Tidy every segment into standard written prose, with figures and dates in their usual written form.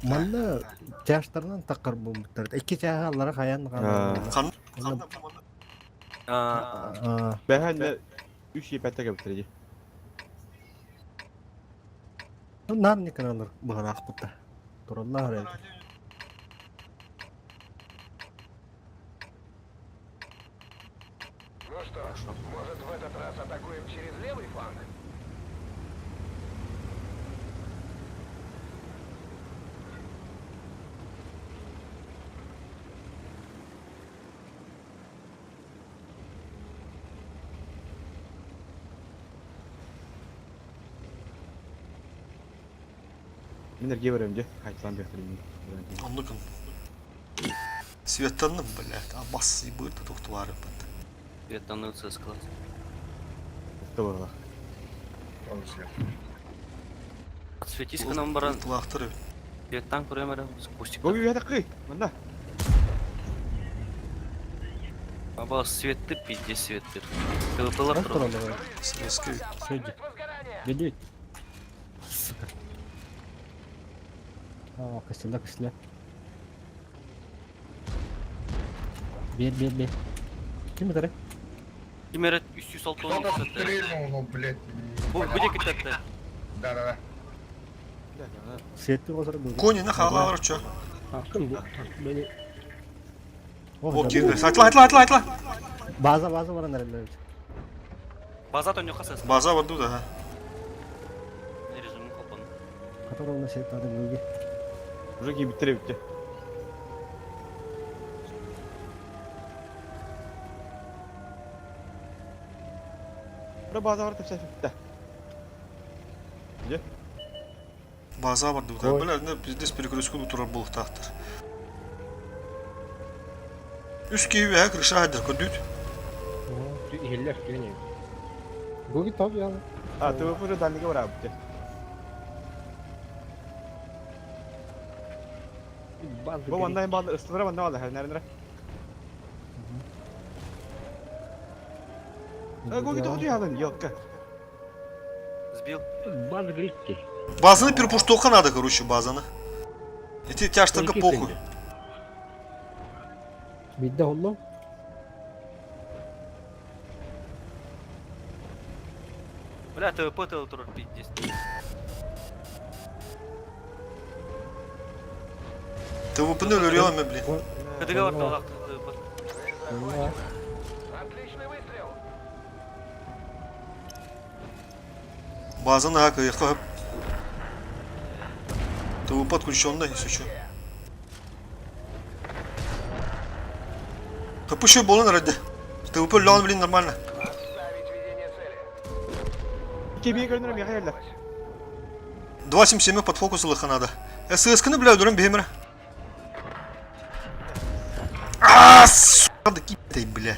Манна чаштарынан таққар болмуттар. Эки чаға аллара қаян қалар. Қан Бәһәнне 3 епәттәгә бетерде. Нар не каналар бұған ақпытта. Тураллар әлді. Ну что, может в этот раз атакуем через левый фланг? Мен әрге беремде. Қайтсан бехтерин. Онлыкын. Светанным, блядь, а бас и будет тут твары. Светанный ЦС класс. Doğru. Отсветись к нам, баран. Твахтыры. Светан премера с кустик. Бу үйәдә кый. Монда. Аба светты пиздец светты. КВПлар Раз тұрады. тураллар. Светский. Сөйді. Бедет. Сука. Кісілі. Бер. Кім бітірі? Кемерет 306 Кто-то сетті. стрельнул, ну, блядь. Bude кетті. Да. Сетті қосыр бұл. Кони на халалар чё? Ақын бұл. Бәне. О, кирді. Айтла. База баран әрелер. База тонё қасыз. База воду да. Режимін қалпан. Которого сет ады бөлге. Уже ки биттере битте. Бura bazı var tepsi bitti. Где? База воду да. Блядь, пиздец перекрестку турар был тахтыр. Üsküyü ve krışa hadir kodüt. Heller gene. Bu git tabi ya. А, ты уже дальнего врага битте. Bu vandan bağlı ıstıvara vandan bağlı her nerede? 거기 또 어디야 넌 yok. Сбил. База гликки. Базаны перепуштовка надо, короче, базаны. Эти тяж только похуй. Бидde oldu. Бля, ТВП тұрыр пиздец. Ты выпнул рёме, блин. КДГ бар талақ ТВП. Отличный выстрел! Базаны хак, ехал. Ты вы подключённый, если что. Капущу болон ради. Ты выпнул, блин, нормально. Отставить ведение цели. Kemiğe görünürüm ya hayırlar. 277 под фокус надо. СС-каны, бля, дурам бемера. Сука, да киптай, бля.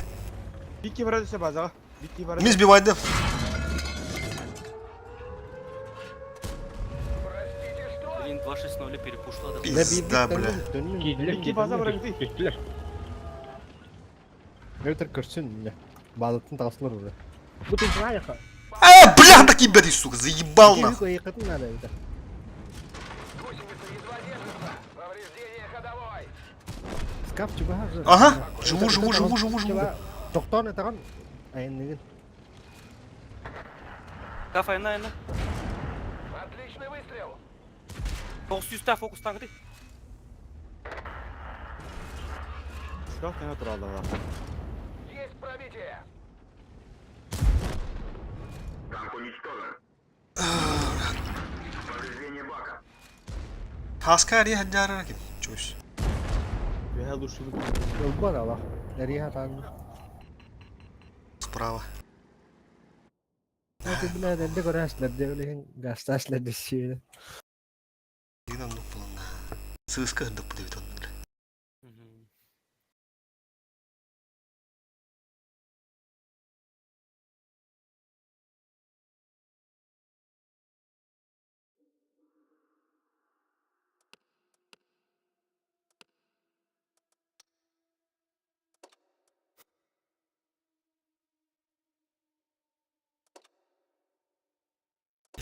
Вики var ödese bazağa. Viki var. Ми сбивает, да. Простите, что? Блин, 260 перепушла. Да. Пизда, бля. Viki bazağa var ödese. Gittiler. Öter körsün ya. Bağlatın tavsılar oraya. Bu da zaya ka. Бля, такие бери, сука, заебал нахуй. Киви yakıtın nerede öyle? Гусеница едва держится. Повреждение ходовой. Skapçı bahar. Aha, живу. Doktor ne takan? Ayın negin. Каф айна. Отличный выстрел. 900 фокустан кіде. Скaf tane tur aldı var. Есть пробитие. Танк уничтожен. Повреждение бака. Haskari haccara kim? Çöz. Ve her duruşunu. Yok var ama. Nereye hatan? Справа. Hadi birader de görüşler de öyle gastaşlar de şey. Гидан дупылын. Сыска дупы дейт оны, бля.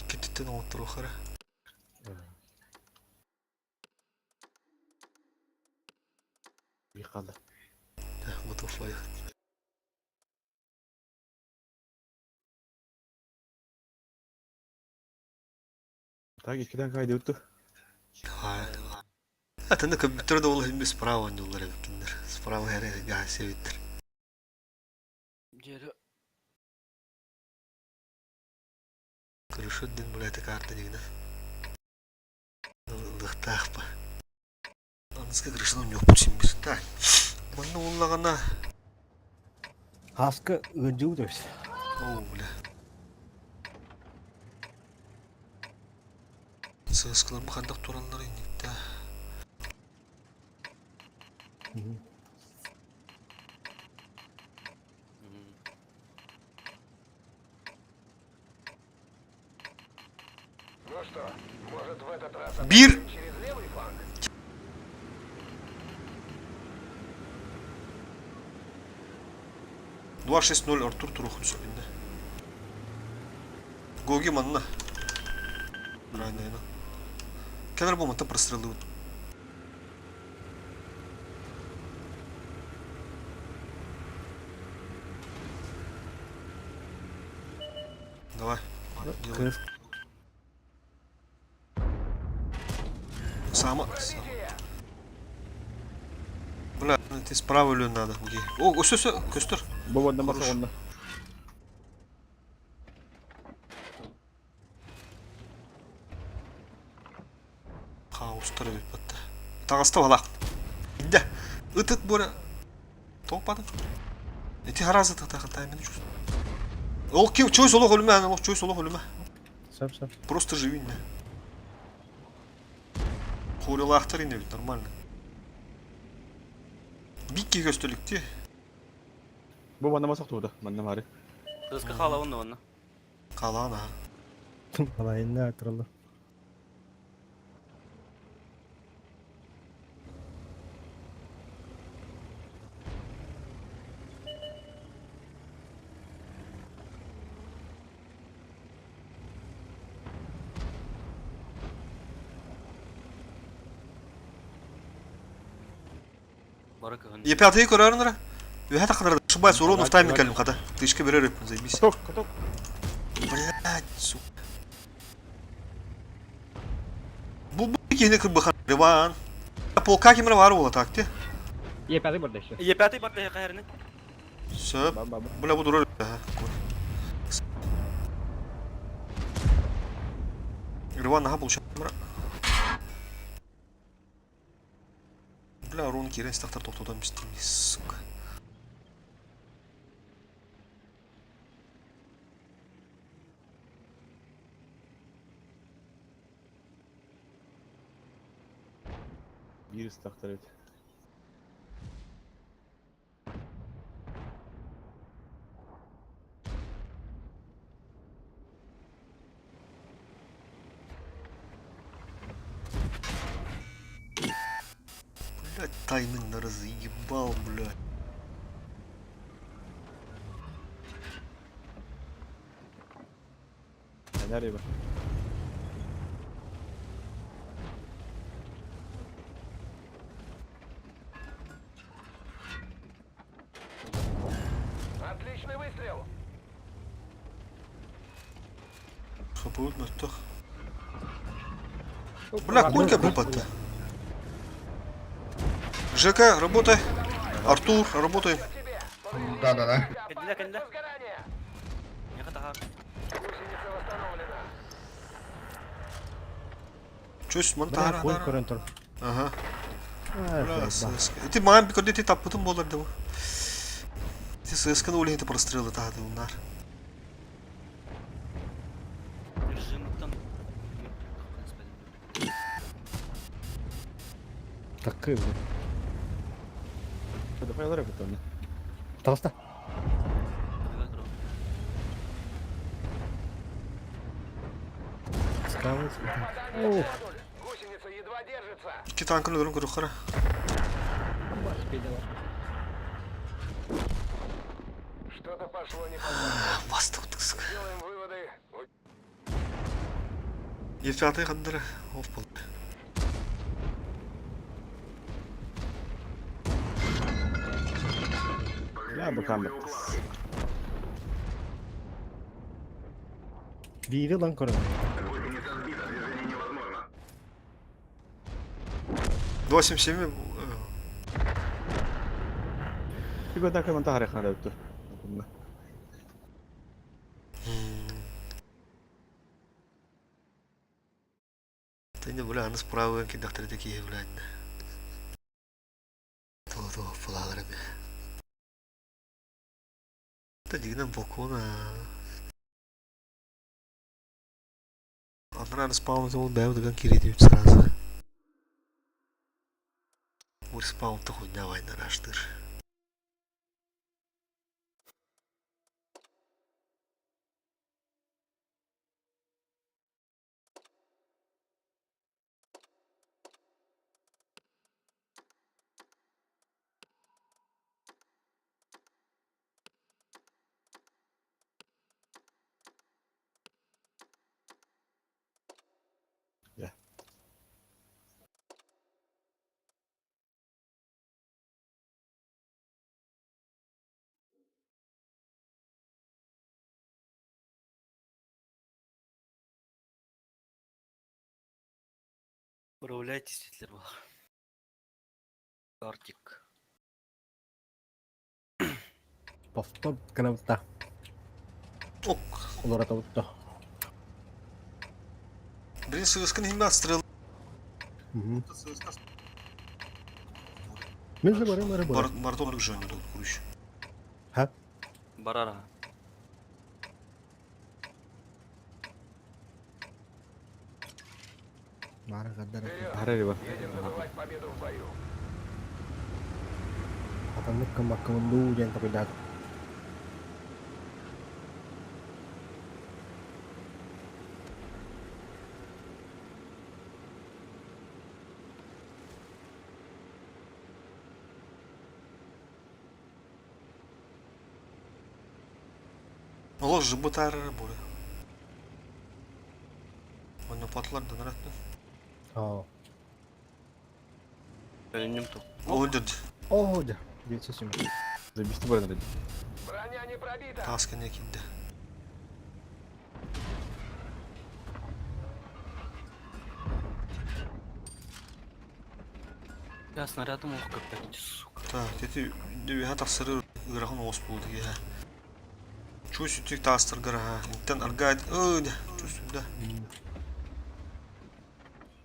Кететтен отыру қара. Bir kaldı. Butterfly. Так, ikiden kaydı yuttu. Hayır. Hatta компьютерде ол емес справа оңдылар екендер. Справа әрі гасы биттер. Жері Крышу дин бұлайты карта дегені. Лықтақ па. Анызға крышынан жоқ бұлшын бір. Так. Мұнны олағана. Хаскы өндеу дөрс. Оу, бля. Сығысқылар бұқандық туралар ендікті. Ну что, может в этот раз Бир! атакуем через левый фланг? 2-6-0 Артур Турухун сөйінде. Гоги манна. Райнайна. Кәдір болматта прострелы өт. Давай. Кыз. Сама. Бля, ты справа или надо? Гоги. О, все, көстер. Bu ondan basa ondan. Хаустар өт батты. Тағысты балақ. Инде. Үтіт бөрі. Тоқпадың. Эти харазы тағытай мені жүз. Ол кем чой солық өліме, ана чой солық өліме. Сап. Просто живи не. Қорылақтар ине бит нормально. Бикке көстілікте. Bu ondan basa tuğdu. Benden bari. Сығысқы қала онда онда. Қалан, а. Қалайында атырылы. Барака ғын. Е5-й көрерінірі. Өйә тақыдырды. Шыбай суровны в тайминг кәлім қада. Тышқы берер өппін, заебись. Каток, каток. Блядь, сука. Бұл екені кір бұқан. Риван. Полка кемірі бары бола такте. Ye5'i burada işte. Е5-й барды қайырыны. Сөп. Baba. Бля, бұл дұрыр. Риван, аға бұл шамыра. Бля, Рон керен стақтар тоқтаудан бістейміз, сука. Birisi takdir et. Блядь, тайминг разъебал, блядь. Nereye bak? Отличный выстрел! Хапают на тах. Бля, кулька выпадла. ЖК, работай. Артур, работай. Тебе! Да. Кәділі, кәділі. Сгорание! Не қатаға. Гусеница восстановлена. Чөс, ман Бірақ тара. көл көрін тұр. Ага. Бля, Бля, сыска. Ти маған bir көрде ти таппытым болар да. Ти сысканы өлеңді прострелы тағады ұнар. Режимден. Такы, бля. Давай ларек это он. Тағыста. Скавы. О, Гусеница едва держится. İki tankın ölüm kırık kara. Что-то пошло не по плану. Bastı bu tıksık. Делаем выводы. F5'ı kadınları. Of buldu. Я быкам бит. Biri lan korona. 8-7. Bir gönder kıyman tarihine de öttü. Ты не бля, она справа кидахтар такие, блядь. То, флаграми. Та дигнам балкона. Одна спаунт он бэв даган киридивит сразу. Ур спаунт-то хуйня вайна раштыр. Управляйтесь, Гитлер. Артик. Повтор кранта. Ок. Олар аталыпты. Блин, сыскан химия отстрел. Мен же барым ары бар. Мартонлuk жөнü дол kuruş. Ha? Барара. Бары гаддар. Harari var. Добывать победу в бою. Атамык камаккамынду жан тапыдат. Олар жыбытар буде. Оны патлардан аратты. Aa. Önüm top. Öldürdü. О, да. Бейте сим. Забисти бар нарedi. Броня не пробита. Таскın ekinde. Я снарядом ох как так, сука. Так, эти две тасыры грахан ос болды ya. Чувствуете тастер граха. Интен аргайд. Да. Чувствую, да.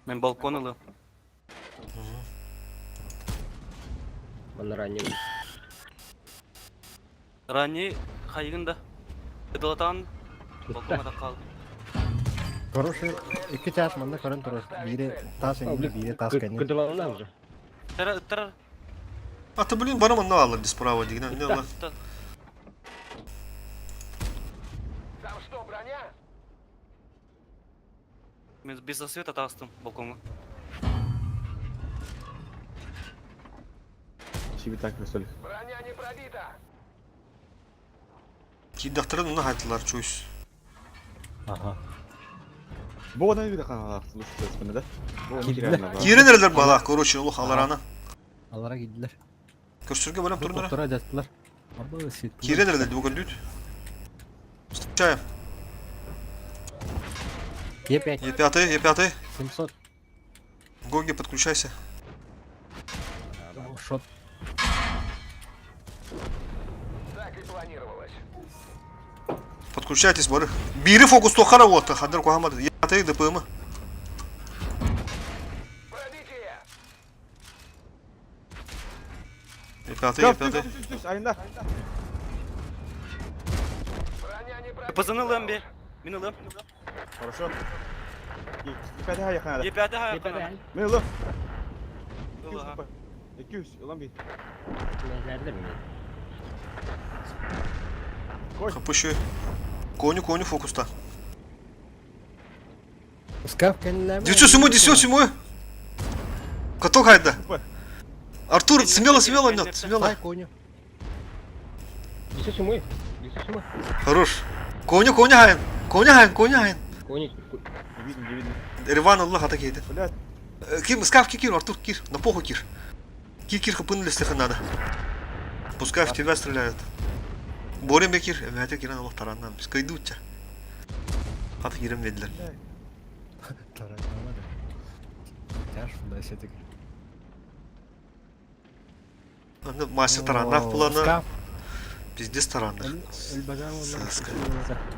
Мен балкон ылы. Мен ранен. Ранее хайгында. Кыдылатан балконда қалды. Короче, iki час манда көрін тұрыр. Бире тас енді, бире тас кәне. Тара. А ты, блин, бана мана алыр справа дигна. Не алар. Там что, броня? Мен без засвета тастым балконга. Şimdi tak mesele. Броня не пробита. Кидахтырын уна хайтылар чуйс. Aha. Bu odayı bir de kanal aktı. Ses de. Bu onu Kirli. kirlenme. Кире нерлер бала, короче, улух аларана. Алара гидлер. Көрсөргө барам турнара. Доктора жаттылар. Абы сет. Кире нерлер бүгүн дүт. Встречаем. Е5. Е5. 700. Гоги, подключайся. Шот. Так и планировалось. Подключайтесь, бары. Бири фокус тохара вот, хадыр кохамады. Е5 ДПМ. Пробитие. Е5. Düz ayında. Броня не пробита. Пацаны ылым бе. Мен ылым. Хорошо. Епәді ха yakın hadi. Епяты хайкана. Men ulu. Ылы ха. 200 ulan bir. Kapışı. Коню фокуста. Скаф кәнеләме? 907. Каток хайда. Артур, смело, нет, смело. Сай коню. 27. Хорош. Коню хайын. Коник. Не видно. Реван Аллах атак еді. Блядь. Кир, скаф кир, Артур, кир. На похуй кир. Кир хапын листеха надо. Пускай в тебя стреляют. Борем Бекир, эмәте кирен алып тараннан. Biz кайды утча. Хаты кирен ведилер. Таранмады. Тяж фунда сетик. Аны мастер тараннак буланы. Скаф. Пиздец тараннак. Эльбаган Сыска.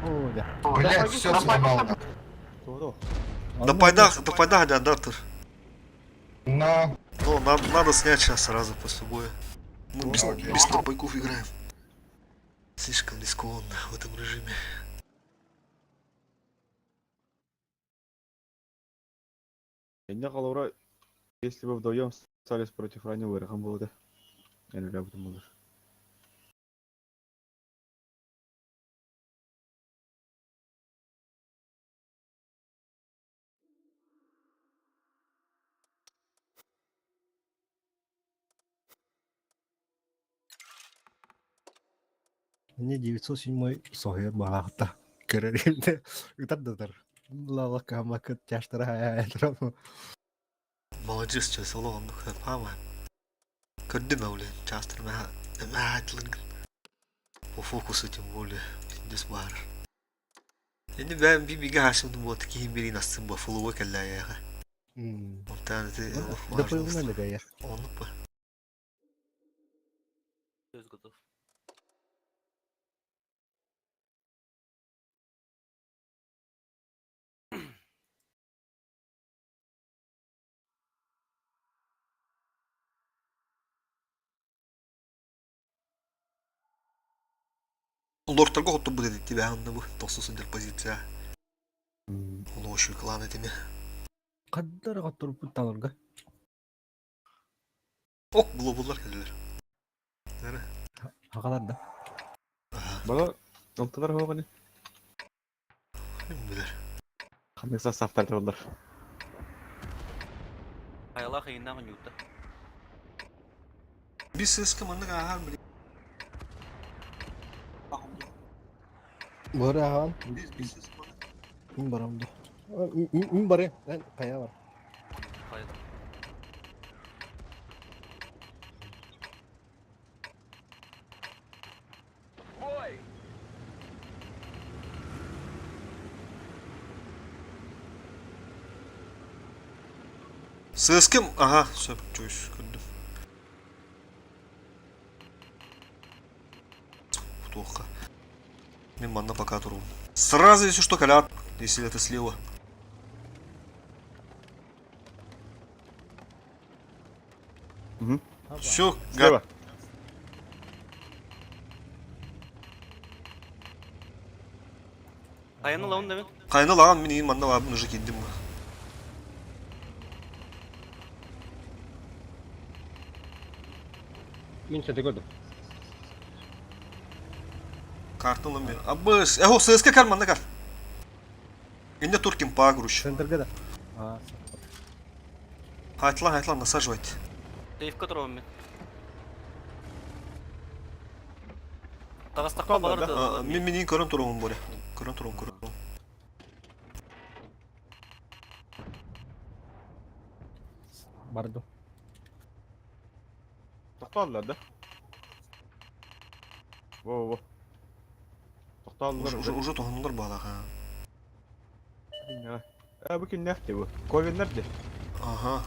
О, да. Блядь, все сломал. Doğru. Да пайда адиандартер. Но, Ну, надо снять сейчас сразу после боя. Мы без топайков играем. Слишком рискованно в этом режиме. Endi qalora, если бы вдвоем стались против раннего вырахам было. Я не люблю музыку. Мне 907 сохер балахта. Керерилде. Утаддыр. Лала камакы тяштыра аятырапы. Молодец, сейчас уловом нахуй пама. Көрдім әуле, частыр мә айтылын. По фокусу тем более. Пиздец бар. Енді бәм биге хашымды болды кейін берейін астын ба фулуы кәлі аяға. Онтан это Дополнительно да гая. Онлық ба. Söz готов. Лордтарға қотты бұл деді тебе анны бұл. 90 позиция. Ол ошу клан етеме. Каддар каттырып талырга. Ок, бұлар кәлілер. Нәрі? Хакалар да. Bana noktalar hava ne? Білер. Qanday saflarda onlar? Ayala kıyından yuttu. Biz ses kımındık ahar біле. Бары аған. Biz ses kımındık. Мин барам да. Мин бары. Мен кая бар. Hayır. Бой! Ses kim? Aha, söp çöz. Gördüm. Плохо. Мен манна пока туру. Сразу, если что, колят, если это слева. Все, Слева. Kayanı lavun demek. Kayna lan мен ең манна абын уже келдім. Мин сәте көрдім. Картылым мен. Абыз, о, ССК кар манна кар. Енді туркин па, груш. Центрге да. Хайтлан, насаживайте. Сейфка тұрауым мен. Тағыстаққа Қалды, балар да? да. Мен ең көрін тұруым бөле. Көрін тұруым. Бардым. Toxtadılar da. Во. Toxtadılar. Уже тоғынылар бағаға. Bu kim ne yaptı bu? Kovin nerede? Ага.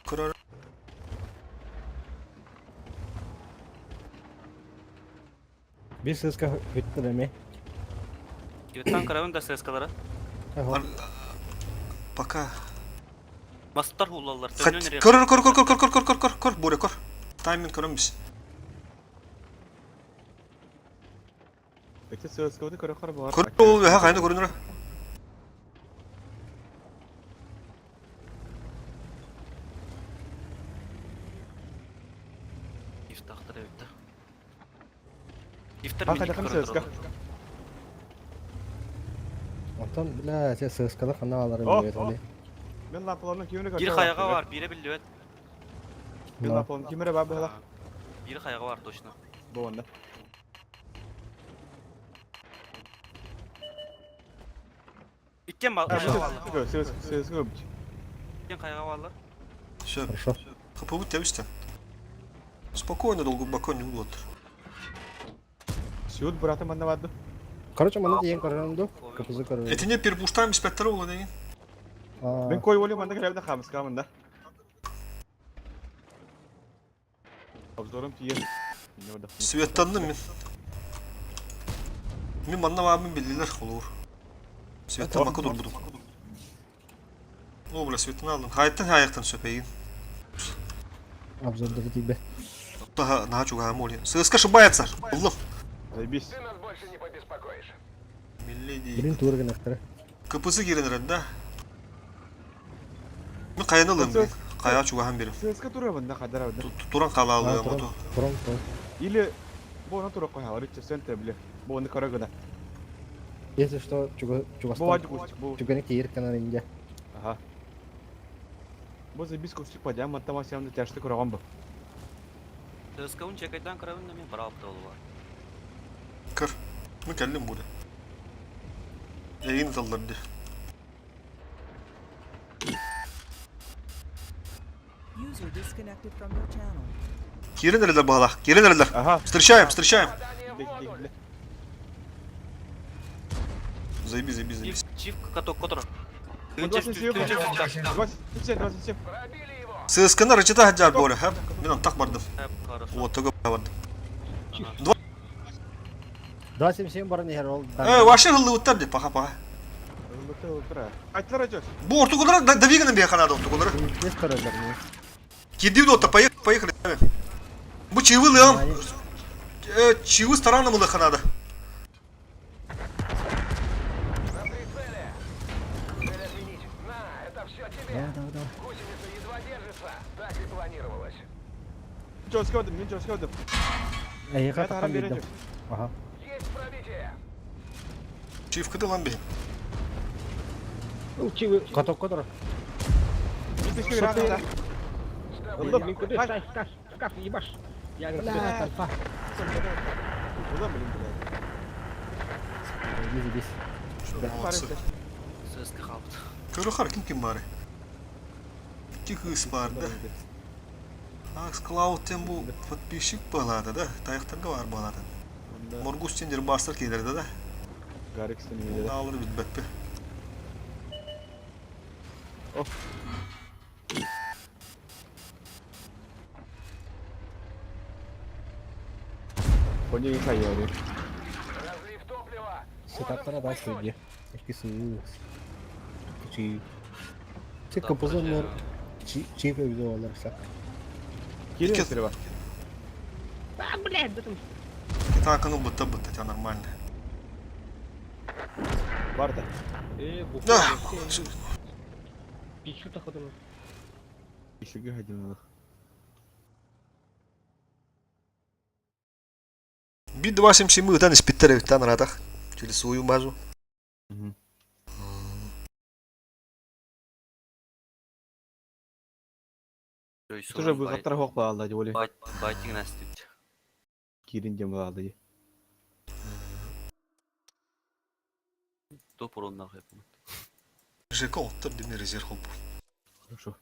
Көрөр. Bir сыска хүттір әме. Киветтан қарауын да сескалары. Пока. Мастар хулалар. Көр, Боря, көр. Тайминг көріміз. Bekle sığızkavını kara kara bağır. Көр, ол өйі қайында көрінірі. İftahtar evde. İftar Hadi minik hadi kırı sığızka. durdu. Ondan bila sen сыскада қана аларым Oh, evet öyle. Ben lampalarının kimine Bir kayağı var, biri biliyor. Ben lampalarının kimine var bu hala? Biri kayağı var точно. Bu anda. İkken kayağı varlar. Sığızka öbüç. İkken kayağı varlar. Все. Хорошо. Kapı üstten. Спокойно, глубоко не вот. Сюд, брата, манда вадды. Короче, мана диен коронду. Kapısı koruyor. Etine перепуштаем спектра ola деген. Aa, Ben koy olayım, manda gelevde kamis kamında. Обзорым тиен. Ne orada? Светtandım ben. Мен манна абим bildiler olur. Svettan bakı durdum. O bile Svettan'ı aldım. Hayattan hayattan söpeyin. abzorda gibi. Daha çok ham oluyor. Sıska ошибается. Allah'ım. Заебись. Ты нас больше не побеспокоишь. Milli değil. Birin tur gene. Kapısı girin herhalde. Ben kayanı alayım ben. Kaya çok ham benim. Сыска тура банда кадар авда. Turan kala alıyorum Turan, oto. turan. Или bu ona тура koy hava rüçe sen teble. Bu onu kara gada. Если что, Bu чугастан. vadi kustik bu. Чугане кир канал инде. Aha. Bu zaебись kustik падя, мантама сямда тяжты kurağım bu. ТСК-ун чекайдан кыравында мен бара апта болу бар. Kır. Ben geldim burada. Yayın atallardı. User disconnected from your channel. Girin herhalde bağla. Girin herhalde. Aha. Встречаем, встречаем. Gide gide gide. Заеби, заеби, заеби. Чиф каток котор. Двадцать 27. Пробили его. Sıskını rıçıta hacca böyle hep. Ben onu takmadım. Хорошо. O toga vardım. 277 баран yer ol. Ваша hıllı utardı paha paha. Öldü ultra. Aytlar acıyor. Bu orta olarak Давигана bir kanada orta olarak. Без королер. Киди до поехали. Bu çivi lan. Çivi старана mı kanada? На прицеле. Цель отменить. На, это все тебе. Да. Гусеница едва держится. Так и планировалось. Joss gördüm, ben Joss gördüm. Ey Ben kata haram bildim. vereceğim. Aha. Есть пробитие. Çivi kıdı lan benim. Katok kodor. Bir teşkil granada. Öldüm. Kaç. Бля, толпа. Ulan benim bile. Biz. Молодцы. ТСК калды. Körü kim bari? İki kız vardı. Cloud'ten bu подписчик bağladı da. Tayaktarga var bağladı. Morgus Tinder bastır gelirdi da. Garip istemiyor dedi. Alır bilbet be. Konya iyi sayıyor. Разлив топлива. Setuplara bak söylüyor. Etkisi. Çek kapızın çiğ ve video olarak sak. Geliyor İki- sürü var. Takını bıtta ya нормально. Var da. Да. İşi hadi. Bir 27 мыдан из Питера там радах. Через свою базу. Тоже bu katlar hok bağlı hadi öyle. Байтинг настыпты. Girince bağlı. Топ уроннар yapım. ЖК оттыр деме резерв хоп. Хорошо.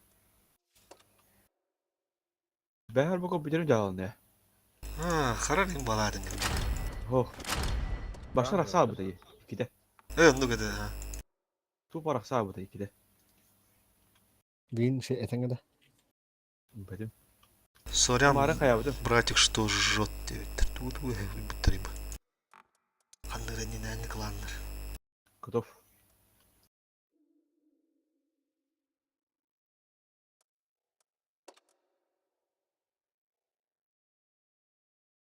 Ben her bu kompüterin cevabını ya. Харарин баладын. Hok. Başlar aksa bu da iyi. İkide. Ну гэдэг. Tu par aksa bu da ikide. Bin şey etenge de. Bedim. Сорян, Mara kayabıdım. братик, что жжет тут вы бутриба. Ханнары не нәңі кланнар. Готов.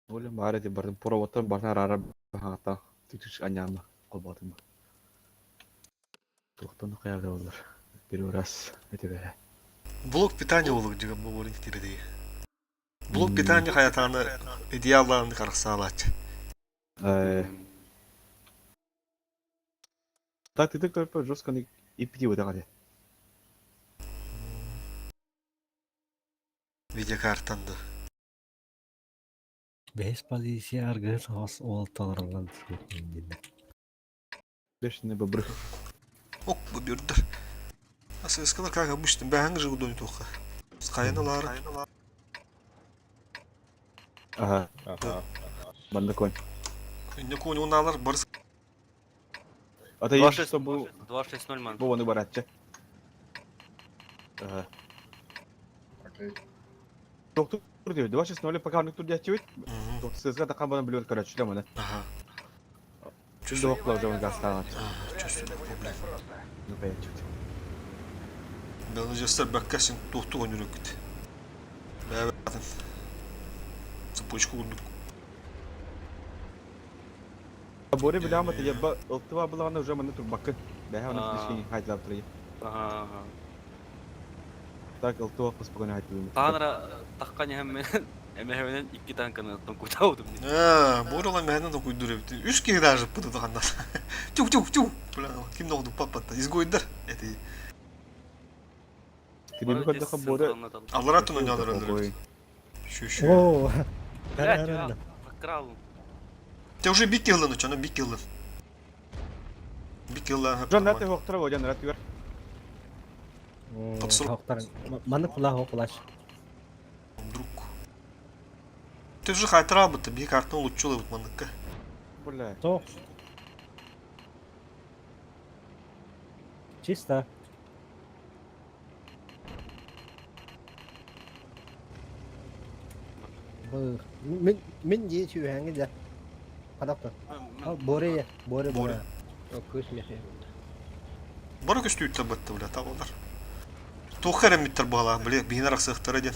Öyle mağara diye bardım. Porovatın başına rara hatta tüküş anyamı kolbatım. Тоқтаны қаяқта олар. Первый раз это бе. Блок питания болук деген бұл орын тирдей. Блок питания хаятаны идеалларын қарықса алады. Так ты только жестко и пиво дағады. Видеокартанды. Beş pozisiya argı sağız oltalarından çıkıyor. Бешеный бобры. Ok bu bir dur. Asıl eskala kankamıştım. Ben hangi jıgı dönü toqa. Kaynalar. Ага. Банда конь. Ne konu onlarlar barış. Ата есть, что был 260 ман. он и баратча. Ага. Доктор diyor. 260 пока он тут дячивит. Доктор сызга такан бана билет короче, да мана. Aha. Чудо окла уже он гастан. Çözsün problem. Ну поедет. Ben göster bakkaşın tuhtu oynuyor gitti. Ben Цепочку курдук. Боре билама ты яба ылтыва буланы уже мана турбакы. Бәһә аны кишкин хайтлап турый. Ага. Так ылтыва спокойно хайтлап. Танра таккан hem emehenen 2 tankını attım kutavdım. Bu olan menden de kuyduruyor. 3 kere daha jıppıdı da kandan. Çuk çuk çuk. Kim ne oldu papatta? İzgoydur. Eti. Кирилл когда боре. Алратун oynadılar öldürüyor. Şu. Oo. Блядь, я покрал. Te уже bir kill'ın uçanı bir kill'ın. Bir kill'lan hep. Жан нате хоқтыра во жан рат бер. Тапсыр. Хоқтар. Маны кулах оқлаш. Друг. Ты же хайт работа, bir kartını uçuyor bu manıkka. Бля. Соқ. Чисто. Мен же чүйәңге де. Қадапты. Боре. Боре. Көз мехе. Бара көстü tabattı bile tavalar. Toxarım bitter bala bile binarak sıxtara den.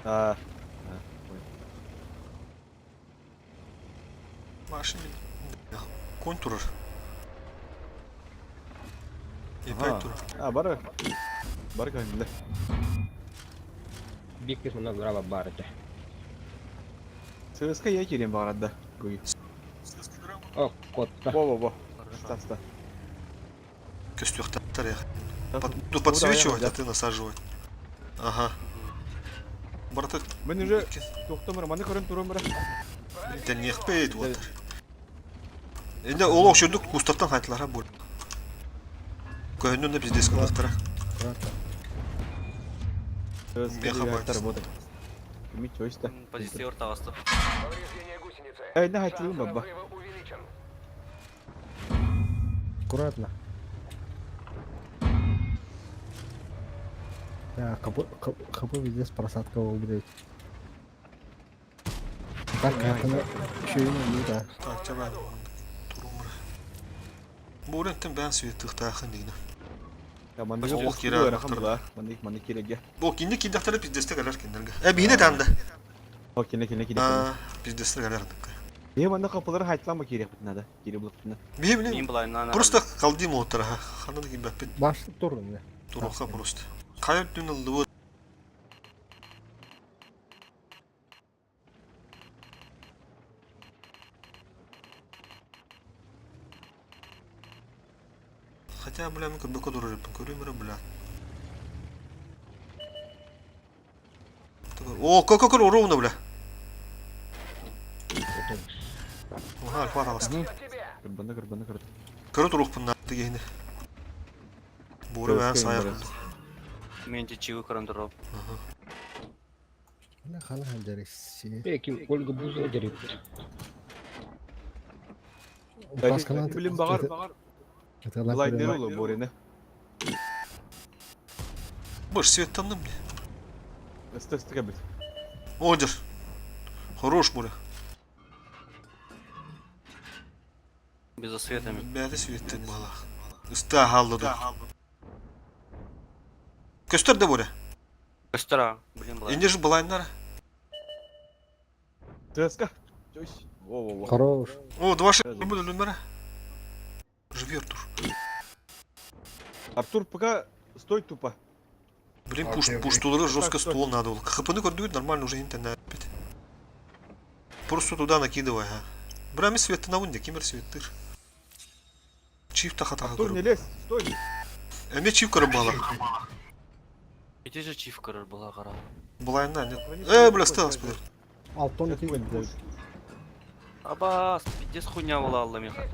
А. Машин. Конь турар. Ага. Епай турар. А, бара. Бара kanka. Биккес мына граба барыты. Сыска я кирем барада. Гуй. О, котта. Во. Ста. Көстü yaxtar ya. Тут подсвечивать, а ты насаживать. Ага. Брат, Мен уже тоқтамыр, маны көрін тұрым бұра. это не хпейт вот. Енді ол оқшырдық кустартан қайтылара бұл. Көйінен де бізде скалақтыра. Меха работает. Мить чойста. Позиция ортағасты. Повреждение гусеницы. Әйді Шанс хайтылым баба. взрыва увеличен. Аккуратно. Да, капы везде с просадка убрать. Так, это еще и не да. Так, çabuk. Turumur. Bu orantin ben süyettik tağın deyine. Ya manda Başka yok ok ok yere yere baktırdım. rakam la. Manda kirege. Bu kindi kidaktarı biz destek alar kendilerine. Bine tamda. O kine. Biz destek alardık. Ye manda kapıları haytlama kirege bitnada. Kire bulutuna. Bine. Мен былайынан. Просто kaldım otura ha. Hanım gibi ben Başlık durun ya. turuqa просто. Kayıt dünülü. Хотя, бля, мы как бы куда конкурируем, бля. О, как ровно, бля. Ага, хваталось. Кырбанда. Корот рух пынна дегені. Буры бән саяқ. Мен де чигі көріндіріп. Ne hal halderisi. Peki Olga Buz'a gerek. Bilim bağır. Былай дер олу борені. Больше свет там мне. Істі бит. Одер. Хорош, буры. Без осветами. Бәді светті бала. Үсті халды. Көстер де буры. Көстіра. Блин, былай. Енді же былайындар. Треска. Чойс. Во. Хорош. О, 2-6 буде номера. Живи, Артур. Артур пока стой тупо. Блин, пуштулары жестко ствол надо было. ХПны көрдігіт нормально уже интернет бит. Просто туда накидывай, а. Брами светті на вынде, кемер светтір. Чиф таха-таха Артур не көріп. лезь, стой. Әме чиф көріп бала. Где же чиф көрір бұла қара? Былайында, нет. Бля, стелас, бля. Алтон iki Абас, пиздец хуйня была алла меха.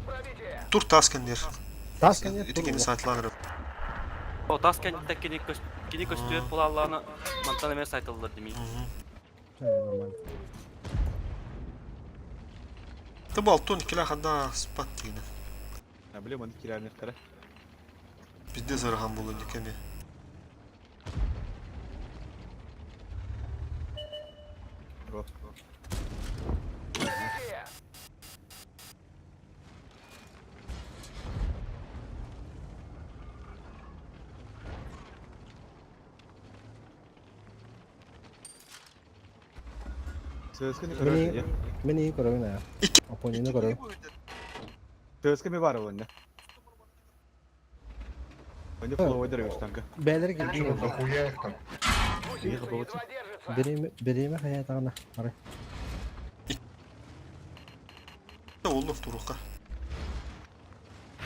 Тур таскандер. Таска нет. Итекені сайтланырып. О, тас кені көстер бұла алланы мантан емес айтылдыр демей. Нормально. Tabi 6-12'ler hada spat yine. Ha biliyorum onu kirarını kara. Bizde zarhan bulundu kemi. Bro. Прикрытие! Sığıskı ne Beni- kadar ya? Beni iyi koru beni ya. Apo'nu koru. Sığıskı mi var o önde? Önde flow eder kanka. Beyleri Чё, geldi. дохуя их там? İyi kapı Едва держится. Birimi hayatına. Arı. Ne oldu Turuk'a?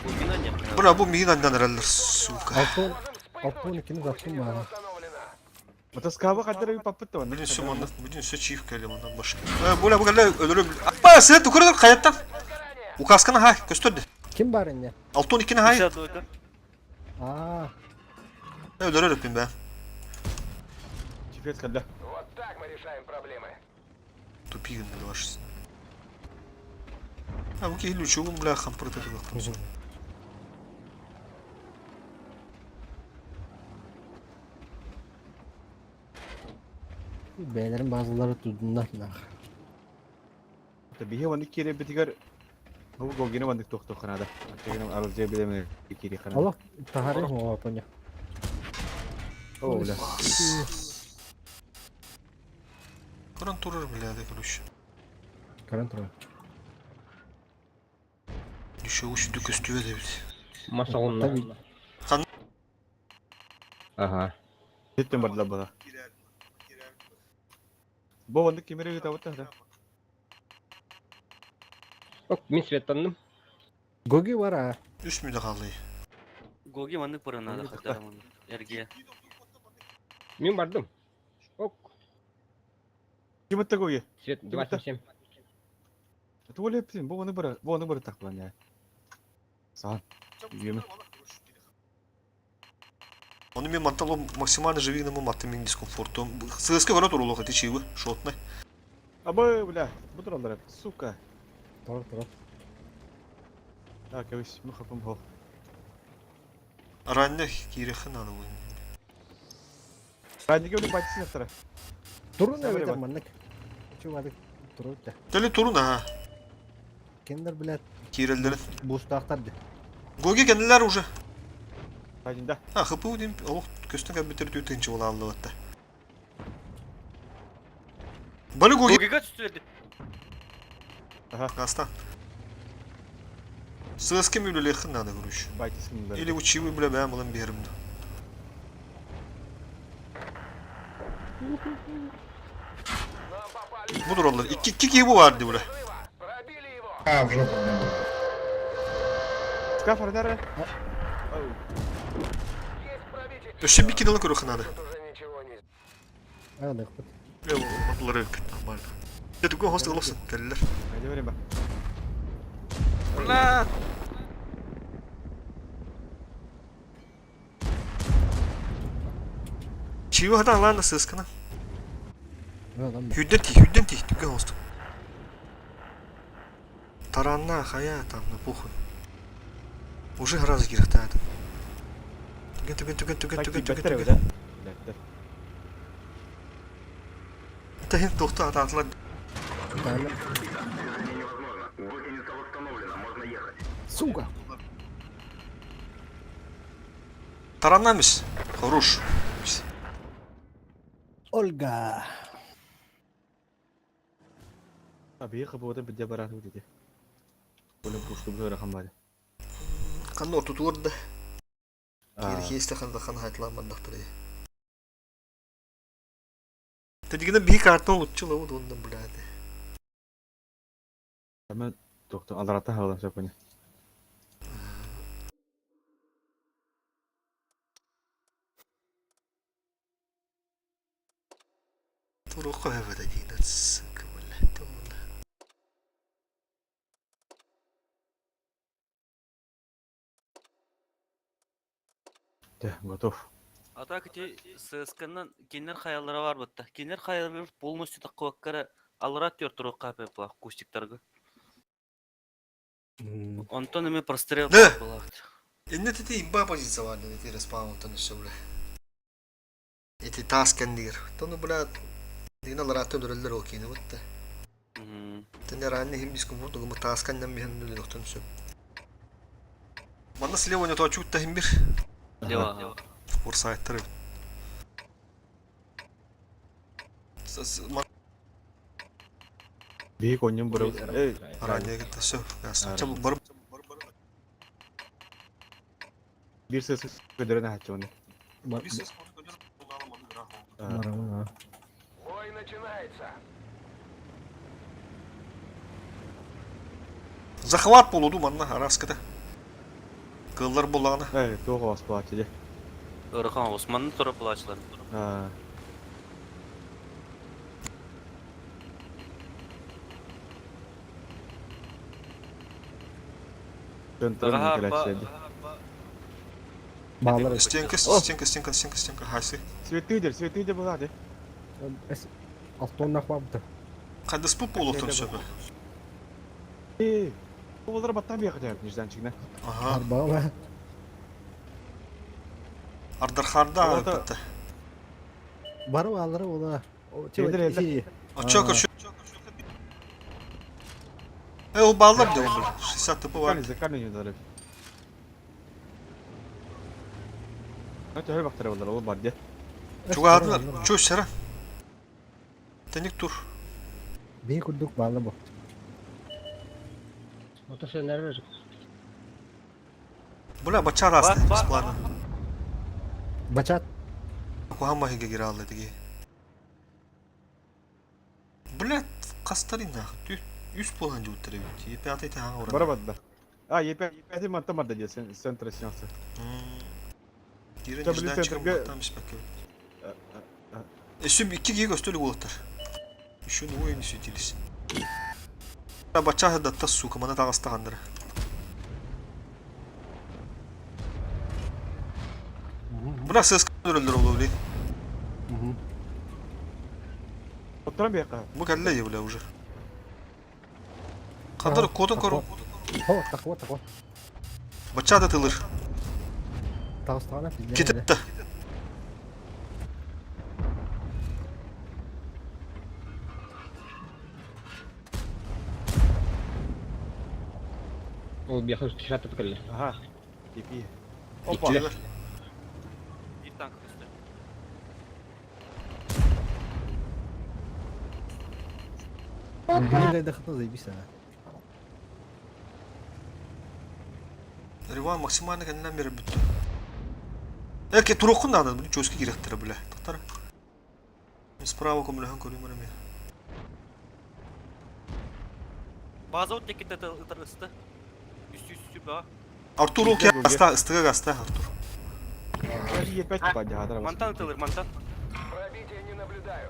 Bu Yunan yapıyor. Bura bu Milan'dan herhalde suka. Alpon. Alpon ikiniz attım bana. Установлено. Motoskaba kadar bir papıt da var. Bugün Süman'dan, bugün Sü çift geldi ondan başka. Bu kadar ölürüm. Apa sen tukarın kayıttan. Возгорание! Bu kaskını hay gösterdi. Kim var indi? 6-12'ni hay. Aşağı doğru. Aa. Öldürürüm ben. Çifet kaldı. Вот так мы решаем проблемы. Тупик не ваши. А вы какие лучше он бля хам против этого. Beylerin bazıları tuttuğundan. Tabii he onu kire bitigar. Bu gogine bandık tok kanada. Çekelim arızca bileme kire kanada. Allah taharih mi o Apo'nu? Oh ulan. Kur'an turur bile de kuruş. Karın turu. Düşüyor uç dük üstüve de bir. Maşallah. Tabii. Ага. Gittim barda bana. Bu bandık kimere git avutta da. Bak min Svetan'ım. Gogi var ha. Üst müde kaldı. Gogi manlık paranı da kaçaramam. Ergiye. Min bardım. Ok. Kim atta koyu? Свет 27. Tuvalı hepsin. Bu onu bara taklan ya. Sağ ol. Yeme. Он мне мотало максимально живи на матами дискомфортом. ССК ворот уролог эти чивы, шотны. Aba bля. Bu durumlar hep. Suka. Dur dur. Ha keviş. Bu kapım ho. Ранне кирехен надо вы. Ben de gördüm bahçesi yaptıra. Durun Sen evet buraya bak. manlık. Şu hadi. Durun da. Deli turun ha. Kendiler bile Kirellerin. boost aktardı. Gogi kendiler уже. Hacında. Ha хпу дим. Ол көстен кәп битер төтенче була алды ватта. Бали Гоги Gogi kaç üstüne? Астан. ССК мюлелехен надо kuruş. Bahçesi bunlar. Или учивы бля ben булам беримди. Нам попали. Budur onlar. İki gibi vardı bula. Взрыва! Пробили его! А, в жопу мне было. Skafar nerede? Есть пробитие! Öşe bir kiralık ruhu надо. Тут уже ничего не... Hadi kut. Yok, onlar öyle normal. Ya da hostel olsun derler. Hadi vereyim bak. Ulan. Чего хата ладно сыскана? Ne lan bu? Hüddен тих, тюга хостел. Таранна, хая там, на похуй. Уже гораздо кирхтает. Better öyle. Better. Тахин тухта ататлар. Bir tane. Сука. Тараннамис. Хорош. Olga. Abi kapıda bir debarat dedi. Böyle boşluk bir rakam var. Kanı orta tuvarda. Aa. Kirki istekan da kan hayatlanmadık buraya. Tadigine bir kartın olutçu la o ondan bulade. Ama doktor Allah'tan havadan sapını. Turuq hava da dina sık valla tola. De, готов. Ата кити сысканнан кинер хаяллары бар бутта. Кинер хаяллары полностью таккуаккара алрат тёртуру капе пла кустиктарга. Онтон эми прострел Да. булат. Инне тете имба позиция var dedi respawn tanıştı bile. Eti tasken dir. Tonu bula dina laratı dörüller okuyunu bitti. Tene ranne hem diskum vurdu gumu tasken nem bihan dörüller tanıştı. Bana слева не то чуть тахим bir. Лева. Форсайттар. Büyük oyunun bura. Ey, Ранее gitti. Все. Ясно. Çabuk barıp bir ses gödürene haçı onu. Бой начинается. Захват болуду манна араскыда. Кыллар болағына. Evet, doğru vasfı açıcı. Örхан Osmanlı tora pulaçlar. Ha. Döntürüm mükellefsiydi. Bağlar. Стенка. Хайсы. Svetlidir bu hadi. Alttan nakma bu da. Қайда спып болу tanıştı. Bu onlara battan bir yakacak nişden çıkına. Aha. Arbağa mı? Ardarxarda Orada- bitti. Barı bağları ola. O Yedir, yedir. iyi. Açık. O bağlar da olur. 60 tıpı var. Kan yönleri. Hatta her baktara bunlar olur bari. Çok ağırdılar. Çöz Seren. Tenik dur. Bir kurduk bağlı bu. Otosu nerede? Bula baçar aslında. Bak. Bana. Bacat. Aku hama higa gira aldı dige. Bula kastarina. 100 puan juttere bitti. Yepe te hanga orada. Bara badda. Yepeti matta madda diyorsun. Sentra şansı. Girin Tabii yüzden sen çıkan de- battanmış bakıyor. Esüm 2 giga gösteri golottar. Şunu oyunu sütilisin. Baçar da tassu kamana tağasta handara. Buna ses öldür oldu. Oturan bir yaka. Bu kelle ya bile уже. Kadar kodun koru. Takva. Baçar da tılır. Tağıstağına bizden. Kitipte. Ол бияхы тишат ткелле. Aha. İyi. İkili. Bir tank üstü. Nerede de хата заебись она. Риван максимально kendinden beri bitti. Эки турокун надо, bunu чөскө киректире биле. Токтор. Справа комлахан көрүм менен. Bazı ot tekite ıtırıstı. Üstü bağ. Артур ок аста, ыстыга аста Артур. Hadi yepet bence hadara bas. Mantan ытылыр, mantan. Пробития не наблюдаю.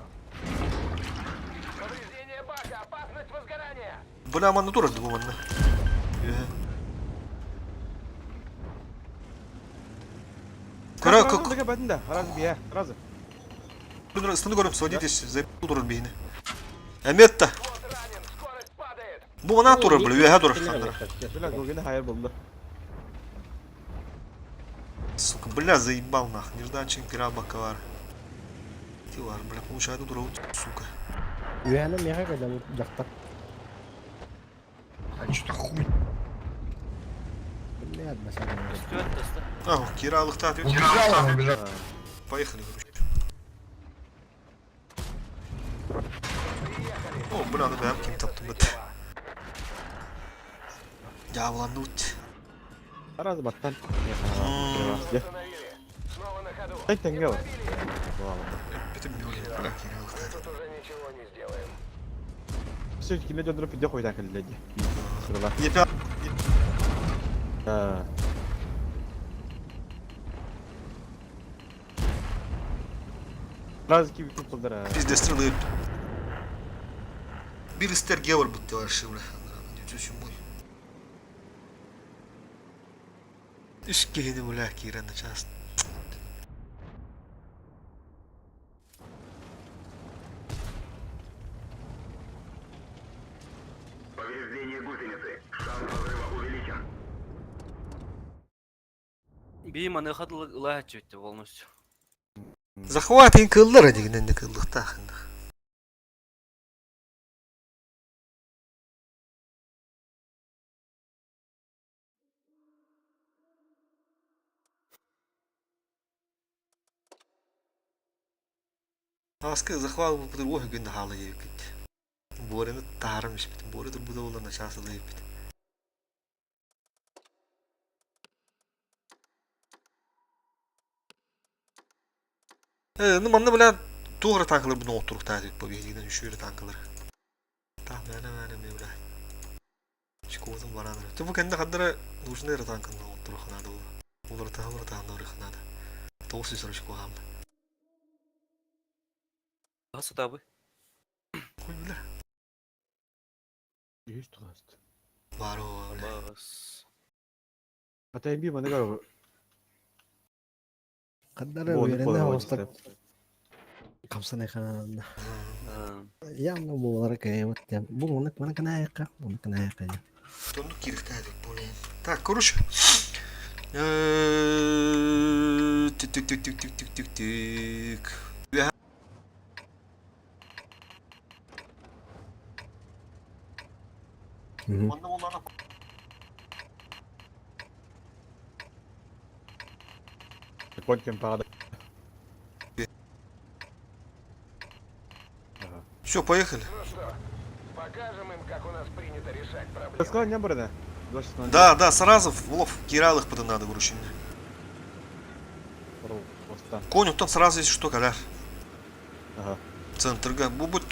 Повреждение бака. Опасность возгорания. Бula amanda durdu bu manna. Kara kok. Kaka ben de. Razı bir ya. Razı. Dur ыстыны көрөм, сводитесь, зайп durur beyni. Эметта. Вот ранен. Скорость падает. Bu mana durur bile, üyehe durur kandara. Böyle golgede hayal buldu. Сука, бля, заебал нахуй. Нежданчик пира баковар. Ты var, бля, получает дура, сука. Üyene meha kadar yaktak. Что-то хуй. Ne yad mesela. Üstü ıstı. Ага, kiralıkta atıyor. Убежал он, убежал. Поехали, короче. О, бля, ну ben kim taptım bıt. Ya ulan nut. Razı battan. Установили. Снова на ходу. Ay tenge var. Bütün milyon bırak kiralıkta. Тут уже ничего не сделаем. Sürekli kime döndürüp video koydan kalileci. Sıralar. Yepe Ha. Razı ki bütün kullar ha. biz de sıralıyıp. Bir ister gavur bıttı var şimdi. Düşün bu. İş gehini bu laki rende çast. Bir manı kadar ılah çöktü olmuş. Захватın kılları degenden de kıldık da. Askı захват bu kadar o günde halı yiyip. Bu arada tarımış bitim. Bu arada bu da olan aşağısı da yiyip. Numanla bilen doğru tanklar bunu oturup tadik bu bilgiden şöyle tanklar. Tahminen ne bile. Çıkıyordum var anlar. Tabu kendi kadar uzun yere tankında oturup hanadı o. Olur tahmur tahmur hanadı. Doğusu soru çıkıyor hamle. Nasıl tabi? Koy bile. Yüz tuhast. Var o öyle. Bas. Hatta bir bana galiba Kadar bu öğrende onu hostak kapsana kanalında. Yanına bu olarak evet ya. Bu onu bana kana yaka. Bunu kana yaka ya. Döndük girdik tadik bu. Tak konuş. Tük tük tük tük tük tük tük tük. Hı hı. Конь кемпада. Все, поехали. Ну что, покажем им, как у нас принято решать проблемы. Ты сказал, не было, 26:00. Да, сразу в лов киралых потом надо выручение. Поста. Конюк там сразу есть что, коля. Ага. Центрга. Бубут.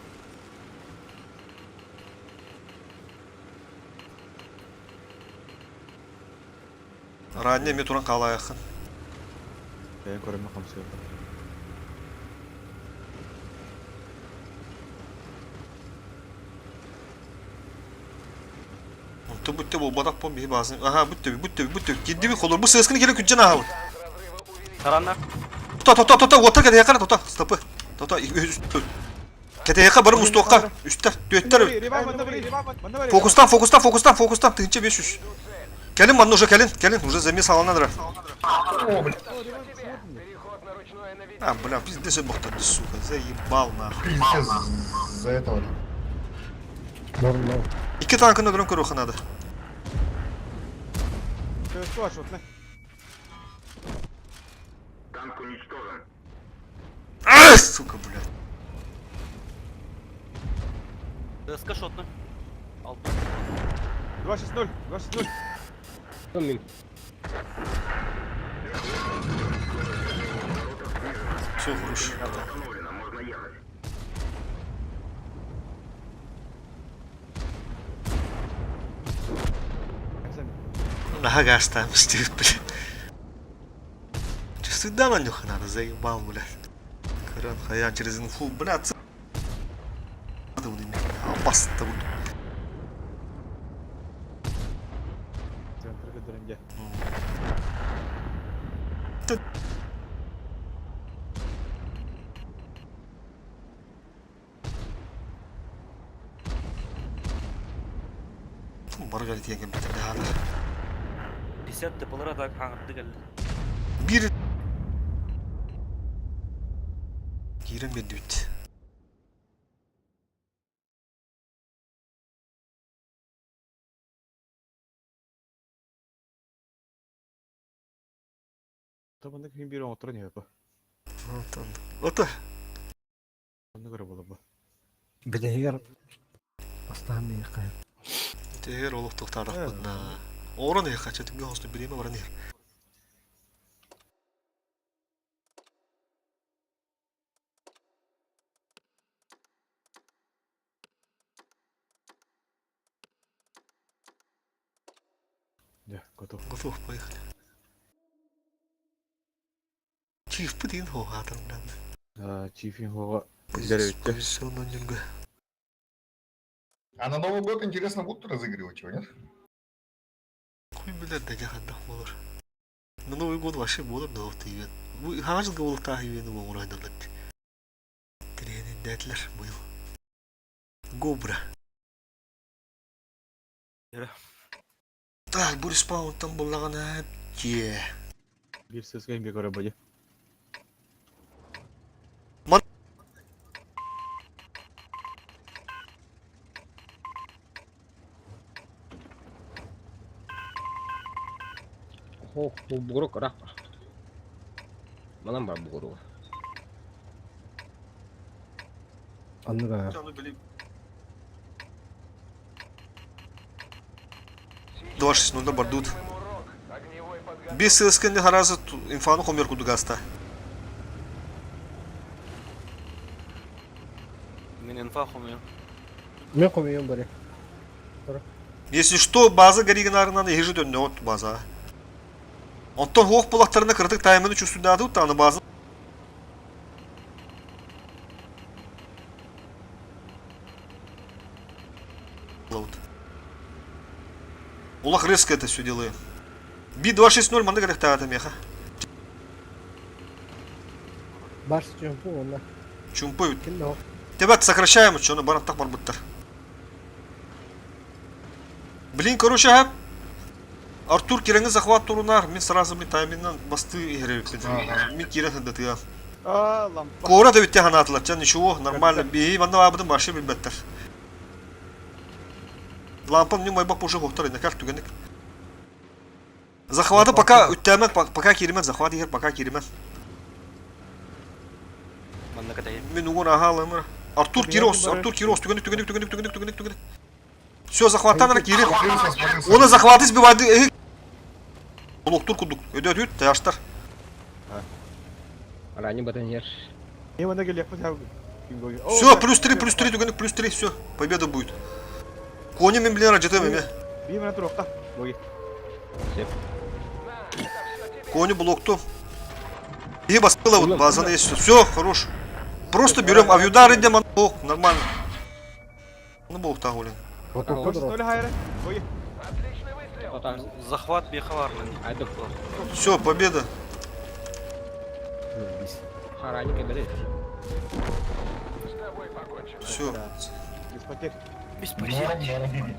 Ранее метуран калаяхын. Я көрөм камсы. Бүтті бұл бадақ бом бей басын. Aha бүтті. Кенде бей қолыр. Бұл сыскыны келе күтжен ағыл. Taranlar. Тота, отыр кәде яқара, тота. Стопы. Тота, кәде яқа барым үсті оққа. Үстер, дөттер. Фокустан. Тыңче 500. Келін, манны уже келін. Уже замес аланадыр. Переход на ручное наведение. Бля, пиздец бақтарды, сука. Заебал нахуй. Пиздец за этого. Normal. İki tankın ödürün kuru kınadı. Ты что, вот на. Сука, блядь. Dıska şotlu. Altı. 260. 260. Там мин. Все, хорош. Ага, газ там стоит, блядь. Чувствую, да, Манюха надо, заебал, блядь. Каран Хаян через инфу, блядь. Опасно-то, блядь. Центр кадырынга. Margaret yengem bitirdi hala. 50 tıpılara da kanırdı geldi. Bir... Giren bir düt. Табанда ким бир отур не yapı. Otur. Ona göre bolu bu. Bir de yer. Aslan ne yaka. Teher olup tohtardak bunna. Oran ya kaçadım bir hostu birime varan yer. Да, готов. Готов, поехали. Чиф пытин хо хатырымдан. Чифин хога деревитте. Позиционный нюнга. А на Новый год, интересно, будут разыгрывать его, нет? Хуй билер de jahanda olur. На Новый год вообще болар да ofta yiyen. Bu hangi yılga olup tahi yiyen bu oynanır. Trenin dertler bu yıl. Gobra. Yürü. Так, bu respawn tam bullağına hep ye. Bir ses kayın göre bayı. Oh, bu buruk rak. Manam var bu buruk. Anlık Canlı böyle... 2.60 бардут. Им урок. Огневой подготовки. Bir sığıskın harazı infanı komer kudu gasta. Мен инфа хумуyorum. Ne koyuyorsun böyle? Если что, база горигинарынан ежи дönüyor от база. Ondan hoğuk bulaklarına kırdık tayımını çüstünde adı utanı bazı. Улах резко это все делаем. Би-260 манда керек тағады меха. Bars jumpu onlar. Чумпы. Kim de o? Ребят, сокращаем что на барантах барбуттар. Блин, короче, Артур киреңі захват турунар. Мен сразу мен тайминнан басты играю. Мен кирен хандатыга. Aa lampa. Кора да битте ханатылар. Can ничего, нормально. Би, манда абыдын башы билбеттер. Лампам не майбак уже хоқтар, не как түгенек. Захваты пока үттәмен, пока киремен, захват егер пока киремен. Манда катайым. Мен угон ахалымыр. Артур Кирос, түгенек. Все, захваттан ана кирен. Смотрелся, смотрелся. Оны захваты сбивайды. Олоқтур кудук. Өдет, таяштар. Ранее батонер. Ne bana gel yapma ya. Kim boyu. Все, +3, түгенек, +3, все. Победа будет. Кони мен билен рajatым эме. Bir bana dur okta. Boyu. Кони блокту. И баскала вот база есть. Все, хорош. Просто берем авиудары, идем, нормально. Ну, бог так, блин. Foto Koş kudur. öyle hayır. Boyu. Отличный выстрел. Атан. Захват беха бар мен. Айдык. Все, победа. Ранее кебеле. С тобой покончено. Все. Без потерь. Без Ну, потерь. норм.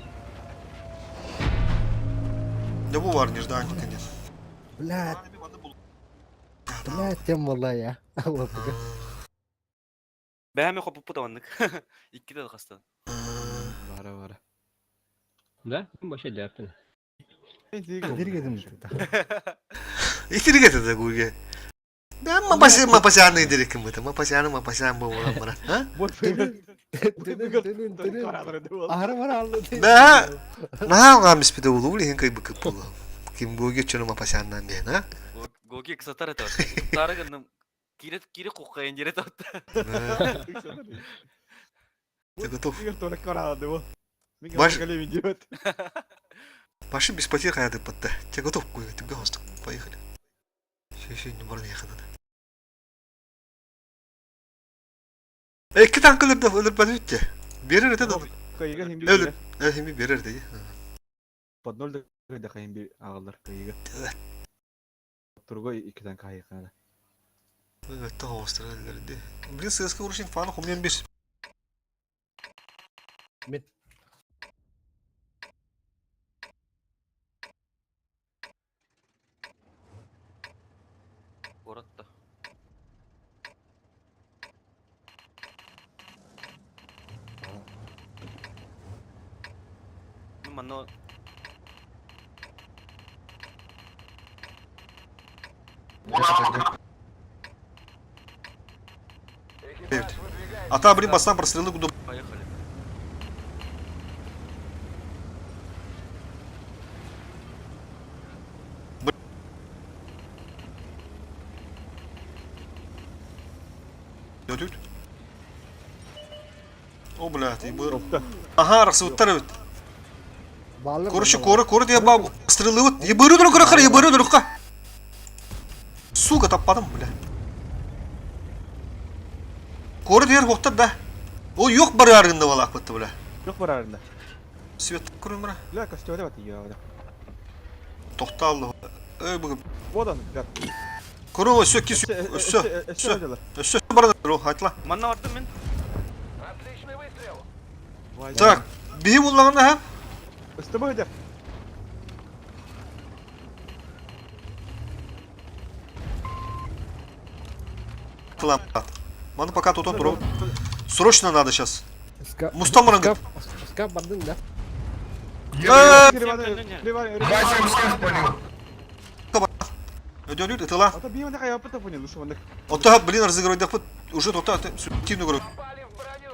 Да bu var нежданчик, конечно. Блядь, тем vallahi ya. Allah bilir. Бәһәме хопып путамандык. Икки дә кастан. Vara vara. Да, başa dertin. Dirgedim. İtirik ete de gurge. Ben mapasyan ne direk mi? Mapasyan bu olan bana. Ha? Boş ver. Ahra var anladı. Ne ngamis bir de ulu ulu hinkay bıkıp ulu. Kim bu geçiyor mapasyandan diye ha? Гоги ксатар это. Тары гынным. Кире куккайын жерет атты. Ты готов? Игорь только карады его. Баш- Галевин идет. Паши без потерь хаяды подта. Ты готов? Ты гост. Поехали. Еще не можно ехать надо. İki tanklar da ölür bana bitti. Birer öte de. Kayıga hem bir Ölür. Hem birer de. Под ноль да kayın bir ağlar kayıga. Evet. Turgo iki tane kayık kana. Evet, daha Avustralya'da. Блин, сыска урушин фаны хумен беш. Mit. Городта. Ну, мано Evet. Ata блин, бассан прострелы куда. поехали. Ötüt. О, блядь, и был. Ropta. Ага, расвыттар evet. Bağlı. Короче, коры diye баб стрелы вот. Ебыры дурка. Сука, таппадым, бля. Коры diğer hoqtar da. O yok bir arında valak bitti bля. Yok var arında. Свет көрün бля. La kastörde bat ya. Тоқталды. Бugün. Вот он, ребят. Көрün өсө кис. Өсө. Өсө барды. Айтла. Манна бардым мен. Отличный выстрел. Так, бии буллаганда ha. Üstüme öder. Тылам, брат. Маны пока тут он бро. Срочно надо сейчас. Скаф. Мустамырыңды. Скаф бардың да. Бачим всем спалил. Ödülür tıla. Ата бейміне қай апыта понял, лучше вандық. Ота блин разыгрывать да уже тота субъективную игру. Попали в броню.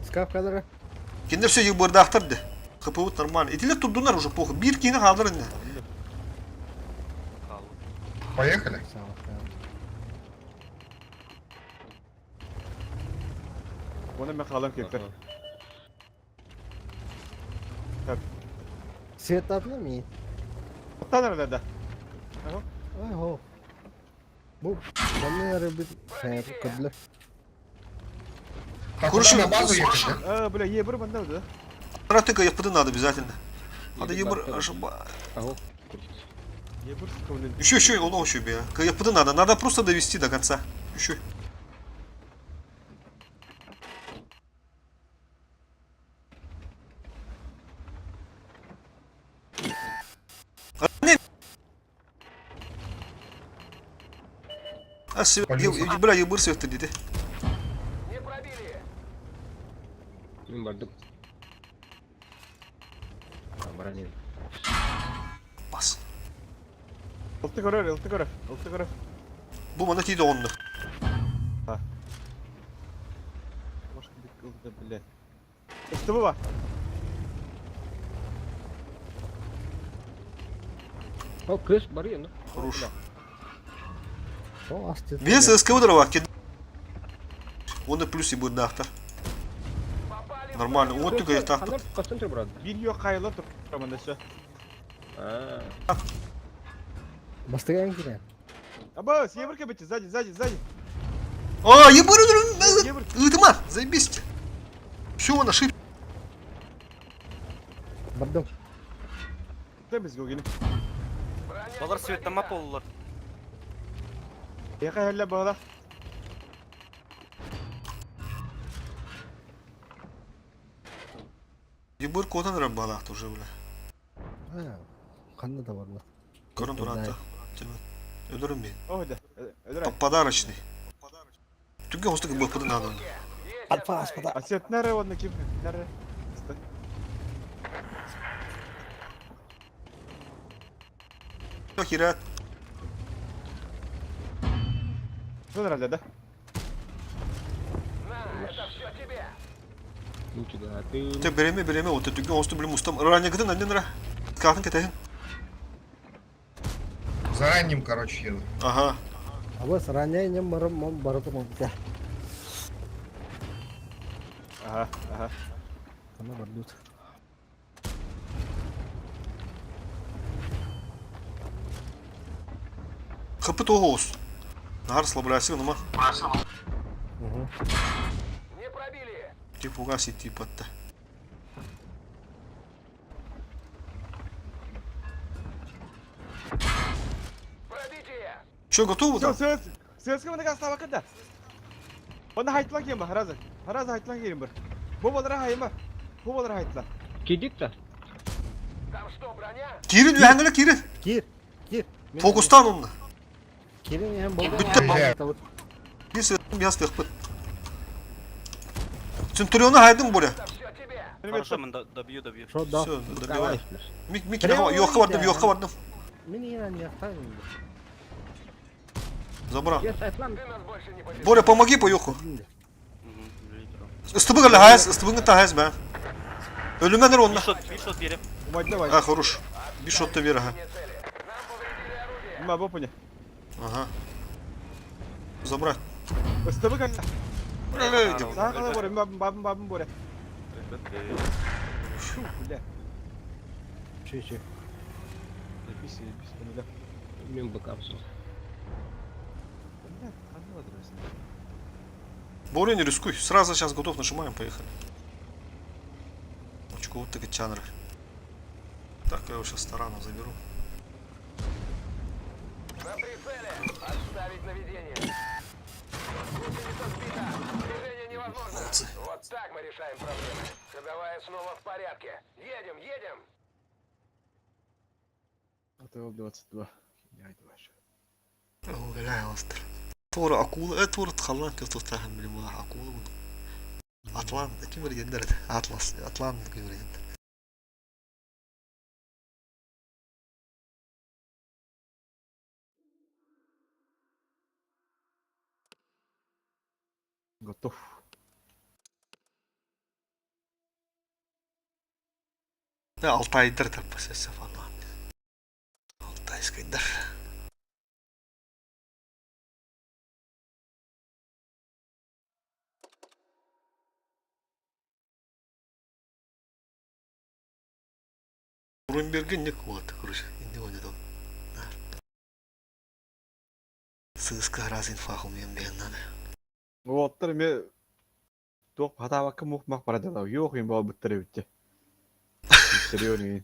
Скаф kadar. Киндер все их борда ахтарды. ХПУ нормально. Этилер турдунар уже плохо. Бир кейіні қалдыр енді. Поехали. Оны мен қалам кектер. Свет atlı mı? Оттан әрледі. Ay ho. Bu bana bir şey kadar. А Хорошо. куда на базу ехать, да? Бля, ебір банда өді. Ратыка yapıdı надо обязательно. Надо ебр ошибать. Ого. Ебір сықылын. Еще, он еще бе. Yapıdı надо. Надо просто довести до конца. Еще. Бля, ебыр светті дейді. Не пробили. Мен бардым. Баранин. Бас. Ұлты көрер, ұлты көрер, ұлты көрер. Bu bana tiydi onlu. Может быть, ұлты, бля. Үсті бұл ба? О, крыс бар енді. Хорош. O astı. Мен ССК выдрова кед. Оны плюс и будет дахтар. Нормально. Вот только это. Қандар қастан тұр брат. Видео қайылы тұр. Романда все. Bastıgan ki. Абас, ебір кебетті, сзади, сзади, сзади. А, ебыр ыдрым. Ыдыма, заебись. Все, он ошиб. Bardım. Құттай бізге өгені. Балар светтама болулар. Еқай әлі бағала. Ебыр кодан раббалахты уже, бля. Ha. Kanlı da var mı? Көрін тұрады. Öldürün beni. Ойды, өдір Подарочный. Түнге осты кім бұпыды надо. Alfa aspada. Асет нәрі оны кеп, нәрі. Хират. Сон әлі, да? На, это все тебе. Ничего, ты... Те береме, вот түнге осты білім ұстам. Ранее кідін, әнден ра. Кафын кетейін. За ранним, короче, еду. Ага. Ama saranya nem barıtım oldu. Ага, ага. Sana bardut. Хыпы тоғы олсын. Нағар слабылясы ғыныма. Не пробили. Тип угас идти патта. Пробитие. Че, готовы Все, там? сөзге мұны қастава қыда. Оны хайтылан кейін ба, харазы. Харазы хайтылан кейін бір. Бұл болдыра хайын ба. Бұл болдыра хайтылан. Кедик-то? Там что, броня? Кирин, üyengile Kirin. Gir. Fokustan onunla. Kirin hem boldu. Bitti. Bir sırtım biraz tıkpıt. Центурионы haydım buraya. Это все тебе. Хорошо, мен добью. Şu da. Все, добивай. Мик, yoka vardım. Beni yine yaktayım. Забрал. Я сайтлам. Ты нас больше не победишь. Боря, помоги по yoku. Istıbı gırla hayız, ıstıbını ta hayız ben. Ölüme nere onunla? Bir shot берем. Умать давай. Ha, хорош. Bir shot da ver ha. Ма, бұл пөне. Ага. Забрать. Үстібі қайда. Öyle Саға қала бөрі, бабым бөрі. Шу, бля. Şey. Епис, бля. Мен бэкапсу. Бля, қандай адресын. Боря, не рискуй. Сразу сейчас готов, нажимаем, поехали. Очко, вот такие чанры. Так, я его сейчас старано заберу. На прицеле. Отставить наведение. Гусеница сбита. Движение невозможно. Вот Решаем проблемы. Ходовая снова в порядке. Едем, едем. АТО 22. Не айтылаш. Öyle hastır. Doğru akulu, doğru tıkallan kötü tahmin bilim var akulu bunu. Atlan, kim var genler? Atlas, Atlan kim var genler? Готов. Ne 6 aydır tabi sesi falan. 6 ay sıkıydır. Burun bir gün ne kuvatı kuruş. İndi oynadı. Sığız kahrazin fahımıyım beyandan. Оттор ме тох хатабакка мухмак барадала. Yok юм бол бүттөрө бүтче. Бүттөрөө ни.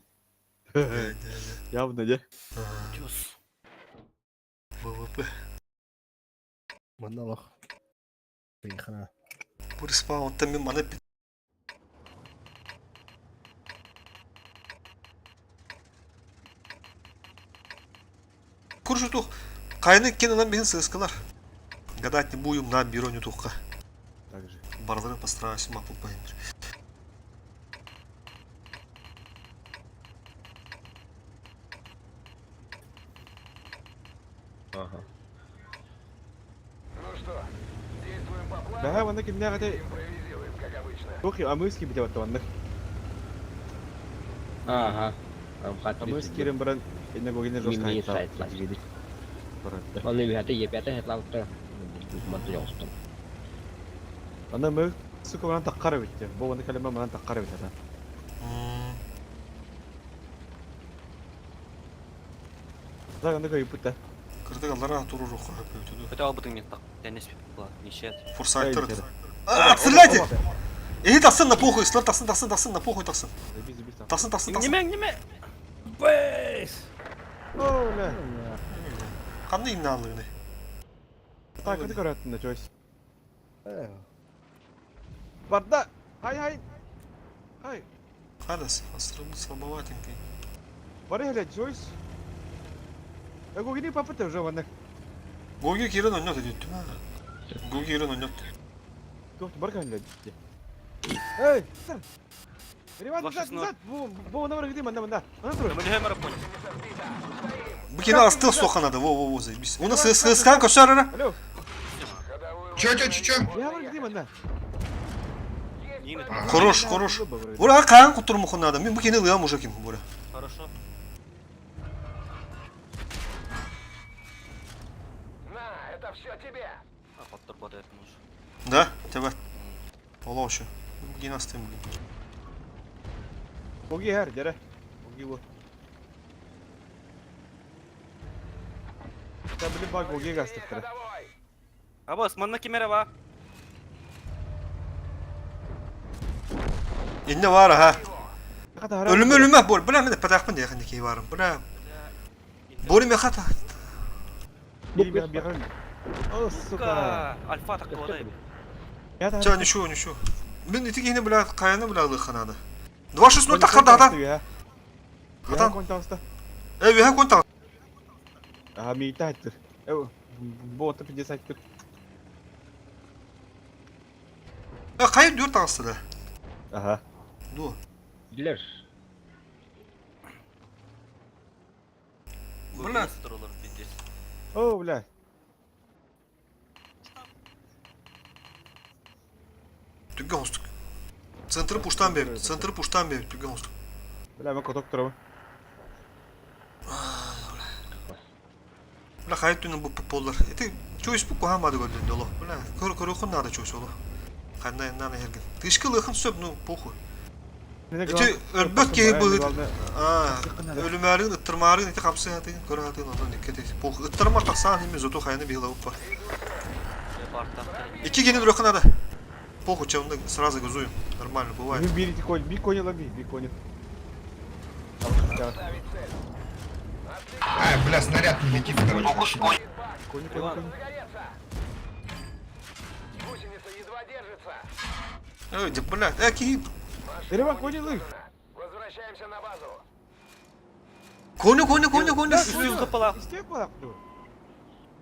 Явна же. Чус. ВВП. Монолог. Поехали. Bu respawn tabi bana bir... Kurşu tuh. Kaynak kenalan behin sığıskılar. Гадать не будем на бироню тухка. Так же. Бардары постараюсь мапу поймать. Ага. Ну что, действуем по плану. Бага ванда кимне гате. Импровизируем, как обычно. Тохи амыски бите батта ванда. Ага. Хат Амыски кирен баран эне гогене жоска Мини айтта. сайт лажиди. Баратта. Он не бихате епяте хетлаута. Материалстон. Анда мө сука баран таккара битте. Бу ванда калема баран таккара битте. Да анда кайып битте. Kırdık allara durur ruhu. Это албытың мен так. Денис была. Ничет. Форсайттер. Эй, Отстреляйте! Иди тасын на похуй, слар тасын на похуй тасын. Тасын. Неме. Оля. Kandı inne alığını. Так, это корректно, Джойс. Барда. Хай. Хай. Хаlas, astırımı слабоватенький. Баре хеле, Джойс. Я гогене папата уже ванда. Гоги Кирин ойнат ediyordu. Гоги Кирин oynattı. Тохти баркан ле. Эй, сэр. Ремонт Ваша назад. Бу на враг мында. Ана тур. Мы не марафон. Bu kere astı sokanadı. Во, заебись. У нас сыскан koşar. Алло. Чё? Я враг мында. Нина. Хорош. Bura kan kuturmu konadı. Ben bu kene lığa mujakim bura. Хорошо. На, это все тебе. А ход работает муж. Да, тебе. Ola şu. Bu kene astım. Боги хер, дере. Боги во. Та били баг боги гастыктыр. Ходовой. Абас, манна кемере ба. İnne var ha. Хата Ölüme bol. Bura mı da patakpın diye yakındaki varım. Bura. Borim yakata. Беган. О, сука. Сука. Альфа так кладай. Я та. Can şu. Ben iti yine bula kayanı bula lığı kanadı. 2-6-0 takıldı adam. Адам контаста. Evet ha kontak. А ми тайтыр. Бота 50 Kayıp 4 aslında. Ага. Dur. Дилер. Бля. Стройлар пиздец. О, бля. Tüggen ustuk. Centrı puştan beri. Tüggen ustuk. Бля, ме коток трова. Bula kayıp dünün bu popollar. Eti çoğuş bu kuhamadı gördün dolu. Bula kuru nada çoğuş olu. Kandan yandan hergin. Dışkı lıkın söp nu poku. Eti ölböt geyi bu. Ölümerin ıttırmarın eti kapsı hatın. Körü hatın ondan dikkat et. Poku ıttırmar taksan himi zotu kayını bir lavuk var. Бартак. 2 genin rökün ada. Poku çavunda сразу газуем. Нормально бывает. Вы берите конь, бикони лови, бикони. Ставить цель. Бля, снаряд не летит, короче. Кони. Загореться. Гусеница едва держится. Öyle bırak. Eki. Деревак, кони лых. Возвращаемся на базу. Konu. Yüz kapala. Истек балак ду.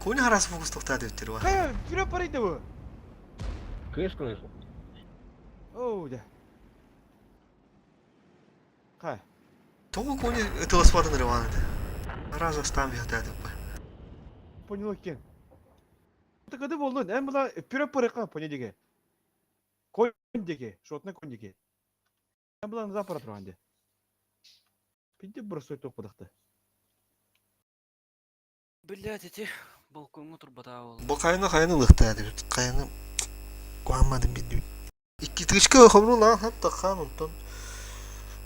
Konu harası fokus toktadı ötürü var. Хай, вперед парить его. Кыш кыш. Оу, да. Хай. Тоғы konu ытылыспадын рыванады. Раза стам ятады. Понял кен. Так кады болдун? Эм була вперед парикка поня деге. Конь деге, шотный конь деге. Эм була назад пара турганде. Пинде бросой ток подакты. Блядь, эти балконга турбата ол. Bu kayını ılıhtaydı. Kayını kuanmadım bildim. İki tычка хомру lan hatta kanundan.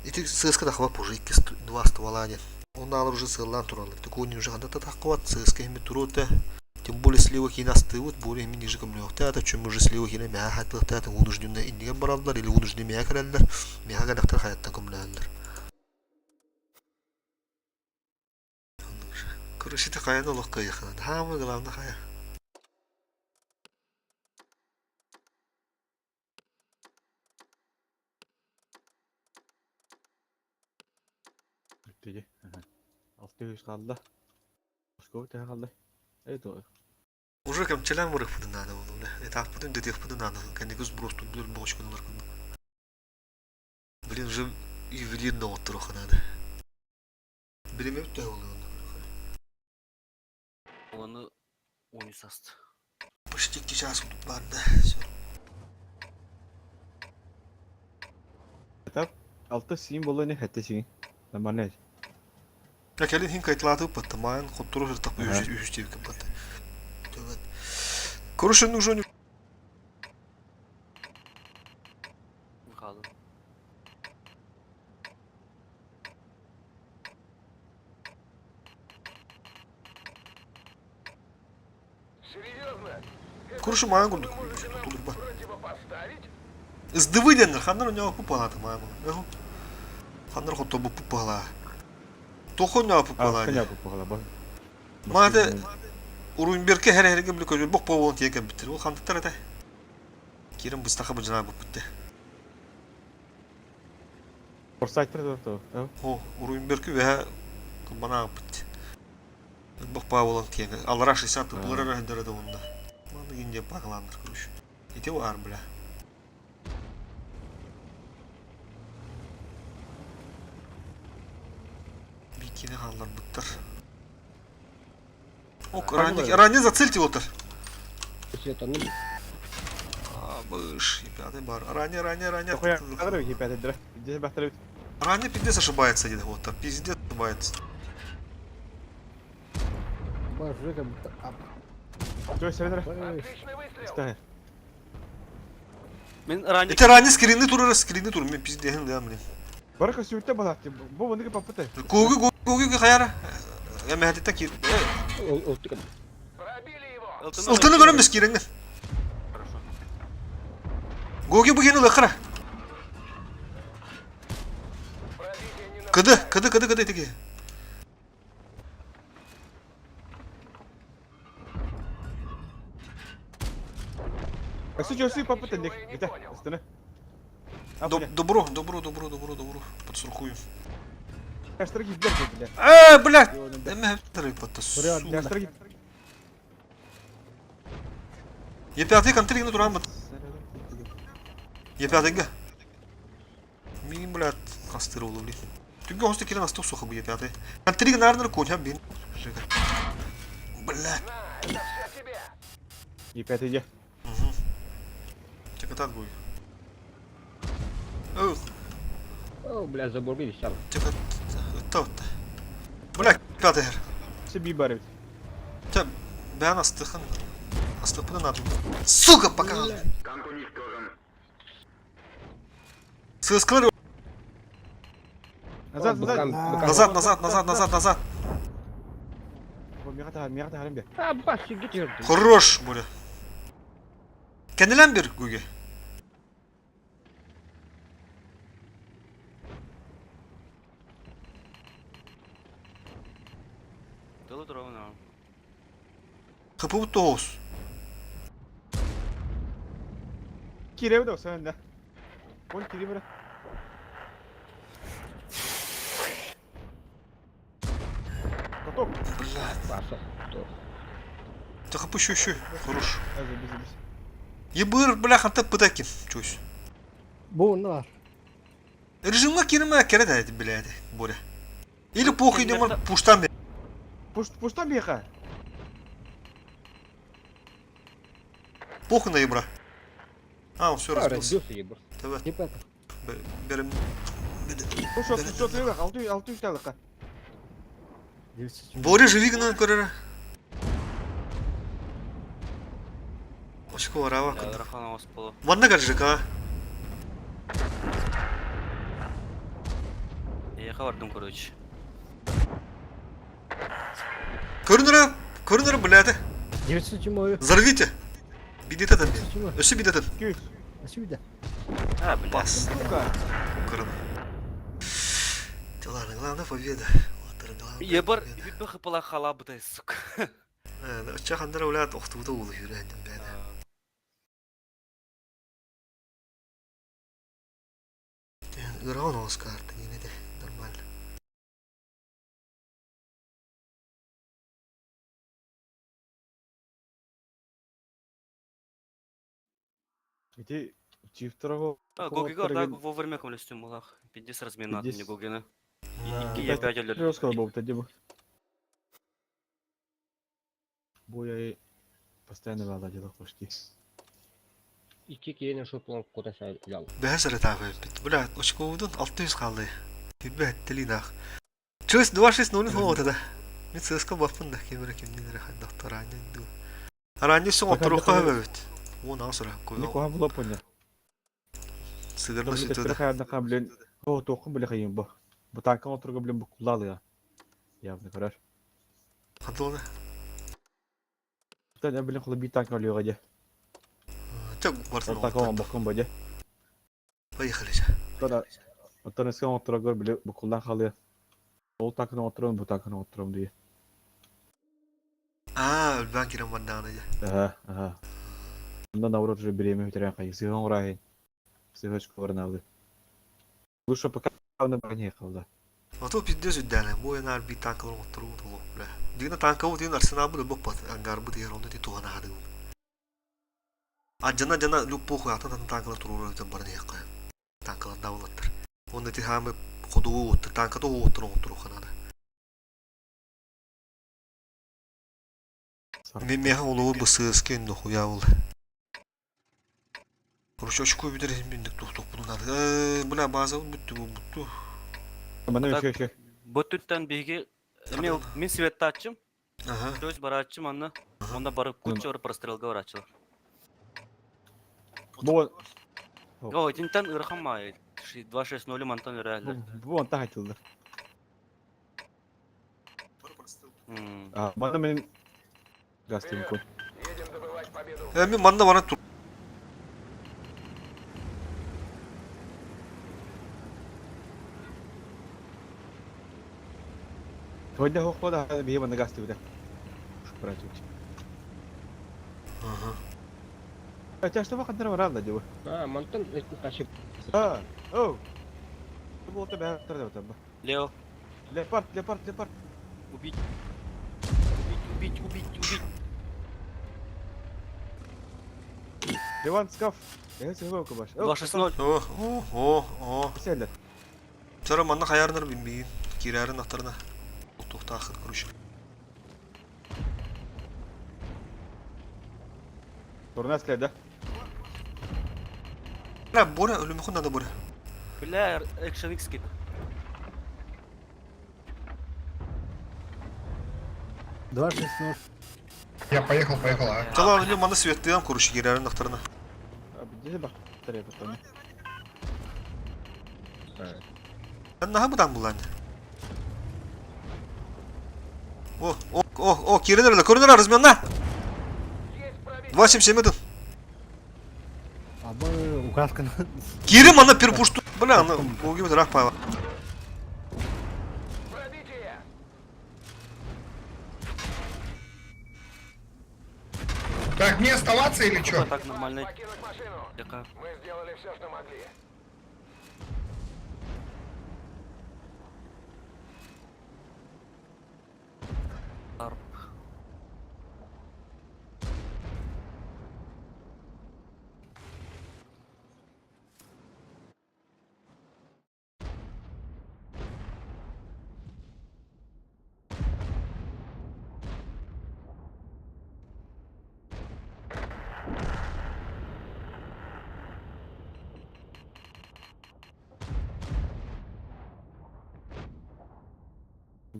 İti сыска да хвап уже iki два ствола нет. Он алып уже сыллан туралы. Так он уже ханда тахват сыска ими турута. Тем более слива хина стывут, более ими ниже камлёхта, а чем уже слива хина мя хатлыхта, та вынужденно индиге баралдар или вынужденно мя киралдар. Мя гадактар хаяттан камлалдар. Короче, это каян олох каяхан. Хамы главное хая. Теге. Алты үз калды. Башка тага калды. Это Уже кем челям мурых пуды надо было, бля. Это ах пуды, детях пуды надо. Кандикус брос тут блин бочку на ларкун. Блин, уже ювелирно вот троха надо. Блин, я туда улы. Оны oyunu sastı. Почти 2 час тут бар, да. Всё. Этап. Алты символы не хәтте син. Нормально. Я келин хин кайтлаты патта, майын хоттуру жыртак үжүстеп капатты. Төгөт. Короче, нужно Kaldı. Серьезно? Короче, майын курдук. Тулурба. Противопоставить? Издывы денер, хандар у него пупалаты майын. Эгу. Хандар хотто бу пупала. Тохон я А, пупала. коня попала, ба. Мады Урунберке her bir көжөл бок болон тиекен биттир. Ол хандыктар эте. Кирим быстака бу жана бу битти. Форсайттер да. О, Урунберке ве бана битти. Бок болон тиекен. Алара 60 булара хендер да онда. Маны инде багландыр күрүш. Ите бар бля. Бикини халдар буттар. Ок, ранее зацельте отыр. Света ну. Быш, ребята, бар. Ранее. Такой кадр есть, ребята, да. Здесь бахтер. Ранее пиздец ошибается один вот, там пиздец ошибается. Боже, как будто... Что, Север? Отличный выстрел. Стай. Ben rangi Это ранее скрины тур, мен пиздец да блин. Барка сүйте балакты. Бу бунды папыты. Гоги хаяра. Я мехати таки. Оттык. Пробили его. Sultanı görünmüş kirenler. Гоги bu yeni lıkıra. Пробитие не на... Kıdı teki. А что сүй папыты ник? Где? Стена. Добро. Подсурхую. Каштраги берки, бля. Блядь. Да мехати подтасу. Каштраги. Епятый контригны туран бат. Епятыга. Мин, блядь, кастыр олу, блядь. Түнгі хосты керен астық соқы бұл епятый. Контригны арныр конь, бин. Блядь. На, это все тебе. И пятый где? Текатат бой. Ох, О, бля, забор видишь, сял. текат. Тот. Блядь, пятый хер. Себе барит. Тя, бән астықын. Астық бұдан атым. Сука, пока. Сыскалар. Назад. Мирата халим бе. А, баши, где ты? Хорош, бля. Кенделен бер, Гуге. Dolu duralım ya. Kapı bu toğuz. Кирев да, sen de. Конь Киримера. Готов. Блядь. Пасо. То. Тихо, пущу еще. Хорош. Забей. Ебыр, бляха, ты пытаки. Чусь. Bu ne var? Режимға кирме керек деді, блядь, Боря. Или похуй Кеннерді- демон пуштан бе. Пуштан бияқа. Похуй на ебра. А, все, А, разбился. разбился, ебр. Давай, Tip et. берем. Шот левақ, 600 талыққа. 900. Боря, живи гына көрері. Очко арава. Ырахан ос болу. Ванна каржык, а? Эйха бардым, короче. Көрінірі, блядь. 900 мою. Взорвите. Бидет этот. 900 мою. Өсі бидет этот. 200. Сюда. А, бля. Пас. Сука. Көрін. Ладно, главное победа. Ебір, бипі хыпыла хала бұдай, сука. Чахандыр, блядь, оқтуды олы жүрәндім, блядь. Играл на Оскар, не надо, нормально. Эти чифтырого. Гогига орда вовремя көмілістім олақ. 50 размена атын 50. Гогины. Да. 2 5 өлер. Лёскала был, тоді бы. Боя постоянно валадила почти. İki kere şu plan kota sayılalı. Бәсірі тағы өппет. Блядь, очковудun 600 қалды. Бәт, тілінақ. Чөз 2-6-0 болуды да. Мен сыска баппын да, кемірі кемден рахандақта ранен ду. Ранен соң отыруққа өбет. Оны асыра Не көй. куа было понял. Сыдырна Там сөйтеді. это хаяда блин. О, тоқым бля хайым бу. Бу танкан отырга блин бу куллалы я. Явно көрәр. Қандылы. Тәне блин кулы бит танкан өлüyor де. Тек барсын Ол танкан оқтан. бакын бу де. Поехали же. Sonra Otanıskan отырга блин бу куллан халы. Ол танкан отырам бу танкан отырам diye. Үлбән керем бандағына же. Ага. Ondan наоборот уже беременный ветеран кайы. Сыган урайын. Сыгачка варнавды. Лучше пока на броне қалды. Ото пиздец үддәлі. Бұл енар бит танкалар отыру тұлы. Дегені танкалы дейін арсенал бұды бұқпат. Ангар бұды ер онды dey туғана ады. Жана люк похуй атын танкалар тұру өтен барына еққа. Танкалар давылаттыр. Онды dey хамы құдуы өттір. Танкада отыру қанады. Мен меха олуы бұл сығыске үнді хуя ол. Короче, очко бідерін бендік тұқтық бұдың ады. Бұна база бұтты бұл бұтты. Bana şey. Бұттыттан беге... Мен светті атчым. Ага. Көз бар атчым, анны. Онда барып күтші ұрып прострелға бар атчылар. Bu О, единтен ұрхан ма? 2-6-0 мантан ұры әлі. bu anta açıldı. Bana benim gazetemi koy. Едем добывать победу. Мен манда бана тұр. Твойда хода bir bana gazete bir de. Şu para çek. Ага. Açtı vakit ne var lan acaba? А, мантан это тащик. Ha. Oh. Bu olta ben tarafta tabii. Лео, Leopard. убить. Убить. Levan skaf. Evet sen bak baş. 2-6-0. О. Güzeller. Sonra manda kayarınır bilmeyin. Girerин aktarına. Otukta akır kuruş. Torna askerde. La Bora ölümü kundadı Bora. Бля, Action X git. Два шесть ноль. Я поехал, а? Kala önce manda svetliyen kuruşu girerин aktarına. Abi diye bak. Taraya bakalım. Ben daha mıdan bulan? Кирилер, көрінер размен на! Есть пробить. 277 едін. Абы указка. Кирим ана перпушту. Бля, ана ол кемеді рақ пайла. Пробитие. Так, мне оставаться или что? Так, нормальный. Покинуть машину. Яка. Мы сделали все, что могли. Арп.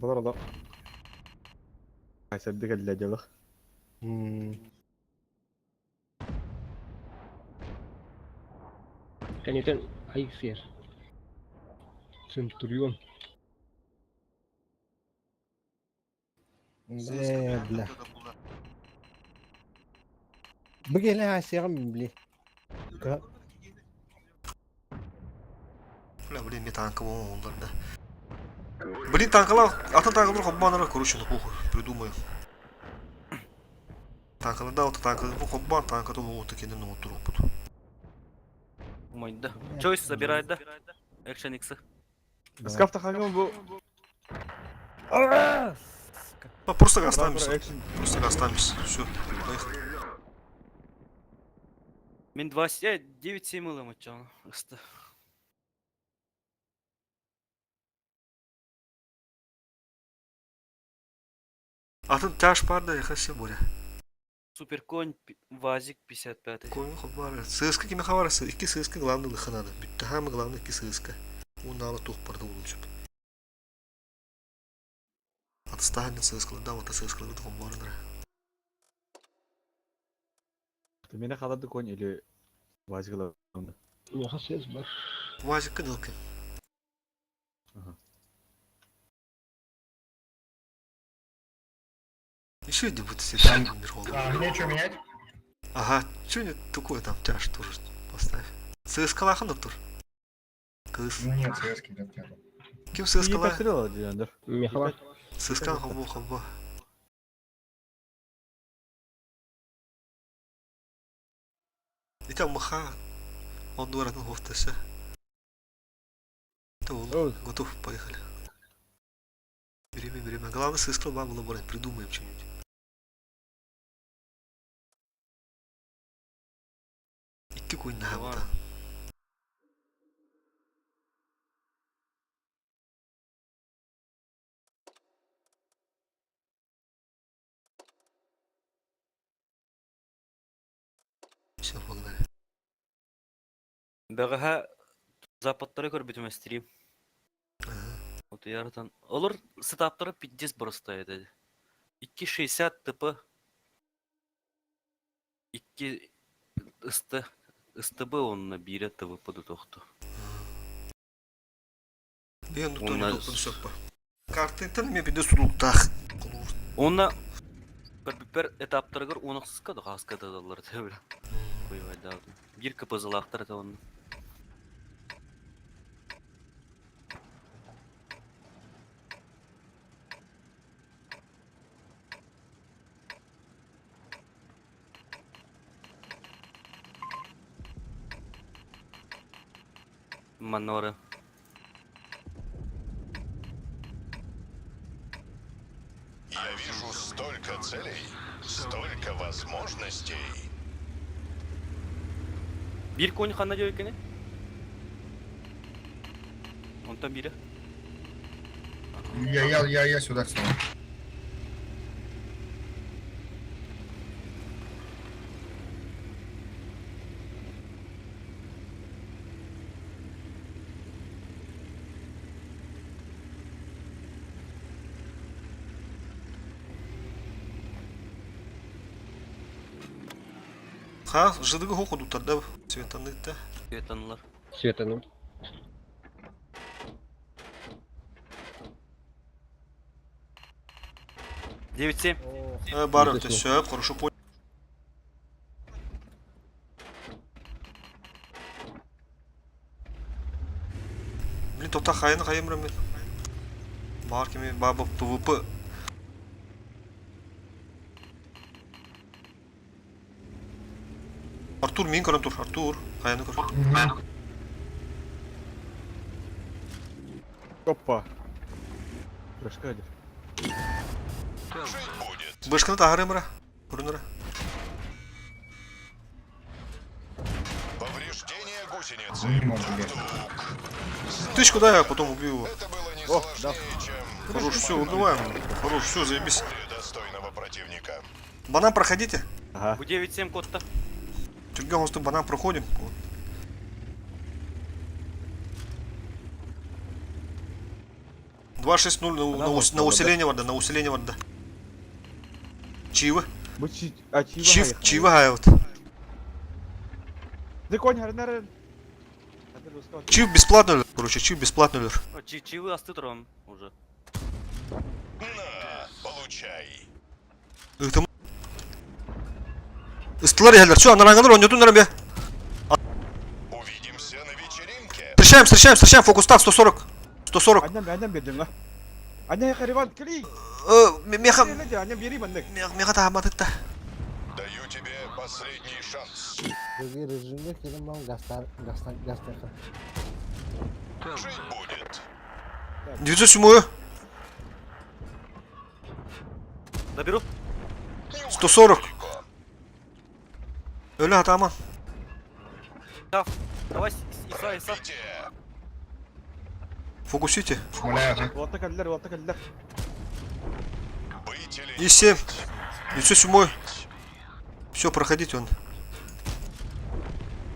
Бұлар ола. Қайсырды кәлі әделік. Кенетен Айсер. Центурион. Бля. Бігелі асиғым біле. Бля, блин, мне танка вон да. Блин, танкалар, атын танкалар хоббанара, короче, ну похуй, придумаю. Танкалар, да, вот танкалар, ну хоббан, танка, то вот такие, ну вот труп. Мойда. Чойс забирает, да? Экшен иксы. Скафта хамил бұл. Ну, просто останемся. Просто останемся. Все, поехали. Мен 9-7 ылым отчан. Ысты. Атын тяж парда, я хочу более. Суперконь, Вазик 55. Конь хоббары. Сыска кеме хабарысы, iki сыска главный лыханады. Бүтті хамы главный iki сыска. Уналы тух парда улучшып. Отстаген сыскалы, да, вот сыскалы вот хоббарыдыр. Ты мені қалады конь или вазгылы. Яха сөз бар. Вазик кыдылки. Еще один будет сидеть. Мне что менять? Ага, что-нибудь такое там, тяж тоже поставь. ЦСК лахан, доктор? Кыз. Ну нет, ЦСК нет, нету. Кем Ты ЦСК не лахан? пострелила, Диландер. Мехала. ЦСК хобба. И там маха. Он дура на гофтася. Ой. Готов, поехали. Время. Главное, ЦСК было брать, придумаем что-нибудь. Икки конь на Ладно. хабата. Все, погнали. Бәғаһа запаттары көрбетім стрим. Вот ярдан. Олар сетаптары 50 бұрыста еді. 260 типі. 2 СТБ онына бире тывы поду тоқты. Ben de Onlar- topu sökme. Kartın tanımıyor bir de suluktak. Онна бір этаптары көр онықсыз кады қаскады далар тәбір. Қойбайды алды. Bir кыпызылақтыр да оны. Маноры. Я вижу столько целей, столько возможностей. Bir koyun kanına diyor ki ne? Ondan biri. Я сюда встану. Ha, жидыгы хоку да светаныкта. Светанлар. Светану. Девять 7. Бар, ты все, хорошо понял. Блин, тота хайна хайымрам мен. Бар кеме баба ПВП. Артур мен көрін тұр, Артур. Хайны көр. Опа. Прошкадер. Жить будет. Бышканы тағыры мұра. Көрінірі. Повреждение гусеницы. Не могу я. Тычку дай, я потом убью его. Это было не О, сложнее, чем Хорош, все, убиваем. Хорош, все, заебись. для достойного противника. Банан проходите. Ага. У 9-7 код-то. Түрген осты банан проходим. Вот. Два 6-0 на усиление вода, на усиление вода. Чивы? Бу чива. Чивы гайват. Ты конь, харнар. Чив бесплатно, короче, чив бесплатно. Чивы асты тұрам уже. На, получай. Ыhtım. Istılar yerler. Şu anlar oynatın be. Увидимся на вечеринке. Встречаем, фокус так, 140. 140. Annem verdim la. Annem karivan kli. Меха Annem biri bandık. тағамадық та. Даю тебе последний шанс. Böyle rejimde kelim ben gazlar. Жить будет. Düzü sümüğü. Доберут. 140. Öyle hata aman. Дав. Давай, Иса. Где? Фокусите. Шмаляю. Volta kaldılar. Быть или И 7. Düzü sümüğü. Все, проходите он.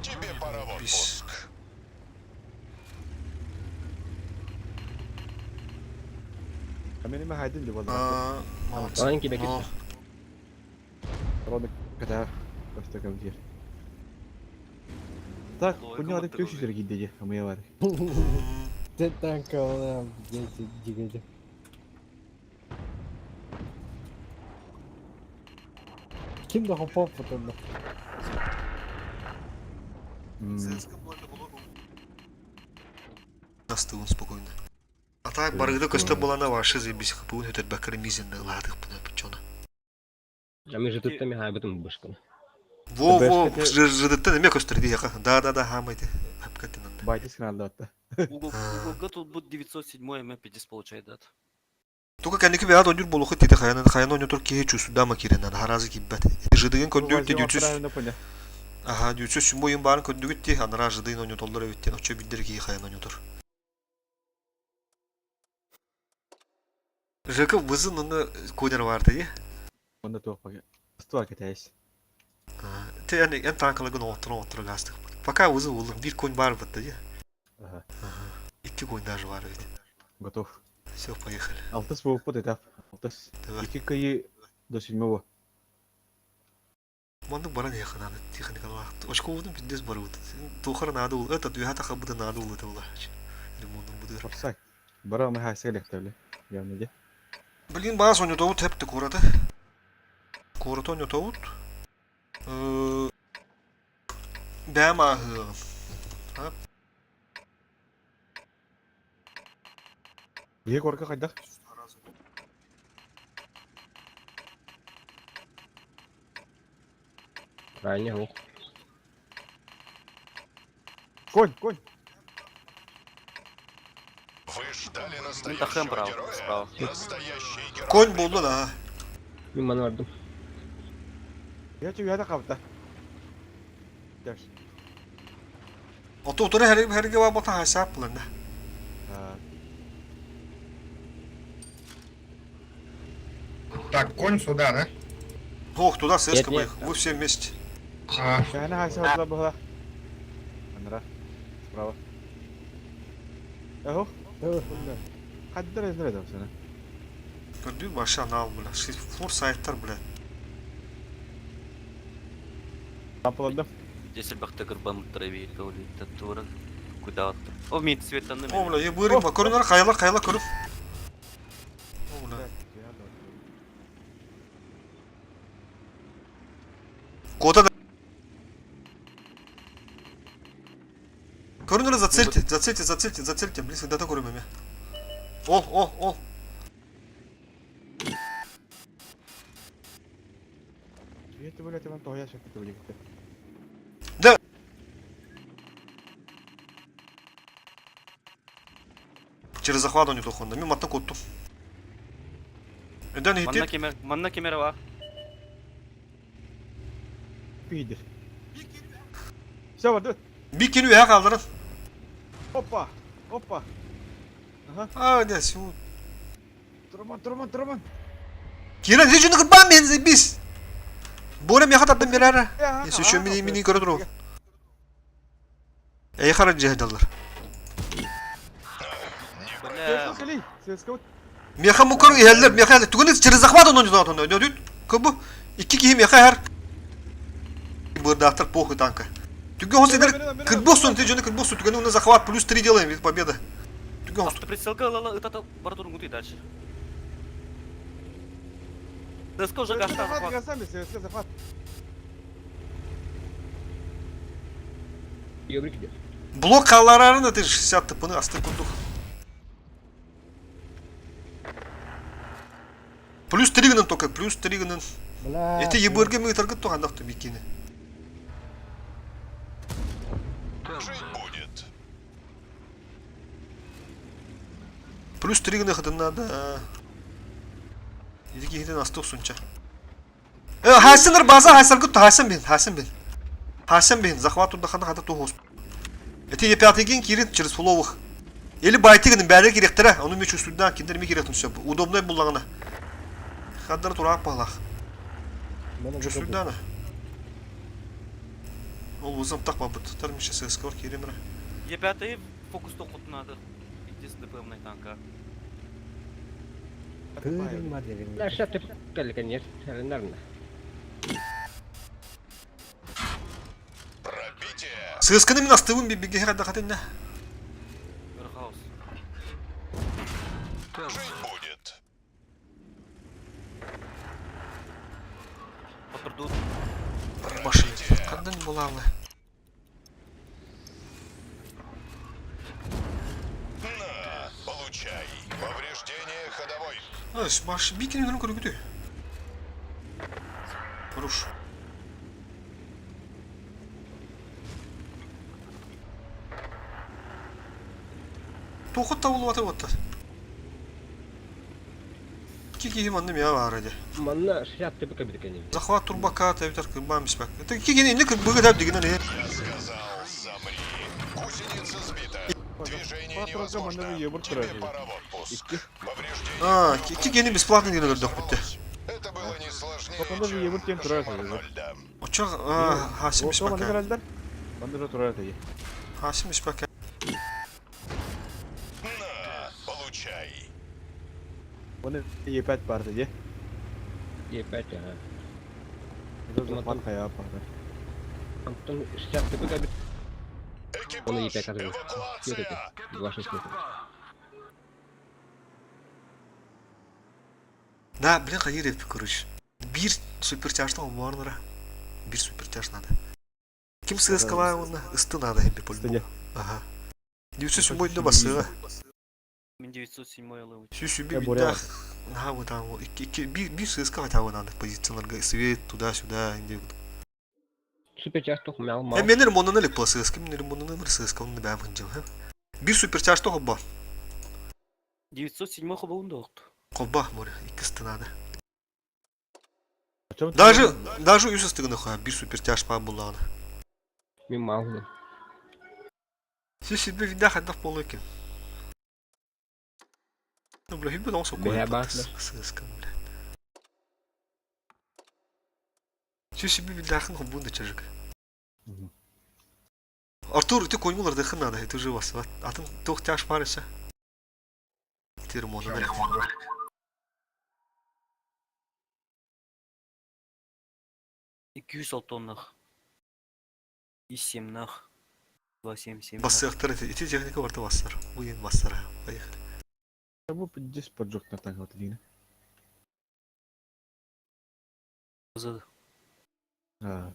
тебе пора в отпуск. Benim haydin di valla. Lan ki bekle. Rodik kadar. Başta kalıyor. Так, Ой, у него кому так ты ключи дорогие, а мы аварии. Cidden kalıyorum. Gece. Kim de hop fotoğrafı? Настыл он спокойно. А так, барыгды көсті болана ваши заебись. Бүгін өтер бәкірі мизинді ладық бұны пүтчоны. А мы же тут там хайбытым бышканы. Во, Бәшкәте- жыдытты неме көстірді яқа. Да, хамайды. Әпкәттен анды. Байтис каналда атта. Уголга тут будет 907 МП10 получает дат. Тука кәнекі бәғат ойныр болуқы теді қаян ойнатыр кейі чусу дама керенен харазы кеббәт. Жыдыгын көндігіт те 400. Ага, 400 сүмбо ойын барын көндігіт те анара жыдыгын ойнатолдыр өттен. Очо биддер кейі қаян ойнатыр. Жыкы вызын оны көдер барды, е? Onda tuh pakai. Сто кетәйс. Те en tankılığın otur gastık. Пока vızı oğlum bir koyun var bıttı, ye? Ага, 2 koyun даже var öyle. готов. Все, поехали. Алтыс болып под этап. Алтыс. Давай. Iki кайы до 7-го. Мандык баран яқын аны техника вақыт. Очко удым пиндес бар уд. Тухар нады ул. Это дуята хабыда нады ул это ула. Ремонтын будыр. Апсай. Бара мы хайсалек тавле. Явно де. Блин, баз ойнатауыт хепті кораты. Кораты ойнатауыт. Бәм ағы. Ие корка кайда? Ранее лук. Конь. Вы ждали Тахем настоящего брал героя? справа. Настоящий герой. Конь buldu da. Мен маны бардым. Я тебе яда капта. Даш. Otu herge var bota hesap bulanda. Так, конь сюда, да? Ох, туда сэска Нет, поехал. Вы все вместе. А, Я на хайсалек была. Анра. Справа. Эхо. Хаддар эзнер да сана. Gördün mü aşağı nal bula. Full saytlar bula. Апладым. Здесь бахтагыр бамыттыра бейт каули таттура. Куда аттыр. О, мен светанны O bula. Ya buyurun bak. Körünler kayala körün. O bula. Кода да. Körünleri zацельте. Близко до того меня. Ол. Это блядь, вам то я сейчас это блядь. Через захват он не тухонда. Мимо матна котту. Öden ihti. Манна кемері бар. Пидер. Все, вот, Bir kini üye kaldırın. опа, опа. Hadi şu. Турман. Kiran hiç onu kırpan benzi biz. Bu ne miyat attım bir ara. Ya, Neyse şu mini görü durun. Ey karan cehdalar. Бля, Светская, Miyaha mukar üyeler miyaha. Tugunu çırı zakmat onun zaten öyle değil. Kubu. İki kişi miyaha her. Burada автор похуй танка. Тюга он сидит, кырбосун, ты же кырбосун, тюга на захват, плюс 3 делаем, ведь победа. Тюга он. автоприцелка алала, это бардурун гуты дальше. ЦСКА уже гашта захват. Светский захват. Yöbrük gidiyor. Blok kallararını ты 60 tıpını astı kurduk. Плюс 3 гнын только, плюс 3 гнын. Это ебырга мы торгат то андахты бикини. Жить будет. Плюс 3 гнын хадын надо. Иди гиден астı sunça. Hasınır baza hasar kut Hasan bin. Hasan bin захват туда хана то хос. Это E5 ген кирит через фуловых. Или байты гнын бәрі керектері, оның меч үстүден киндер ми керектін все. Удобный буллагына. Хаддар турак балах. Үстүден. Ол өзім так бабыт. Тармише ССК керемір. Е5 фокус тоқут надо. Идти с ДПМ танка. Кырын бар деген. Aşağı tepki gelirken yer. Serenlerine. Пробитие. ССК'нın мен астывын бебеге хадда хатында. Верхаус. Жить будет. Патрдут. Машин. Кандай булалы. На, получай. Повреждение ходовой. Ась, маш бикинин көргүдү. Хорош. Тоқот табылып атыр отта. Кики манны мя бар эди. Manna 60 tepki gidiyor yani. Захват турбака тавитар кырбам бисбак. Это кики не кыр быга дап деген не. Я сказал, замри. Гусеница сбита. Движение невозможно. Тебе пора в отпуск. Повреждение. Кики не бесплатно деген көрдүк битти. Это было не сложнее, Вот он даже ебут тем чем трассы, шагом да? по льдам. Очак Хасим бисбак. Банда же турат эти. Хасим бисбак. На, получай. Оны E5 барды же. Y5 ya. Захват хая барды. Антон 60 tepki gidiyor. Onu Экипаж, Y5 atıyor. Yok yok. эвакуация. Ваша смерть. Да, блин, хайыр епи короче. Бир супертяжта олмарнара. Бир супертяж надо. Ким ССК'ла оны ысты надо эпи по-любому. Ага. 907 да басы. Мен 907 алып. Сюсюби Я битах. Ага, вот там вот. Бир ССК хотя бы надо позиционерга свет туда-сюда. Süper çarşı tohum ya. Mal. Менер монаны лек по ССК, менер монаны бір ССК оны бәм хынжыл. Бир супертяж тоғы ба. 907 хабауында оқты. Қолба, море, икісті надо. Даже үз ыстығыны қоя, бир супертяж па бұлағына. Мен mal. Сюсюби видах аддақ болу екен. Ну, бля, хибі даусы Бля, қойып баслы. ССК, бля. Сюсюби видахын хобуында чажык. Артур, ты конь булар дыхын надо, это уже вас. Атын тоқ тяж парыса. Термоны лек. 206 тоннах. И 7-нах. 277. Бассықтар, эти техника барты бассар. Бұйын бассара. Поехали. Bu 50 поджог на так вот один. Зады.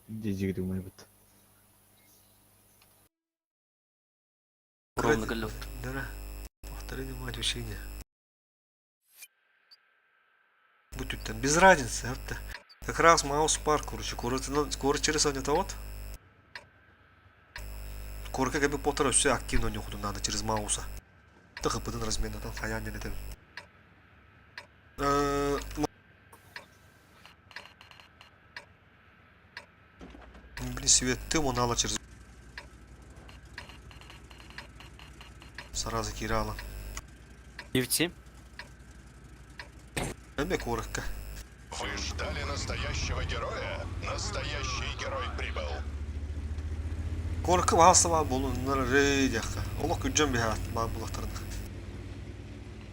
Дезиг думаю вот. Ровно галет. Да. Повтори внимание учения. Будь тут там без разницы, это. Как раз маус пар, короче, скоро через это вот. Скоро как бы полтора все активно не уходу надо через мауса. Так и потом размена там хаяние это. светтим, он ала через... Сразу кирала. Евти. Эмек урыкка. Вы ждали настоящего героя? Настоящий герой прибыл. Korku bahasıva bulunlar reydiyakka. Allah gücüm bir hayat bana bulaktarını.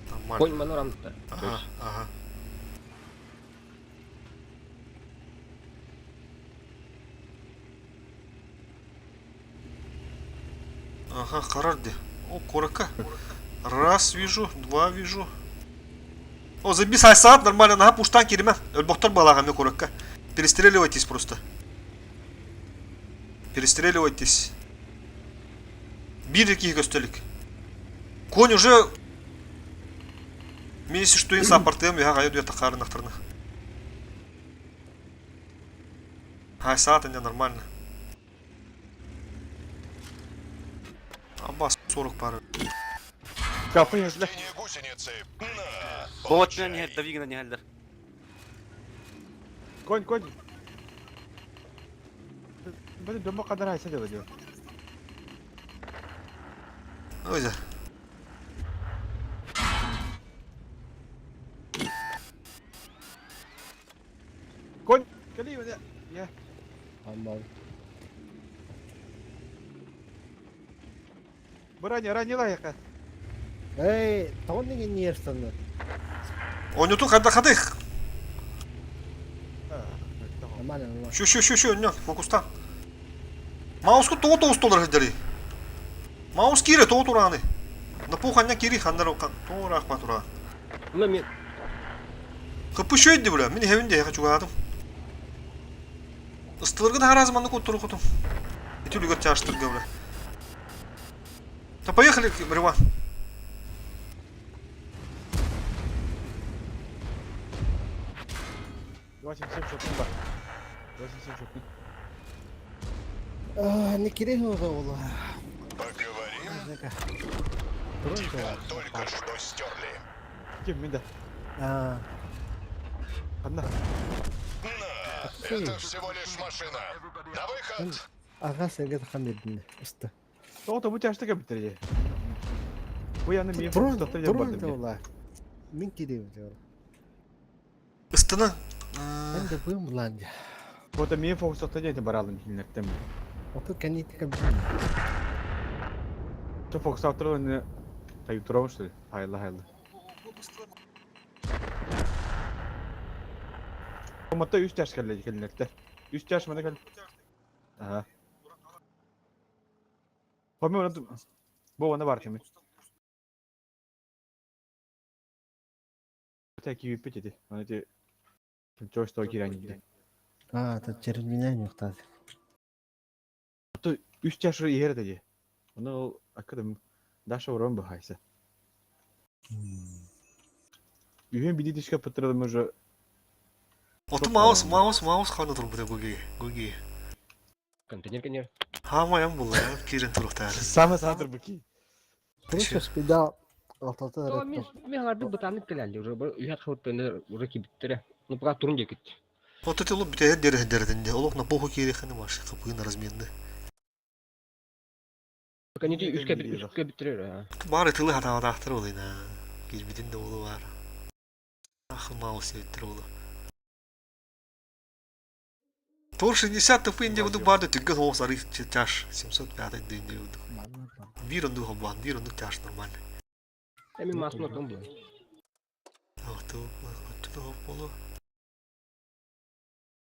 Tamam. Конь Манорамта. Aha, aha. Ага, карарди. О, корака. Раз вижу, два вижу. О, забей сайсаат нормально, нага пуштан киримен. Ölboktar балагами корака. Перестреливайтесь просто. Перестреливайтесь. Бир-2 көстөлүк. Конь уже... Мен если что инса апартем, я гаю дуя тахарын ахтарны. Ай, саат не нормально. Аббас 40 пары. Kapı yazılı. Падение гусеницы. На! Вот меня не давигна не галдер. Konь. Böyle dönme kadar haysa diyor diyor. Öyle. Konь. Geliyor ya. Ya. Tamam. Ранила яка. Эй, тон деген не ерсіңді? Он юту хады их. Нормально, нормально. Şu, önüne fokustan. Мауску тоғыз доллар хаддери. Маус кире тоғы тураны. Напуханна кири хандар окан. Тоғырақ па тура. Мен Кыпы шөйді бля, мен хевінде яқа чугадым. Ыстылырғы да харазманды көттірі құтым. Этюлігер чаштырғы бля. Да поехали, Риван. Не керек уже ола. Поговорим? Тебя только что стерли. Kim minde? Anla. На! Это всего лишь машина. На выход! Аға сәнге тақам бердім. Үсті. Soğukta bu çarşıda bitireceği. Bu yanı benim Тұрын, fokuslatır тұрын yapardım. ола. Мен керемін де ола. Ыстының. Мен де бұйым бұлан де. Bu da benim fokuslatır yapardım baralım dinlettim. Оты кәнетіка білім. Şu fokuslatır onu kayıp duramamış dedi. Hayırlı. Komatta 3 yaş gelecek elinekte. 3 yaş mı ne geldi? Aha. Komi onu... Bu ona var şimdi. Tek iyi bir dedi. Onu de... Çok da giren gibi. Та через меня не ұқтады. 3 yaş yer dedi. Onu akıdım. Daşa vuran bu hayse. Ühen bir diş kapatırdım уже. Оты маус қаны тұр бұда көге. контейнер. Хамаям бұл, керен тұрықтар. Самый сандыр bu ki. Просто спида алтаты То мен арды бутаны келәлди уже бер уят хәвәттәне уже кибиттере. Ну пока турын декет. Оты тылы бітәйе дәрдердінде. Олық на поху керекені маш, қапығын разменді. Пока не үскә биттерер. Бары тылы хатавада ақтыр олайна. Келбеден де олы бар. Ақы маус еттір олы. Тур 60 тупинде буду барды түгген оғыз арих чаш 705 дейінде буду. Bir önlük olman, bir önlük çarşı normal. Эми масын отон бу.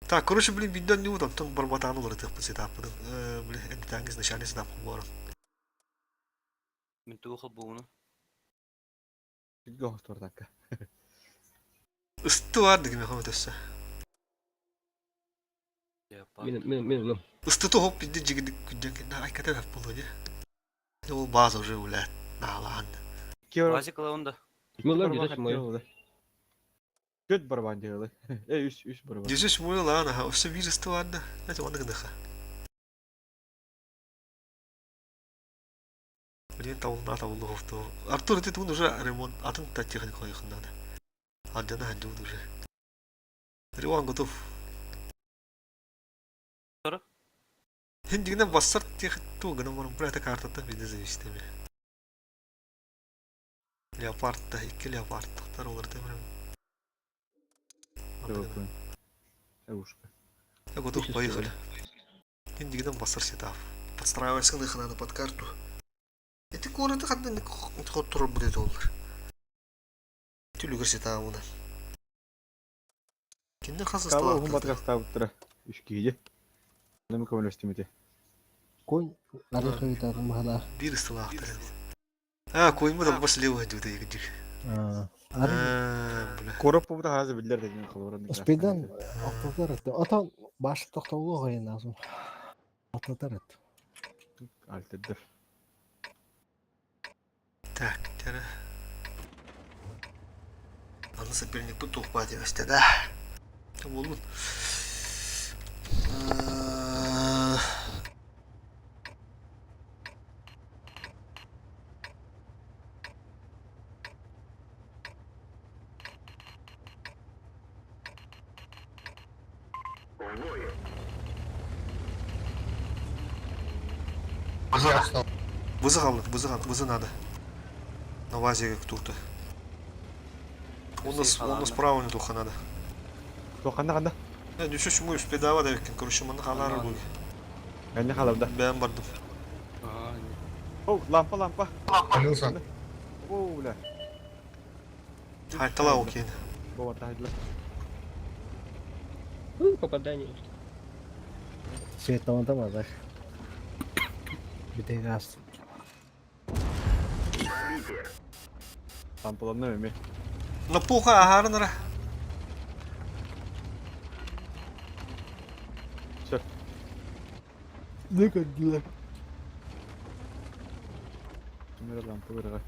Так, короче, блин, видео не удобно, там барбатан olur это по сетапу. Блин, это так изначально сетап было. Мен туха буну. Gel hasta dakika. Istı vardı gibi Mehmet Özse. Мен Istı da hop bir cigidik güncen ki ay kadar hep buluyor. O bazı уже ulat nalan. Вазик лаунда. Мылар дедеш мой. Göt barban diyorlar. Üç barban. Yüzüş mu lan ha? O bir istı vardı. Ne zaman da daha. Блин, тавулду ховто. Артур это он уже ремонт, а там та техника их надо. Адена ханду уже. Ремонт готов. Hendikten bassart diye tuğganın varım. Buraya kartata bir dizi işte mi? Leopard da, iki leopard taktar olur demiyorum. Девушка. Девушка. Я готов, поехали. Hendikten басар сетав. Подстраивайся на надо под карту. Эти город хадны не ход тур будет доллар. Түлүгөр сетав уна. Кинде Кава хазыстала. угум батгаста буттыра. Үш кейде. Неме көмөлөстүмүте. Конь, арай кайытатын бахала. Bir ыстыла актыр. А, койму да бас лево идет егидик. Арай, Бля. Короп буда хазы билдер деген кылбырын. спидан ақтатар етті. Ата башы тоқтаулы ғайын азым. Ақтатар етті. Альтедер. Так, тера. Аны соперник bu тухпа деп істеді, да? Болмын. Вызы надо. На вазе кто-то. У нас право не туха надо. Токанда канда. Я не шучу, мы спидава да, короче, мы на халары были. Гәнне халабда. Ben vardım. О, лампа. Полился. О, бля. Хайтала окей. Бова тайдла. Попадание. Светован там азар. Бітей газ. Лампаланна эме. На пуха агарнара. Всё. Не кандила. Камера лампа берга.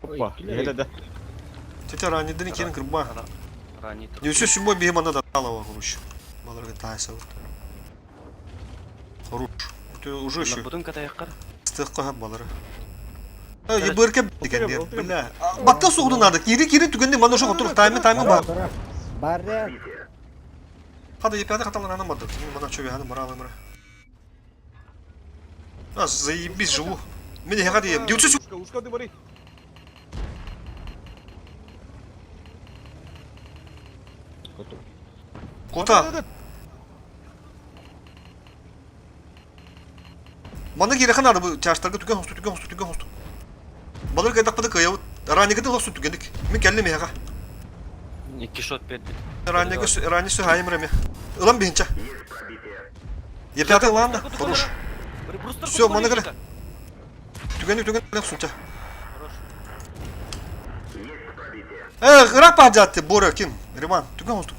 Опа, геле да. Тетя ранее дни кирин кырба. Ранее. Не все сюмой бегем надо дала груш. Баларга тайса. Груш. Ты уже еще Будем катаяққар. стык хап балары. Еберке дегендер. Бля. Бакта сугду надо. Кири түгенде мана ошо отуруп тайм бар. Барре. Хада епяда каталар анамады. Мана чөбе аны мара мара. А, заебись живу. Мне я гади. Дючу. Ушка ты бори. Кота. Мана кирехан надо bu çarşılarda tüken hostu. Balık edak padık ya. Rani kadar hostu tükendik. Mi kelli mi ya? İki shot berdi. Rani su hayım remi. Ulan bihinça. Yepyatı lan da. Konuş. Все, мана kadar. Tükendik sunca. Gırak bahacattı. Bora kim? Riman. Tüken hostu.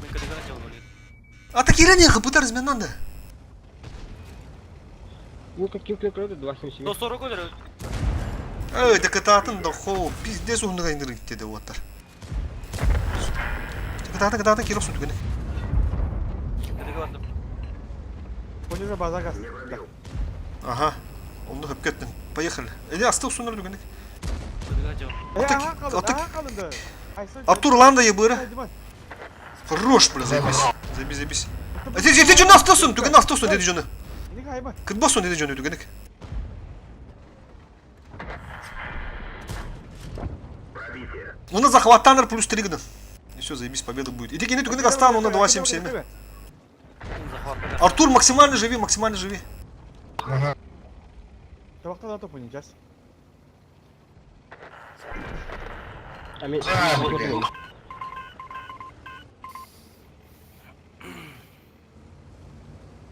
Мен катаяққа жауап алады. Ата кирен я пытарыз мен нанда. Ну, каким кликроды 277. 140 ödür. Dekatın da ho bizde sonuna indir gitti de otar. Dekatın kiro su tükendik. Катаяққа бардым. Понижа база газ. Aha. Onu da höpkettin. Поехали. Asты usunları tükendik. Катаяққа жауап. Қалынды. Артур Ланда ебыры. Хорош, бля, заебись. Ты что настосун? Түген настосун dedi жаны. Неге айба? Кытбасун dedi жаны түгенік. Оны захваттаныр плюс 3 гден. И все, заебись, победа будет. Иди кене түгенік астан, оны 277. Артур, максимально живи. Ага. Табақта да топ ойнайын, жас.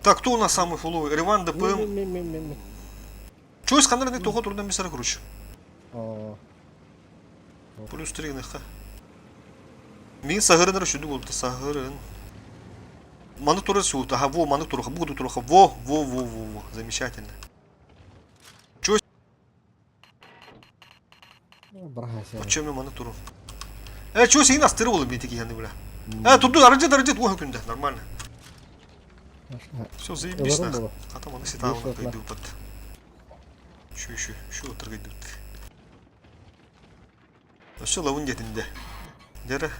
Так, кто у нас самый фуловый? Риван, ДПМ. Мен. Чё из каналов тоға турдан бисара короче. О, Плюс 3 гнеха. Мен сахырын рашуду болды, сахырын. Маны тура сюда, ага, во, маны тураха, буду тураха, во. Замечательно. брахася. Почему мне маны туру? Чё сен астыры болу бетеки яны бля. Турду арыжет, уха күнде, нормально. Все, заебись нахуй. А там аны сетавына кайды упат. Şu otur kaydı. Все лавын жетінде. Jere.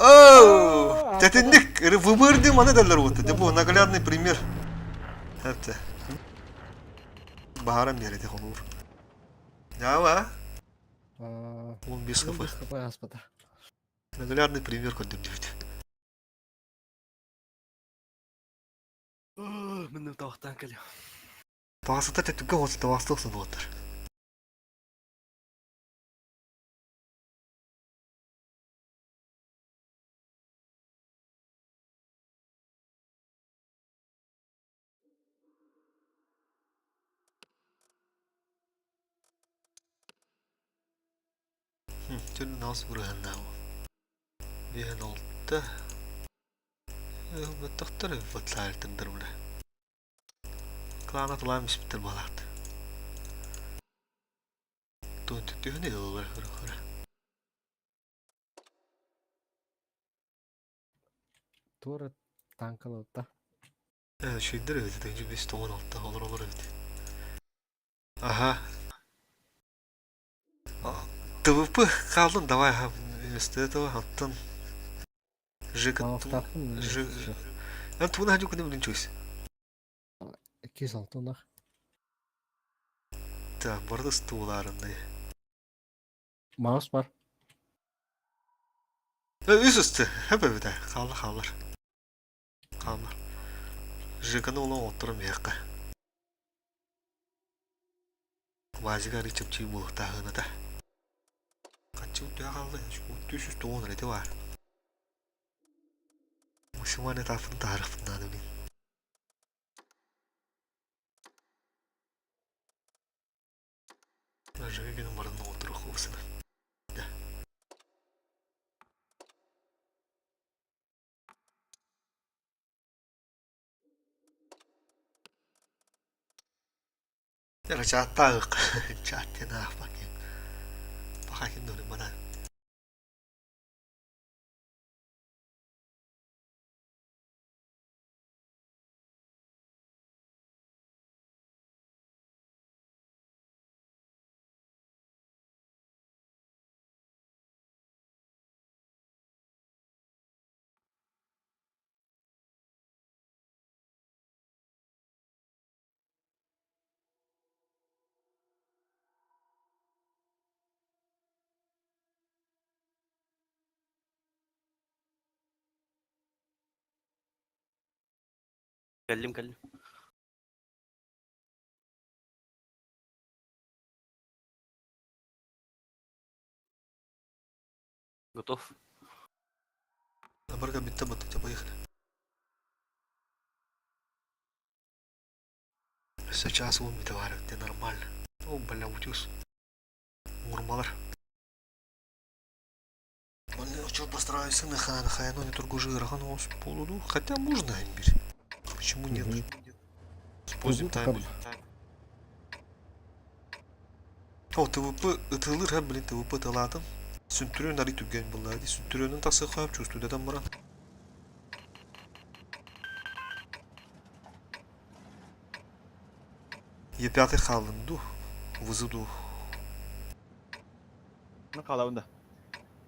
Ooo! Tetindik. Выборды маны derler o tedi. Bu наглядный пример. Hepsi. Baharım nerede olur. Ya va? 15 Ну, хп. без хп, господа. Наглядный пример көндүрдү. Мендем табактан келем. Багасыта тетүккө отта бастыксын отыр. Төн нас бурганна. Биен олтта. Баттактар батлаалтындар була. Клана туламыш битер балат. Төнтүтүнө ялар хара. Тура танкалыпта. Şeydir evet, önce biz toman altta olur evet. Aha. ТВП kaldın давай вместо этого аттан. Мауфтахтын Ben tuğunu hacı kudum linçoyuz. 206 nak. Da burada stuğlarında. Mouse var. Üst üste hep evde kalır. Жиганы olan oturum yakka. Vazigari çöpçüyü bulup dağını da. Kaçı uçağı kaldı. Şu düşüş doğun redi var. Müslüman etrafını tarafından döneyim. Жига günün barında oturup kovsana. Ya chatta chat na bakayım. Bakayım dönüm bana. Келдим. Готов. Барга bitti batı поехали. Сейчас он битовар, это нормально. О, бля, утюс. Мурмалар. Ну, что постараюсь на хай, но не торгу жирахан у полуду. Хотя можно имбирь. Почему нет? Используем таймер. О, ТВП ытылыр һәм блин ТВП тыладым. Сүнтүрөн ари түгген буллады. Сүнтүрөнүн тасы кап чусту дедем баран. Е5 халынду. Вызыду. Ne kalağında?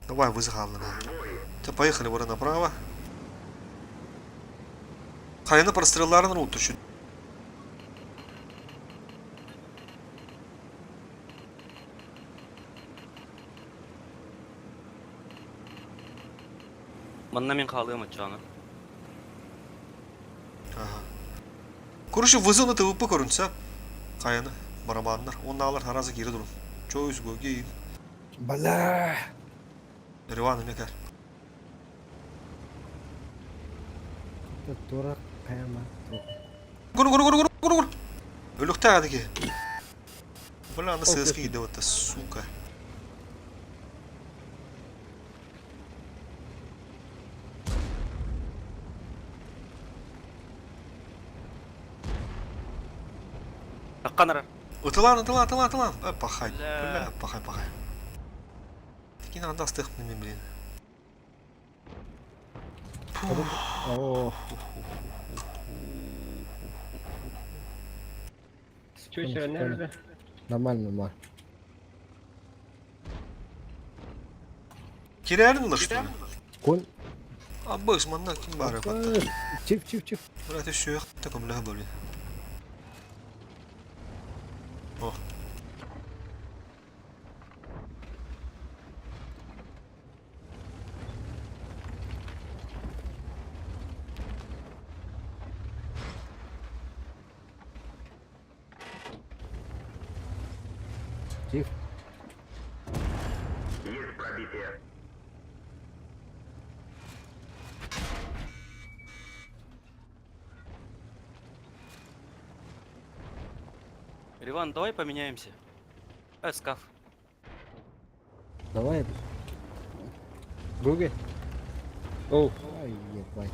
Давай вызы халына. Поехали вора направо. Кайны прострелларын утушу. Манна мен калыым ачаны. Короче, вызывны ТВП көрүнсө. Кайны барабандар. Ондагылар таразы кири турун. Чөйүз көйгөй. Бля. Реваны мекер. Тура каяма. Гур. Өлүктө адыки. Бля, аны ССК киде вот сука. Такканар. Утылан. Пахай. Бля, пахай. Такие надо стыхнуть, блин. О, Чё, нервы? нормально. Kirerin ulaş bunu. Kon. Abba ısmanla kim bari patta. Çift. Bırak şu yok takım laha böyle. Oh. Çift. Риван, давай поменяемся. Скаф. Давай. Гуги. Оу. Ай, ебать.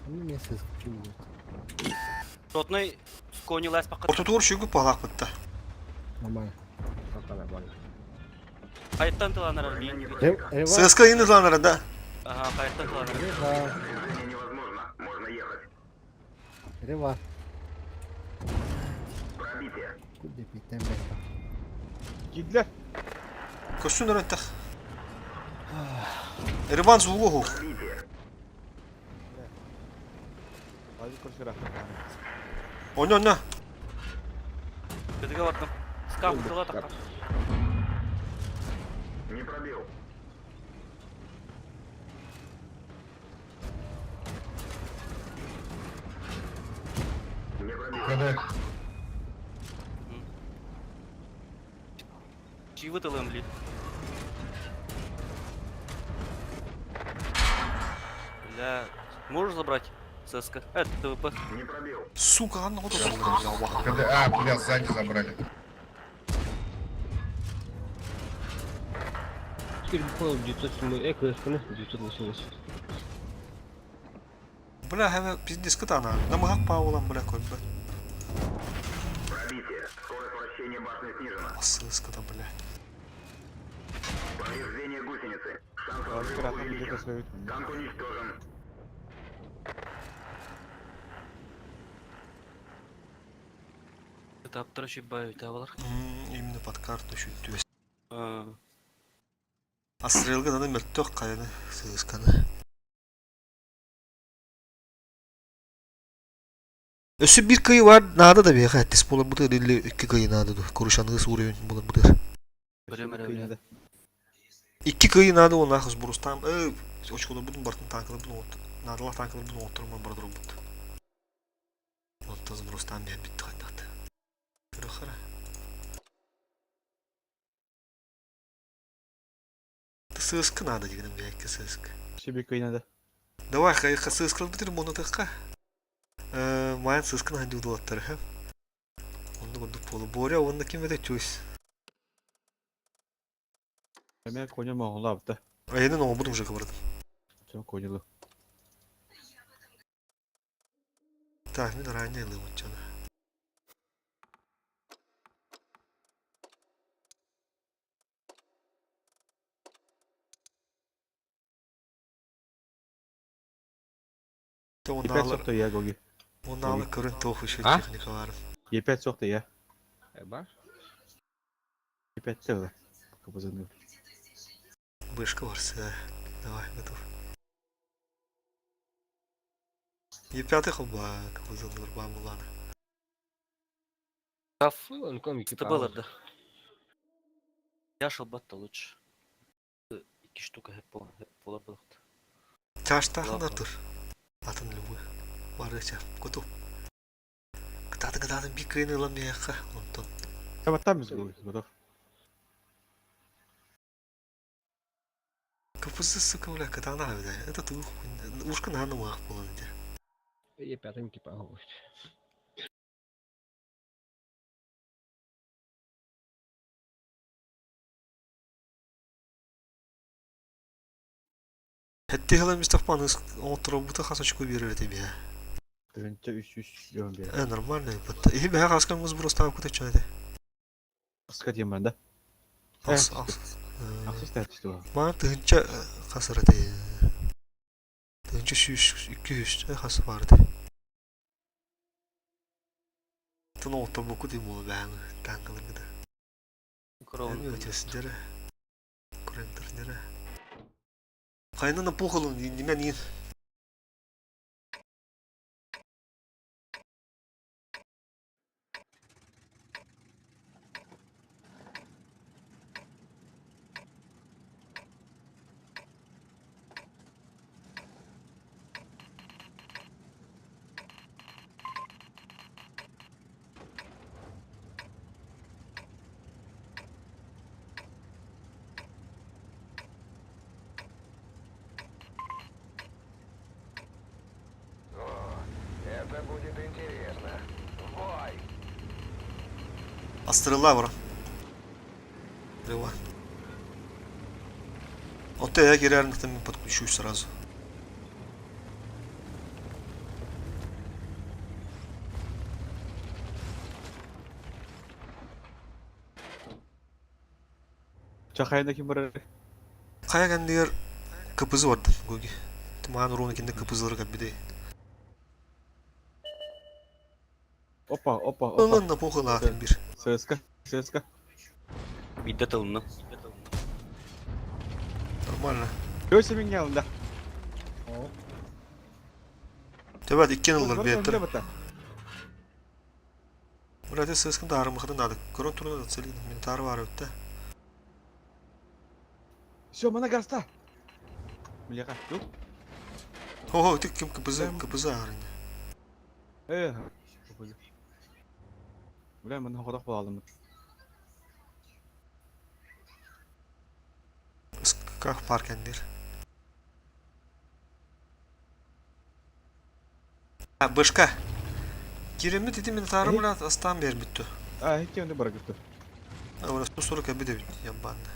Ну, мне соскочил. Шотный кони лаз пока. Orta doğru şu palak bitti. Нормально. Какая боль. Кайттан тыланар лин. Рева. Сыска indi lan arada. Ага, кайттан тыланар. Рева. Куда питаем? Gittiler. Koşsun öğrendik. Erivan zuğu hu. Hadi koşarak. Oyna. Көзгө баттым. Скаф тыла таккан. КД. Чивы тылым лит. Бля, можешь забрать ССК? Это ТВП. Сука, anla o da kaldı ya Allah. КД. Бля, сзади забрали. Теперь буквально 907 эко, 980. Bırak hemen biz diski tane. Nama hak pahalı olan bırak koy be. Asıl ıskıda bırak. Аккуратно где-то свою. Таптар шибают, авалар. Именно под карту şüttü. А, Астрелга да мертвых каяны сысканы. Ösü bir kıyı var. Nada da bir hayatis bola budur. İlle iki kıyı nada da. Konuşanlığı uğrayın bola budur. Bilemem. İki kıyı nada ona kız burustam. Oçkola budun bartın tankılı bunu otur. Nadalar tankılı bunu oturma bardır olmadı. Ottaz burustam ben bitti haydat. Kırı kıra. Сыска надо дегенем бияки сыска. Себе кайнады. Давай кайка сыскалып битирим мону тыкка. Маян сысканы ханди удулаттар хэм. Онду онду полу боря онда кимеде чуйс. Hemen konya mağula yaptı. Aynen o budum жека бардым. Çok konyalı. Так, мен ранее лывут чана. Епет сoktu ya Gogi. Он налы көрін тоқу шөт А? техника бар. Епет soktu ya. Баш? Епет de kapızını. Вышка варса. Давай, готов. И пятый хоба, как вы задали, бамулана. Скаф. Он комики. Это было, да. Я шалбатта лучше. 2 штука пола было. Чаш тахнар тур. Атын любой. Барыча, готов. Кытаты bir kıyını ламияқа. Онтон. Sabahtan biz Gogi. Готов. Капызы, сука, бля, катана, бля. Это ты ушка на ногах было, где. Я пятым типа гость. Хетти хала Мустафан отырып бута хасочку берер тебе. Önce 3 diyorum bir. Нормально, бата. И бля, хаскан мыз просто куда чайды. Kıska diyeyim ben de. Ас. Aksız da işte o. Ма тынча хасырды. Тынча 200 хасы барды. Тын отыр буку дейм ол бәң таңгылыгыда. Крон. Эми өтөсүндөрү. Printer nere? Kaynana puhalın nimen yin. Это будет интересно. Бой! Astırırlar bura. Лева. Вот я реально к тому подключусь сразу. Çakayında kim var? Kaya kendiler kapızı vardı. Gogi. Tımağın ruhun ikinde kapızları kapı değil. Опа. Onun da pohul akın bir. ССК. Middet alındı. Normal. Göğsümün yanında. Tabii iki yıllar bir ettir. Bata. Burada sıskın da arımıkını aldık. Kurun turunu da söyleyeyim. Mintarı var ötte. Все, mana gaста. Мляха, тут? Ho tek kim kapızı ağrın. Бля, мен ходок бола алдым. Kah park endir. Ha başka. Girimi dedi mintarı mı astan bir bitti. А, hiç yendi bırakıp. Orası bu soru kabı da bitti yabandı.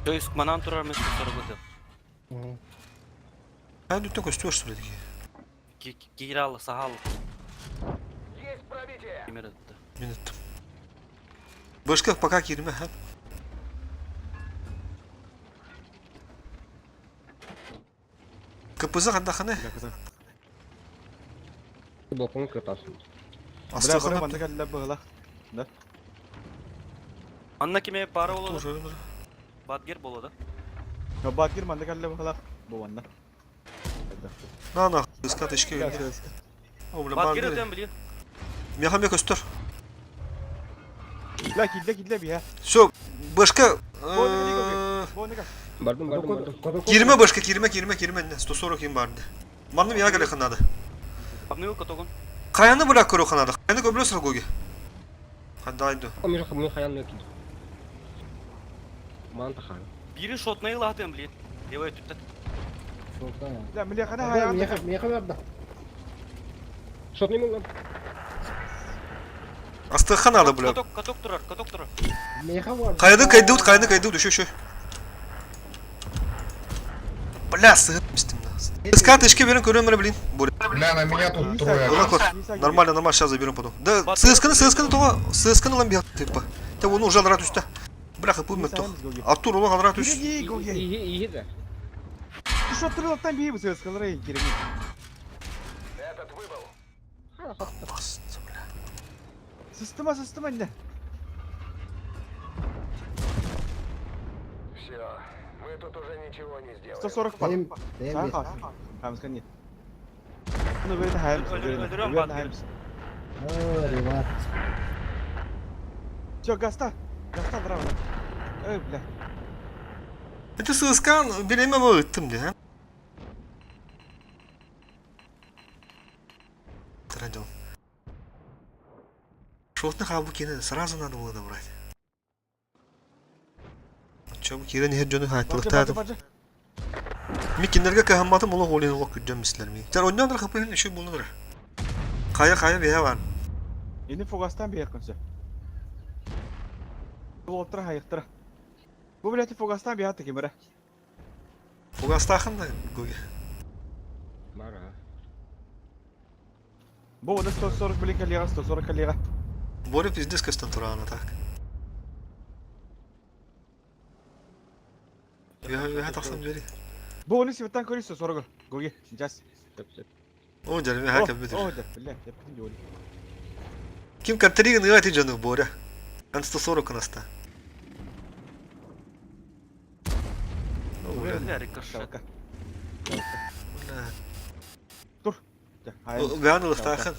То есть манан турар место сорготы. Ben dün koştuyor söyledik. Гейрал сахал Есть пробитие! кемерді. Minuttum. Başka пока girme ha. Kapızı kadar ne? Блокын кытасын. Бля, Aslı бара kadar. манда калла быгыла. Анна кеме пара болот. Dur. Бадгер болот. Баткир манда калла быгыла. Бованда. Na ıska teşke Бля, öyle. ССК. Oğlum Бадгер ben өтен билет. Meham yok göster. Бля, килде bir ha. Şu başka Боника. Бардым. girme başka girme ne? 140 kim vardı. Manım ya gele kanadı. Абныл котогон. Kayanı bırak kuru kanadı. Kayanı göbüle kogi. Hadi haydi. Мен хаянны кид. Манта хан. Бири шотнай лахтен билет. Левой түттет. Бля, мляха на hayatı. Меха verdi. Шот не могу. Aslı kanalı bile. Каток турар. Меха var. Kaydı şu. Bля sığırmıştım da. Iska teşke verin körüyorum bilin. Бля, на меня тут трое. Нормально, сейчас заберем потом. Да, сысканы того, сысканы ламбия, типа. Ты вон уже рад уста. Бляха, поймет то. Артур, он рад уста. Иги да. Ты что отрылатtan bir iyi bu ССК'lara girelim. Этот выбыл. Sıstım anne. Все, мы тут уже nичего не сделаем. 140 var. Benim Sağ bir. kal. Tamam sen git. Bunu böyle de hayal misin? Öldürüyorum Böyle de bak. hayal misin? Rivat. Çok gasta. Gasta bravo. Öyle. Это сыскан, берем его этим, да? Традил. Шотных абукины сразу надо было добрать. Çabuk kiren her hayatlıkta. Mikinlerge kahmatım ola golün ola küdden misler mi? Ter ondan kapının işi bulunur. Kaya bir var. Yeni Fogas'tan bir yakınsa. Bu otura hayıktıra. Bu bileti Fogas'tan bir hattı kimere. Bu gastahın da goy. Мара. Bu da 140 bilin kalliga 140 kalliga. Borip bizdes kastan turana tak. Ya taksam beri. Bu onu sivetten koyuyorsa soru gogi. Jas. O canım ya hakikaten bitir. Oh da billah yaptın yolu. Kim kattırıyı nıgat canı bora. Ben 140 наста. Я рикошет. Жалко. Тур. Да, айыл. Бән ылықтайқын.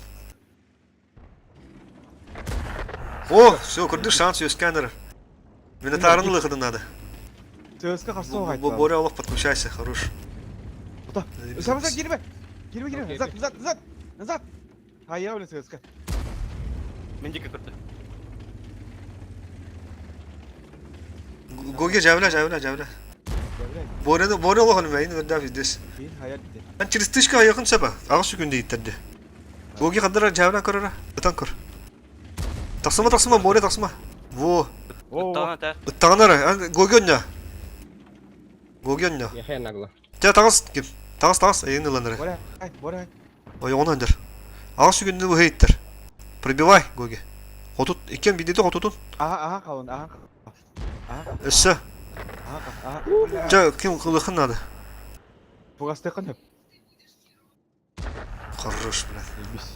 О, все, күрді шанс өскәнір. Минотарын ылықыдың ады. Сөзге қарсы оғайды. Боря олық подключайся, хорош. Ута. Сабаза, келме. Келме. Назад. Ая, блин, сөзге. Мендеке кірді. Гоге жавля. Боря олығын мәйін өрдәп едес. Кейін ая дейді. Ben через тышка аяқын сәпі. Ағыз сүгінде иттерді. Гоге қадыра жавля көрірі. Бұтан көр. Тақсыма, Боря тақсыма. Во. Тағана тәқ. Ыттағанары. Гоге өнне. Яхая нагло. Жа тағыз кем. Тағыз. Айын ыланыры. Боря. Ой, он өндір. Ағыз сүгінде бұл хейттір. Пробивай, Гоге. Хотут. Екен бидеді хотутун. Аға қалын. Өссі. Аға. Жа кем қылықын нады. Бұғасты қанып. Хорош, блядь.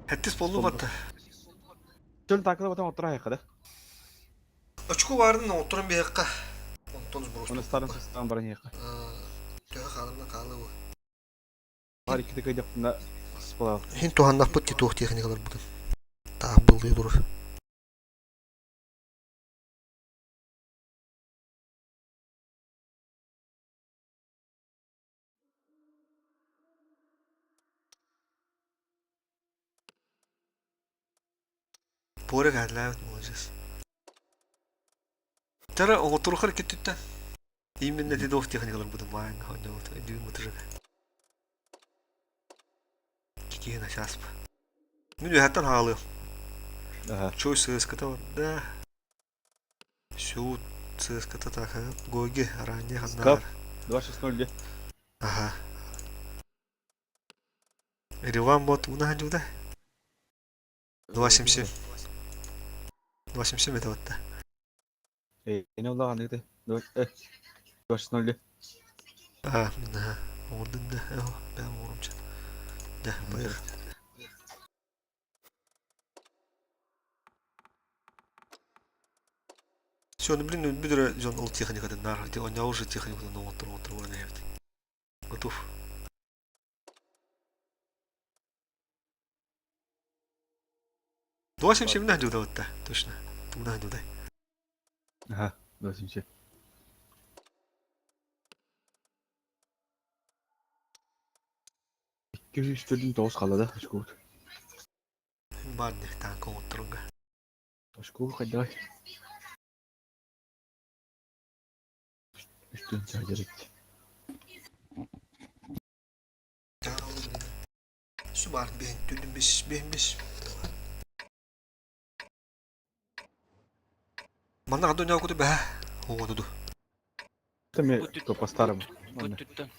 Әттес болу батты. Жөн тақылы батан отыра аяққа да. Очку бардың отырын бейаққа. Оны старын баран аяққа. Төғі қалымда қалы бұл. Бар екіді көйдептінде спалағы. Хин туғандақ бұт ке туық техникалар бұдын. Тағы бұлғый дұрыр. Боря гадләвет молодец. Тара отырухар кеттіттен. Именно дедов техникалар бұдын майын қойны отыр. Дүйін мұтыр жағы. Кекейін ашаспы. Мен өйәттен хағалыйым. Чой сыскыта var. Да. Şu сыскыта такы. Гоге ранее хандар. 2-6-0 Ага. Реван бот уна жуда. 2-7. 2-7 это вот. Ne oldu anladı? 2-0 А, да. Ордын да. Ben vurumca. Да, bayır. Сегодня, блин, бедра Джон ол техника нар, где он уже технику на отр вырнает. Готов. Дуашим чем на дюда вот-то, точно. Ты на дюда. Ага, 2-7. Üstünün toz kaldı. Aşkut. Barne tanko oturunga. Aşkut kadar. Üstün çaycılık. Şu bar ben tüdüm beş. Mana kadar ne okudu be? O dudu. Это то по-старому. Бұт түттен.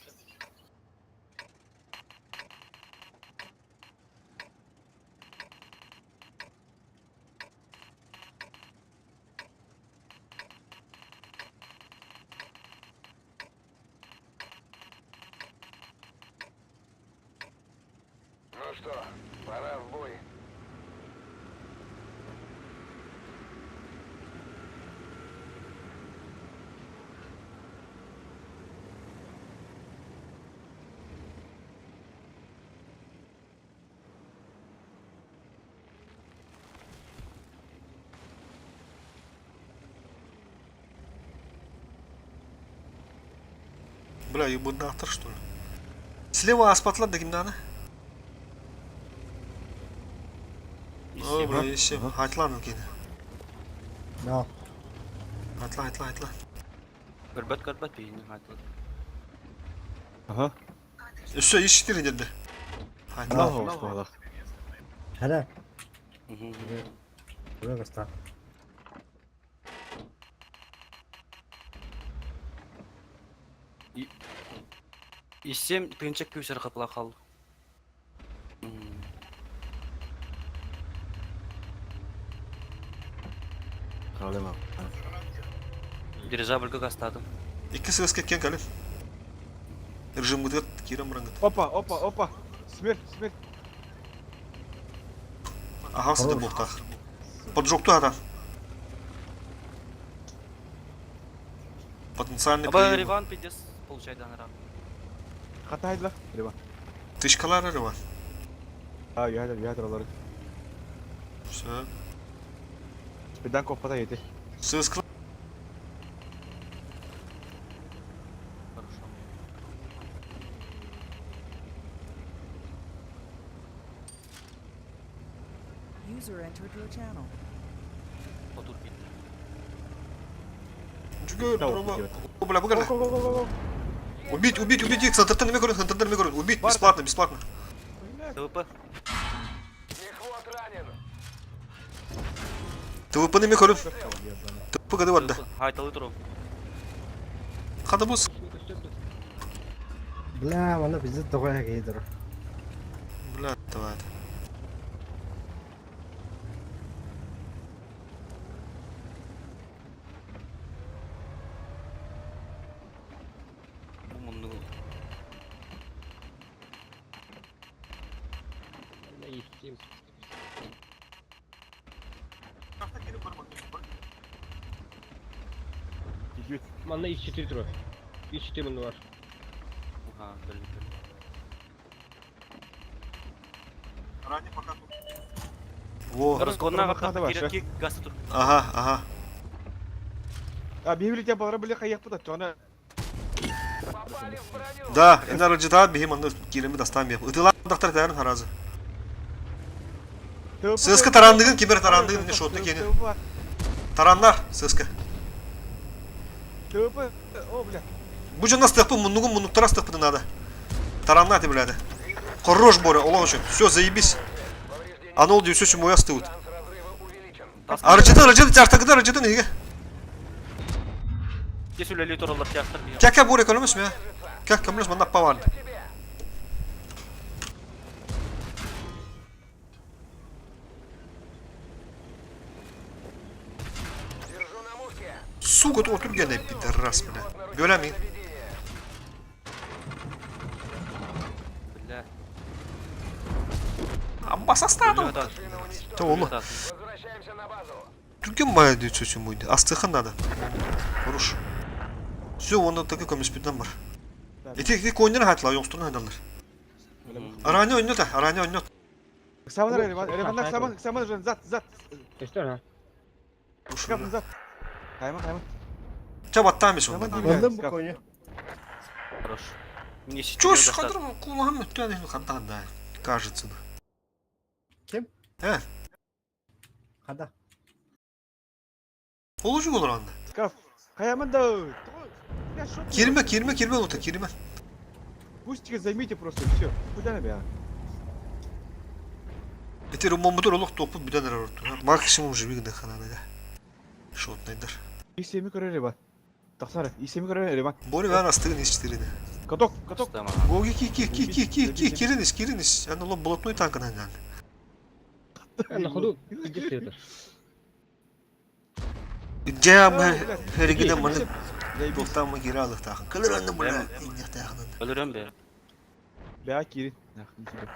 Ну что, пора в бой. Бля, ебаный автор что ли? Слева аспатлар да ким надо? О, бля, еще. Айтлан кейді. Да. Айтла. Көрбәт бейінен айтылды. Ага. Все, ешітері деді. Ne Айтла. oldu? Hele. Мгм. Buraya göster. Исем пенчек пюсер қапыла қалды. Kaldım. Дирижабльға қастадым. İki sığız ketken kalın. Rejim gıdıt, kirem rangıt. Опа. Смерть. Aha sıdı muhtar. Поджогту адам. Потенциальный Аба прием. Риван пиздец получает анара. Хатайдыла. Рева. Тышкалары Риван. А, ядер алар. Все. Спидан коппата ети. Сыскла. Хорошо. User entered your channel. Потур бит. Чугур, Давай, Рома. идёт. О, бля, выгорно. Го-го-го-го-го. Убить их, центральными город. Убить, Барда. бесплатно. ТВП. Мехвод ранен. ТВП'ними город. ТВП кады варда. Айталы туру. Кады бус. Бля, мана бізді доғая кейдір. Бля, давай. Бу мунду. Manna isteyim. Кикют. Manna iş çitir turu. İş çitir bunda var. Ага, дали. Во. Разгонна Давай, давай, капта кирки газ тур. Ага. А, бивлите бара бля хаяк пата. Чона. Попали в броню. Да, энерджида бихим аны кирими дастамиям. Ытылан дактар тәрін харазы. Сыска тарандыгын, кибер тарандыгын, не шотты кені. Тараннар, сыска. ТВП. О, бля. Бу жана стықпы, мұнуқтара стықпыды надо. Таранна ты, бляды. Хорош, Боря, олар үшін. Все, заебись. Анол дей, все, чем уя стыут. Шанс разрыва увеличен. Арыжыды, жартакыды, арыжыды, неге? Здесь үлели туралар тяқтыр. Кәкә Боря, көріміз ме? Кәк, көміліз, мұнда аппа барды. Тебе. Держу на мушке. Сука, отыр гene пидорас, бля. Görəmeyim. Наведение. Бля. Amma sastadım. Ölüyor da. Машина уничтожена. Та оно. Возвращаемся на базу. Türk'ün maya diyor çocuğum buydu. Astıkın adı. Vuruş. Все, onda takı komiş birden var. Eti oyunları hayatlar, yoksturun hayatlar. Arani oynuyor da, arani oynuyor. Ксаман Реван. Реван Ксаман жен зат. Göster ha. Капын зат. Кайма. Çabattaymış onda. Tamam, değil mi? Öldüm bu koyu. Хорош. Мне сейчас Çöş kadar kulağım ötüyor kadar da. Кажется. Kim? Evet. Hadi. Olacak olur anda. Каф. Каяман да. Я шо? Kirme oldu kirme. Пустите, займите просто все. Куда на бя? Eti rumamıdır oluk topu bir tane ortu. Maksimum живи где kanada. Şotnaydır. Исеми көре Реван. Тахсара. Исеми көре Реван. Bori ben astığın içtirini. Каток. Tamam. Gogi ki kiriniz. Yani ulan bulutnoy tankından yani. Ben nahodu iyice sıyırır. Cem her giden bana Заебись. doktan mı geri aldık takın. Kılır anne bana. İndik takın. Ölürüm be. Бя Кирин. Нахуй тебе.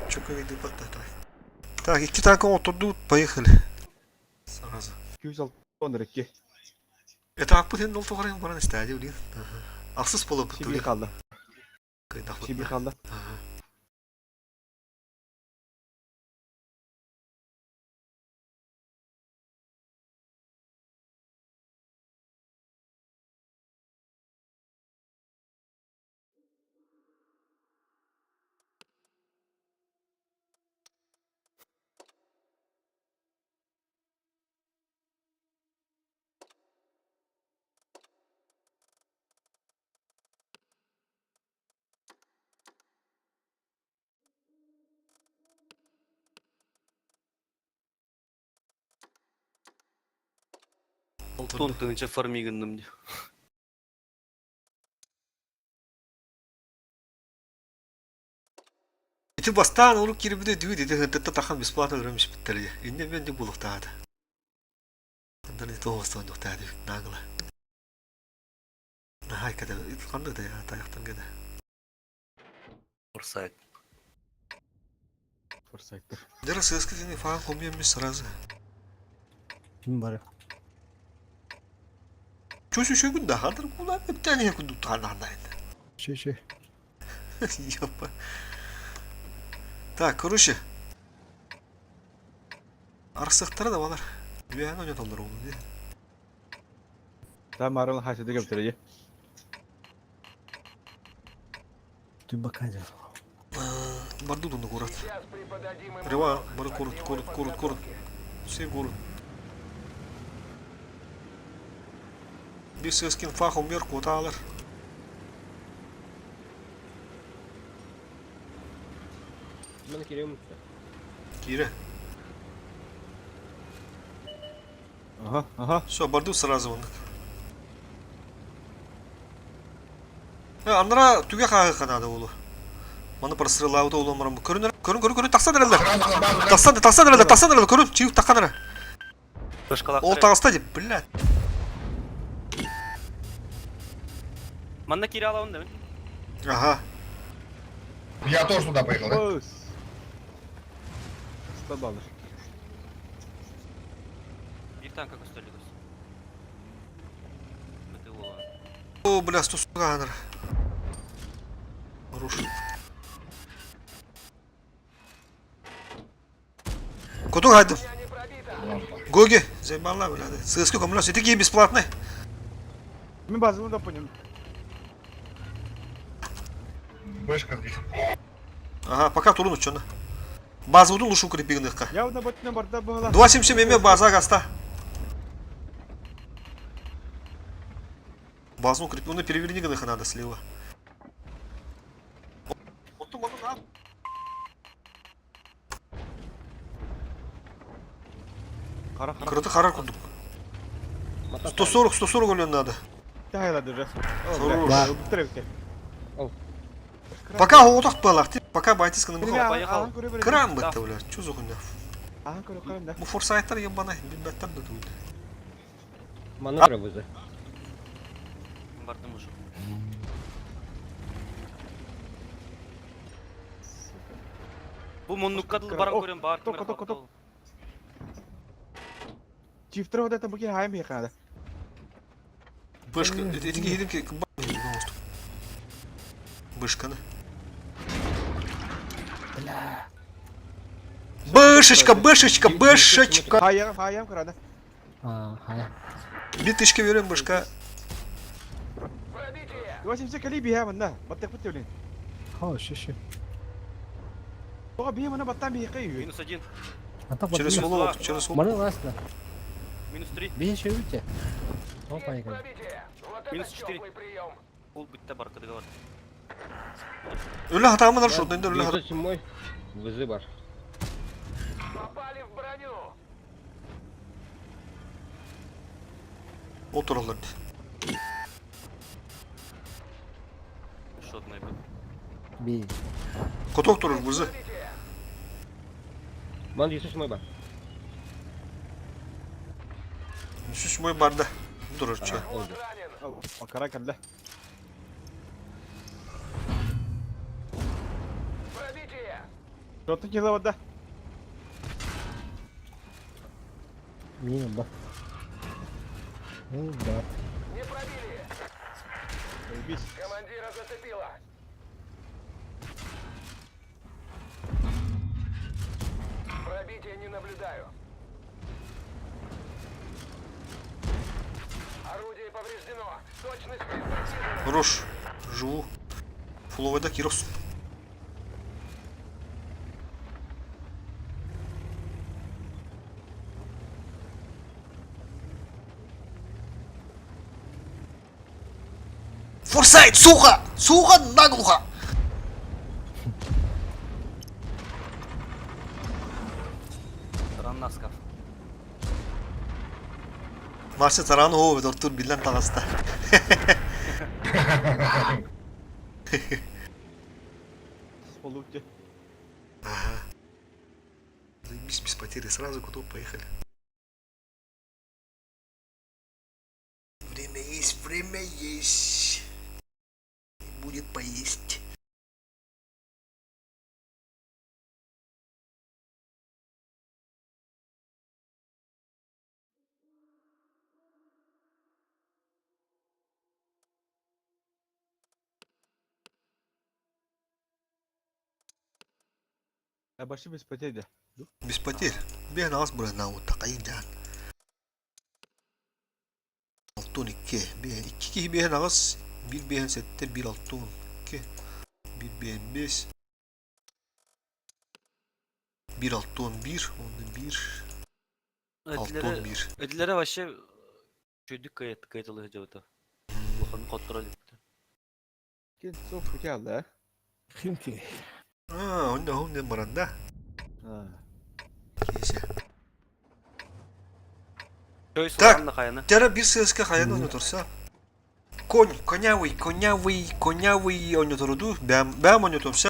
Çok övüldü patladı. Так, iki tanka oturdu, поехали. Сразу. 200 тонн рекке. Это акпы тен дол тоғарайын баран істәді өлейін. Ақсыз болып бұтты Сибир өлейін. қалды. Кайдақ Сибир бұтты. қалды. Тон тыныча фармигіндім де. Ити бастан олық керібіде дүйі деді ғынтытта таққан бесплатно көріміш біттірі. Инне мен де бұлықтады. Андан ити оғысты оңдықтады нағыла. Нағай кәді, қанды да я таяқтан кәді. Форсайт. Форсайттер. Дәрі сызқы дені фаған комбиямыз сразу. Kim var? Çözüşü günde hadır ulan bir tane kundu tanandaydı. Şey. Yapma. Так, короче. Арсықтары да балар. Düğen oynatanlar oldu diye. Там арыл хасыды кептире. Dur bakacağız. Барды дунду город. Сейчас преподадим им Рева, урок. бары город. Все город. Bir seskin fahum yer kotalar. Bana geliyor mu? Кире. Ага. Все, барды сразу он. Анара түге қағы қанады олу. Маны просрелауды олу мұрым. Көрін, тақсан әрелер. Тақсан әрелер, көрін, чиіп таққан әрі. Ол тағыста деп, блядь. Манна кире алауын да мен. Ага. Я тоже туда поехал, да? Ос. Стабалыр. Bir tanka gösteriyoruz. БТО. О, бля, 100 сука анар. Хорош. Куту гайдым. Меня не пробито. Гоги, заебала, бля. ССК коммуляс, и такие бесплатные. Мен базını da понял. Бэшка здесь. Ага, пока турун учена. База удун лушу крепигныкка. Я на ботна барда была. 277 еме база гаста. Базу укрепленную переверни гныха надо слева. Кара. Кырыты харар кудук. 140 өлен надо. Тайладыр же. Хорош. Бітіректе. Пока отақ балақ тип, пока байтисканы Мен мұхал. поехал. ағын көре беремін. Крам бітті, бля, чё зұғында. Ағын көре қарам да. Bu форсайттар ебанай, bilmәттен de дүйді. Маневра вызы. Бардым уже. Bu Monnukkadıl baran Oh, görüyorum bağır tok, kimler tok, kalktı tok. oğlum. Çiftler o da tabi ki hayım yıkandı. Бэшка, эти гидинки, Бэшканы. Бэшечка. Hayım kırada. Hayır. Bir tışkı veriyorum bэшка. Пробитие. Yavaşımsa kali bir hemen da. Battak bitti öyle. Ha şey. Oha bir hemen battan bir yıkayıyor. Минус 1, Hatta Через bak. голову, через голову. Bana uğraştı. минус 3, Bir şey yok ki. Hop Есть ayıkayım. пробитие. Вот Минус это 4. теплый прием. Ул бітті барқы договор. Öyle hatamı var şurada, öyle hata. 907 вызы бар. Попали в броню. Otururlar. Шотный был. Bir. Kotok durur buzu. Пробитие. Ман 907 бар. Süs boy barda. Durur çay. Вот ранен. Makara kalla. Пробитие. Şotu kila wadda. Minimum bak. Да. Не пробили. Biz. Командира зацепило. Пробития не наблюдаю. Орудие повреждено. Точность прецизирована. Хорош. Живу. Фуловый да Кирос. Форсайт, сухо! Сухо, наглухо! Раннаскав. Maçta tarağını o doktor bilen tağısta. Полуки. Ага. Заебись без потери, сразу куда поехали. Время есть. Будет поесть. Başı biz pateydi. Без потерь. Бен аз бурай наутта кайдан. Altın 2. Бен 2 бен аз. 1 бен сетте 1 altın 2. 1 бен 5. 1 altın 1. Onda 1. Altın 1. Ödülere başı çöydük kayıtılı cevata. Bakın kontrol etti. Gel sof geldi ha. Kim ki? Onda baranda. Ha. Kese. Köy Tak. soğanla kayanı. Jara bir sözke kayan oynatursa. Konyavi oynaturdu. Ben oynatursa.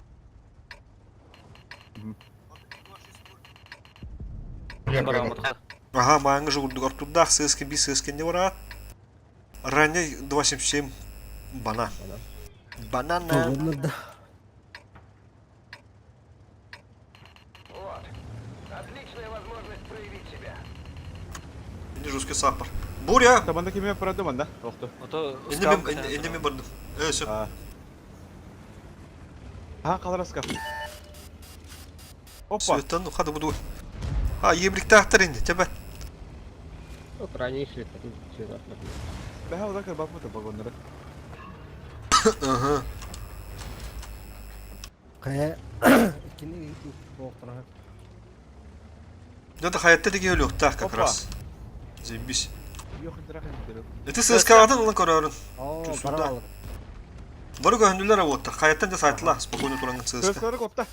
Я понял. Baramırda. Ага, маңы жугурдук артурдах сызке bir sözke не барат. Ранее 277 банан. Банана. Onlar da. Вот. Отличная возможность проявить себя. Şimdi Ruski sapar. Buraya. Tabanda kime paradı banda? Yoktu. Oto Indi mi bardım? Evet söp. Ha. Ha kalır askar. Hoppa. Söğütten hadi bu dur. Ha yeblikte ahtar indi. Tebet. Вот ранее шли, потом все завтра. Ben havada kır bakma da bak onları. Aha. Kaya ikini boğuktan. Ya da hayatta da geliyor tak как Hoppa. раз. Zembis. Yok indirak edilir. Eti sözke adın onu kararın. Oo, Чувствую, para да. alır. Barı göndüler avutta. Hayattan da saytla. Spokojno turan sözke. Sözleri kopta.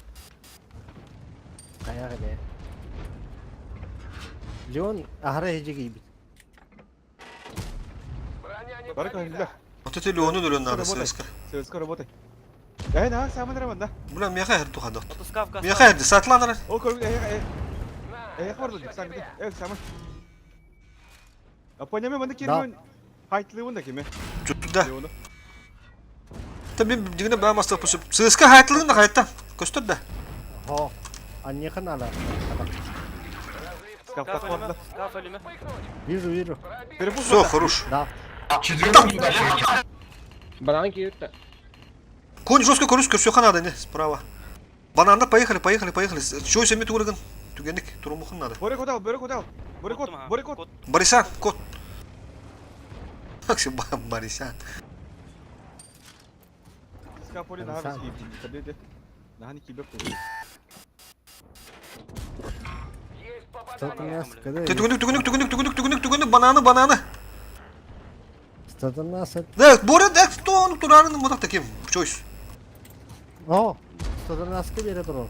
Kaya gede. Leon ahara hece gibi. Броня не Barık пробита. öndüler. Öteti Leon'u dölün nadı Работай. sözke. Sözleri работай. Ya ne ha sen bana banda. Bulan miye hayır tuhada. Oto skavka. Miye hayır saytlanır. O koyun На, Yak vardı спасибо sen bir. тебе. Evet sen. Aponya banda Da. kirmen. Haytlı bunda kimi? Tuttu da. Leonu. Tabii digine ben mastaf pusup. Sözke hayatlığın da hayattan. Köstür da. Ho. Anne kan ala. Skafta kaldı. Skaf ölümü. Yürü yürü. Перепуск Все, банда. хорош. Da. Четвертым туда прилетел. Банан киют-то. Конь жестко корус, все надо, не, справа. Бананда, поехали. Чего себе турган? Тугенник, турмухун надо. Börek odal. Börek ot. Барисан, кот. Как все Барисан? Skapoли daha Sen. bir şey yapayım. Tabii de. Daha ne kibep koyuyor. Есть Стату попадание. нас когда. Тугенник, бананы. Стату нас. Да, Боря, да, кто он турарın вот таким. Чойс. О. Стату нас кебере durur.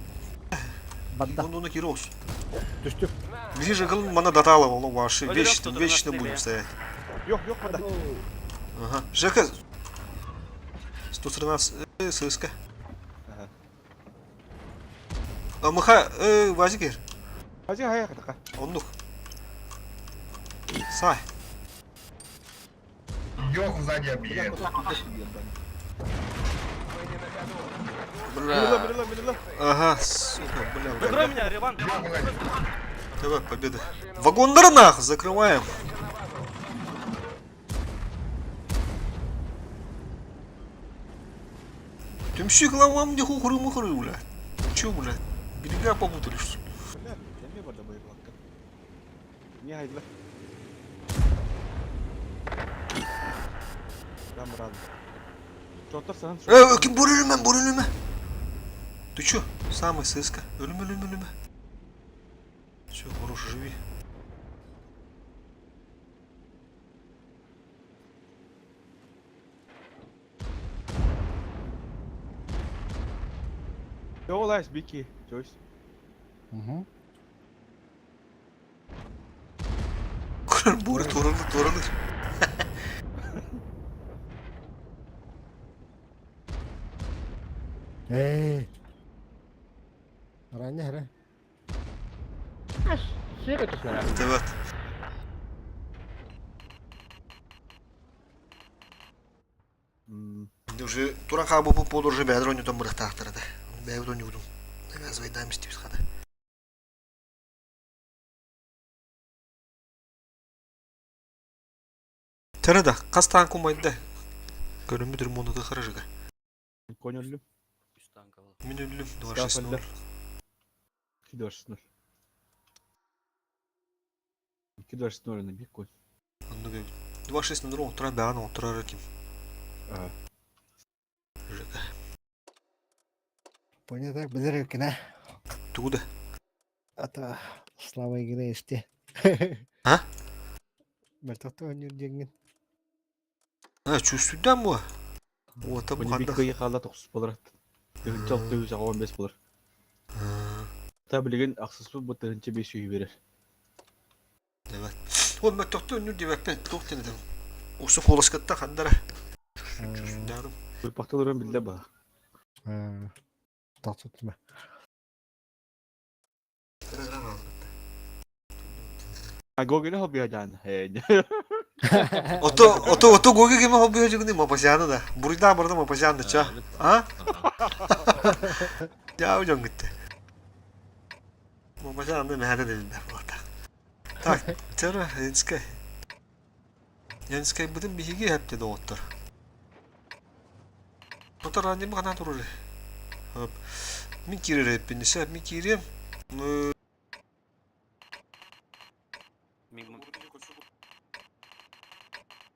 Badda. Он Кирос. Düştü. Ближе к мана датала, он ваши. Öyle Вечно yaptı, вечно durmaz будем değil стоять. Yok banda. Ага. Жека. 113 сыска. Ага. Амыха, Вазикер. Hacı hayal kadar. Онлук. Сай. Йоху сзади объедет. Бля. Ага, сука, бля. Закрой меня, Реван. Йоху сзади. Давай, победа. Вагонları нах, закрываем. Тümшük lan diye hurmu, блядь. Чё, блядь? Берега попутали, что ли? Bля. Sen niye burada bayır hakkı? Niye hayırlı? Ben bıradım. Çoğutlar sana Kim bölünme. Ты чё? Самый сыска. Ölüme. Всё, хорош, живи. Yo laş Biki. Joyce. Hı. Буря торанır. Aranya hele. Все это снаряд. Evet. Уже туран хабу по подорожи бедрони там брахтахтара да. Бедрони удум. Навязывай даймсти бисхада. Терада, кастан кумайда. Көрүмүдүр муну да харыжыга. Konyollum. Üstten kaval. Мен өлүм, Скафальда. 26 2 dörtsünür. 2 dörtsünür önüne bir koy. Anda böyle. 26 numara oturar, ben oturar kim? Aha. Понял, так, бедерек, да? Тугуда. Ата, слава игре işte. Ha? Mertokta oynuyor diyengin. Ha, çüstünden bu. O tabi Bunu bir kanda. kıyı kalda 9 bulur. Çalık dövüş 15 bulur. Tabi bilgin aksesli bu tırınca 5 üyü verir. Evet. O mertokta oynuyor diye ben çok denedim. Osu kolaskatta kandara. Çüstünden. Bu paktaların bilde bak. Tak tutma. Ha Google'e hobi ajan. He. Ото гоги ги ма хоби ходжи гни ма пасяна да. Бурida burada ма пасяна ча. Ha? Ya hocam gitti. Ма пасяна да мехade dedi burada. Так, тера Янскай. Янскай bütün bir higi hep dedi ottur. Otur annem kana durur. Hop. Min kirir hep binse, min kirim.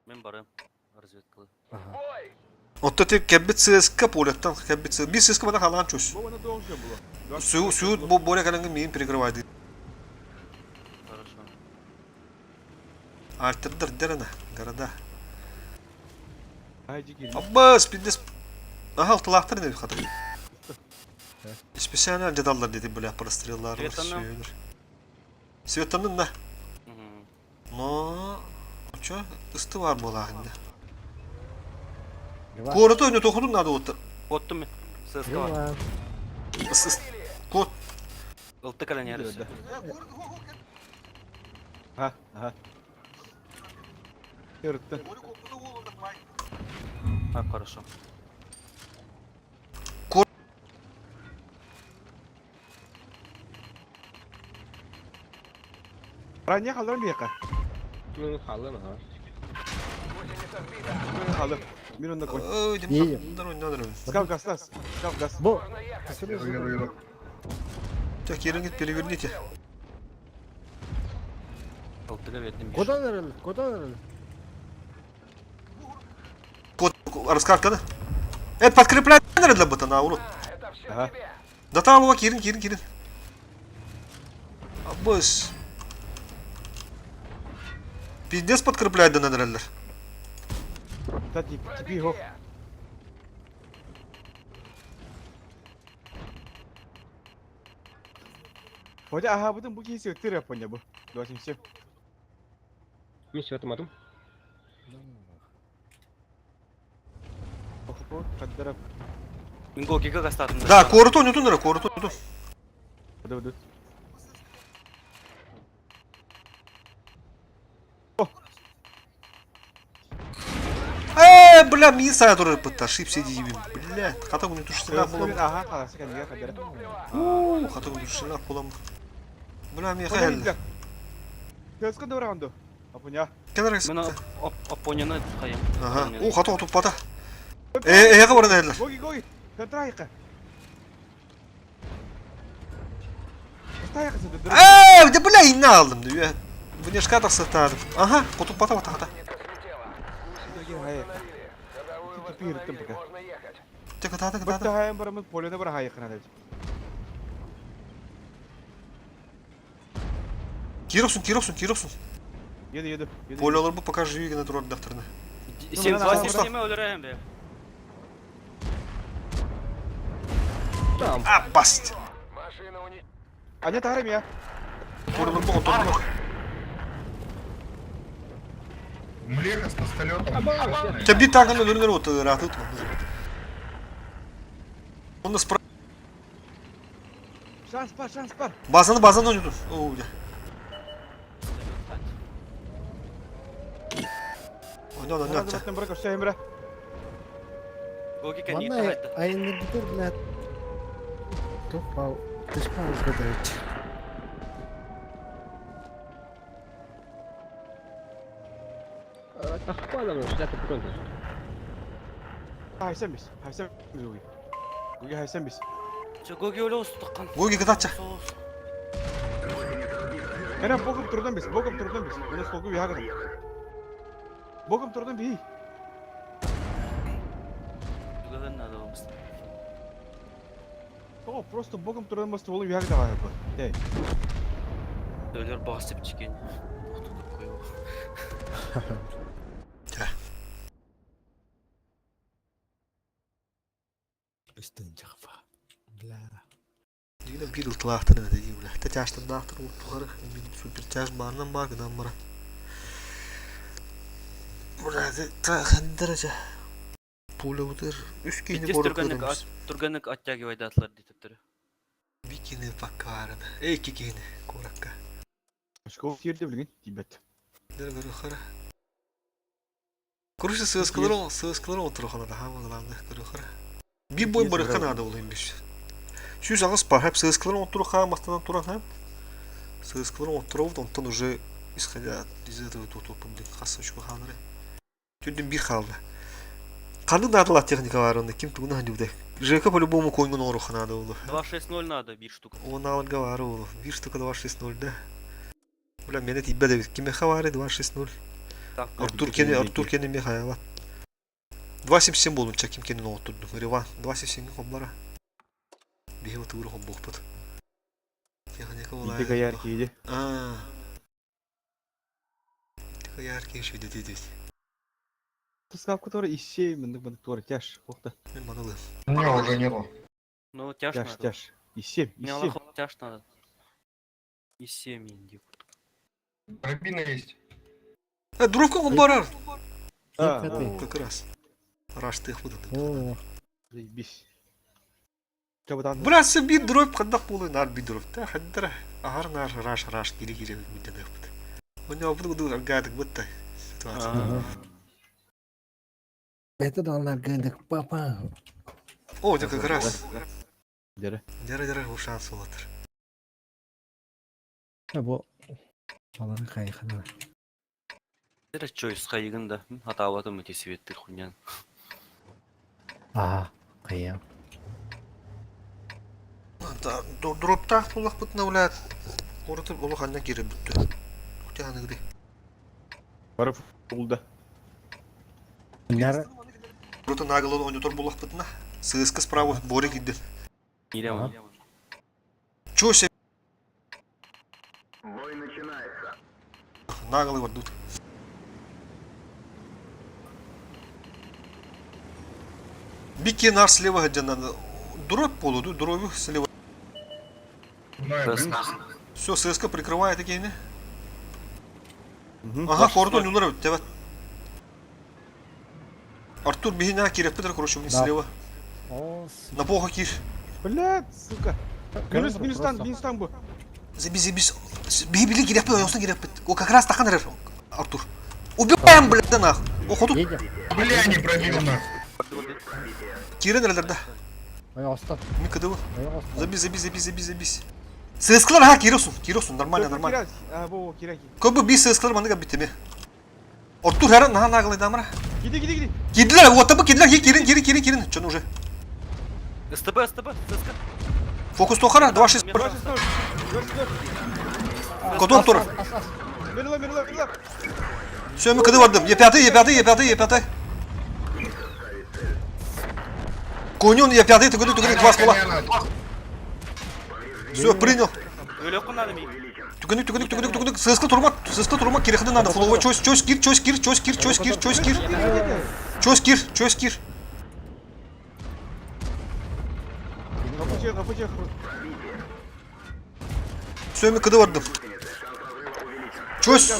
Men барам разведкалы. Otta tek kebbet sığıska polettan kebbet sığ. Bir sığıska bana kalan çöz. Bu bana doğru şey bu. Su bu böyle kanın miyim перекрывает. Хорошо. Альтердер дерена города. Haydi girin. Abbas bindes. Aha altılahtır ne kadar. Специально dedallar dedi böyle прострелlar var Светлана. şeyler. Svetan'ın da. Мгм. No. Ço ıstı var bu lahinde. Var. Korata oyunu tokudun da otur. Оттым мен. ССК бар. Var. Is. Kod. Ылтты калянерис. Ha ha. Yırttı. А, хорошо. Ranya kalır bir yaka. Bunun halı mı ha? Kalır. Bir onda koy. Oy İyi. dedim. Bunlar oynadır. Skav gaz las. Skav gaz. Bu. Yürü yürü. Tek yerin git переверните. Ылтыга бетинен Kodan verelim. Kodan verelim. Код раскарканы. Это подкреплять надо для ботана, урод. Aha. Да там его Кирин. Abbas. Пиздец подкрепляет да надреллер. Ta tipi ho. Hoca aha bütün bu giysi ötür yapınca bu. Dolaşım şey. Мен светомадым. Oku kaddara. Мен гогига гастадым Да, короту oynuyordu nere, korotу oynuyordu. Hadi. Бля, мне сая тоже ошибся дивим. Бля, хата bunu tuştular Sıra bulam. aha kalası kendine kaddara. Хата bunu tuştular bulam. Bля, мне Hoca хэл. gitti. Gözkü doğru andı. Apunya. Kadar Мен eksik. Апонияны каям. Ага. О, хата отуп бата. Эге баран эрлер. Гоги. Контра яка. Стоя кızı dur. Да бля, ине aldım diyor. Bu ne şkada satadım. Aha, otup bata hata. Hayır. Tipi yırttım baka. Tek hata. Bıktı hayal baramız polene bara hayır kına dedi. Кироксун. Yedi. Поле olur bu пока живи на тролль докторына. Сен мен классик ана- неме өлөрөм бе. Tamam. Баст. Машина уни... Anne tarım ya. Турнур bu oturma. Млека с пистолетом. Тебе bir tane ölünür otu rahat tutma. Onu spray. Şans var. Bazanı oynuyordun. Oo ya. Oyna. Zaten bırak aşağı Emre. Гогика не Vallahi тагайды. ayında gider bile. Topal. Dışma kadar. Тахпа адамдар шляпа бүгін. Haysen biz Gogi. Gogi haysen biz. Жо гоги өлө устуккан. Гоги катача. Ана богом турдан бес. Мына солгы ягыдым. Богом турдан бей. Түгәдән надо булмас. О, просто богом турдан басты болу ягыда бар. Эй, Өлер басып чикән. Тутып куйып. Üstün çakfa. Bla. Yine bir ıltılahtır ne diyeyim bile. Te çaştın dahtır ultuları. Benim süper çaş bağından var gıdan bana. Burada tağın derece. Pula budur. Üç kini Биттес koruk түргәнлек edemiz. түргәнлек оттягивайды атлар дип тора. Bir kini bakkarını. İki kini korakka. школ тирде билген тибет. Дер görü xara. Kuruşu sığıskılar oturuqana da hamılandı görü xara. Bir boy bırıqan adı olaymış. Şu ağız par hep sığıskılar oturuqa mastadan turan hem. Sığıskılar oturuq ondan уже исходя из этого тут publik xasışqı xanırı. Tüdün bir xaldı. Qanday nadılaq texnika var onda kim tuğuna hadi bu. ЖК по-любому коймун оруха надо было. 260 надо, bir штука. Он навык говорил, bir штука 260 да. Бля, мене тибе да киме хавари 260. Так, Артур Кенни Михайлова. 277 болун чаким Кенни отурду. Рива 277 комбара. Бигем туру хоббохпут. Техника Иди олай. гаяр киди. Гаяр кеш виде деди. Тускав который ищей мындык тор тяж. Охта. Мен маналы. Не, уже нету. Ну, тяж Тяж, надо. тяж. Ищем, Мне ищем. лохов тяж надо. И 7 индик. Карабина есть. Дуровка комбара. А, Как раз. Раш ты худан. Oo. заебись. Чабадан. Бля, себе дроп кадак болу нар би дроп. Та хаддара. Агар нар раш кири миден yaptı. Onu yapıp gadık bitti. Situasyon. Это должна гайдак папа. О, это как раз. Дере. Дere bu şans oladır. Ha bu. Onları kayıkına. Дәрі чойс қайығында. Атауатым өте светті құниян. Aa. Kayım. Дропта тулах бутнавлят. Орытып олы ханна кире бүтті. Кутяны гыды. Барып булды. Bunlar Рота нагылын ойнутор булах бутна. Сыска справа борик иді. Ирема. Чё себе? Наглый вот тут. Бики нар слева где-то. Дробь полу, дробь слева. Все, ССК прикрывает такие, не? Ага, кордон юнора, тебя. Артур, беги на Кирев Петр, короче, вниз Да. слева. o На плохо Кир. Блядь, сука. Минустан bu. Забись. Беги, Кирев Петр, ясно Кирев Петр. О, как раз тахан реф, Артур. Убиваем, блядь, да нахуй. О, ходу. Едем. Бля, не пробил нас. Кирен релерде. Ayağı aslan. Микадывы. Ayağı aslan. Забись. ССК'lar ha Киросун, нормально. А, bu кираки. Көбі бей ССК'lar мандыга биттеме. Артур herен наha наглый дамыра. Giди. Кидилер, отабы кидилер, Кирин. Чон уже. СТБ, ССК. Фокус тохара, 2-6. Кодон тур. Мерила. Все, мы кады вардым. Е5. Конюн, Е5, тугуны, 2 ствола. Все, принял. Өлі құнады мей. Тугуны. ССК турмак, Кирихады надо. Флова, чось, Кир. Kapıcı. Все, мы кады вардым. Чось.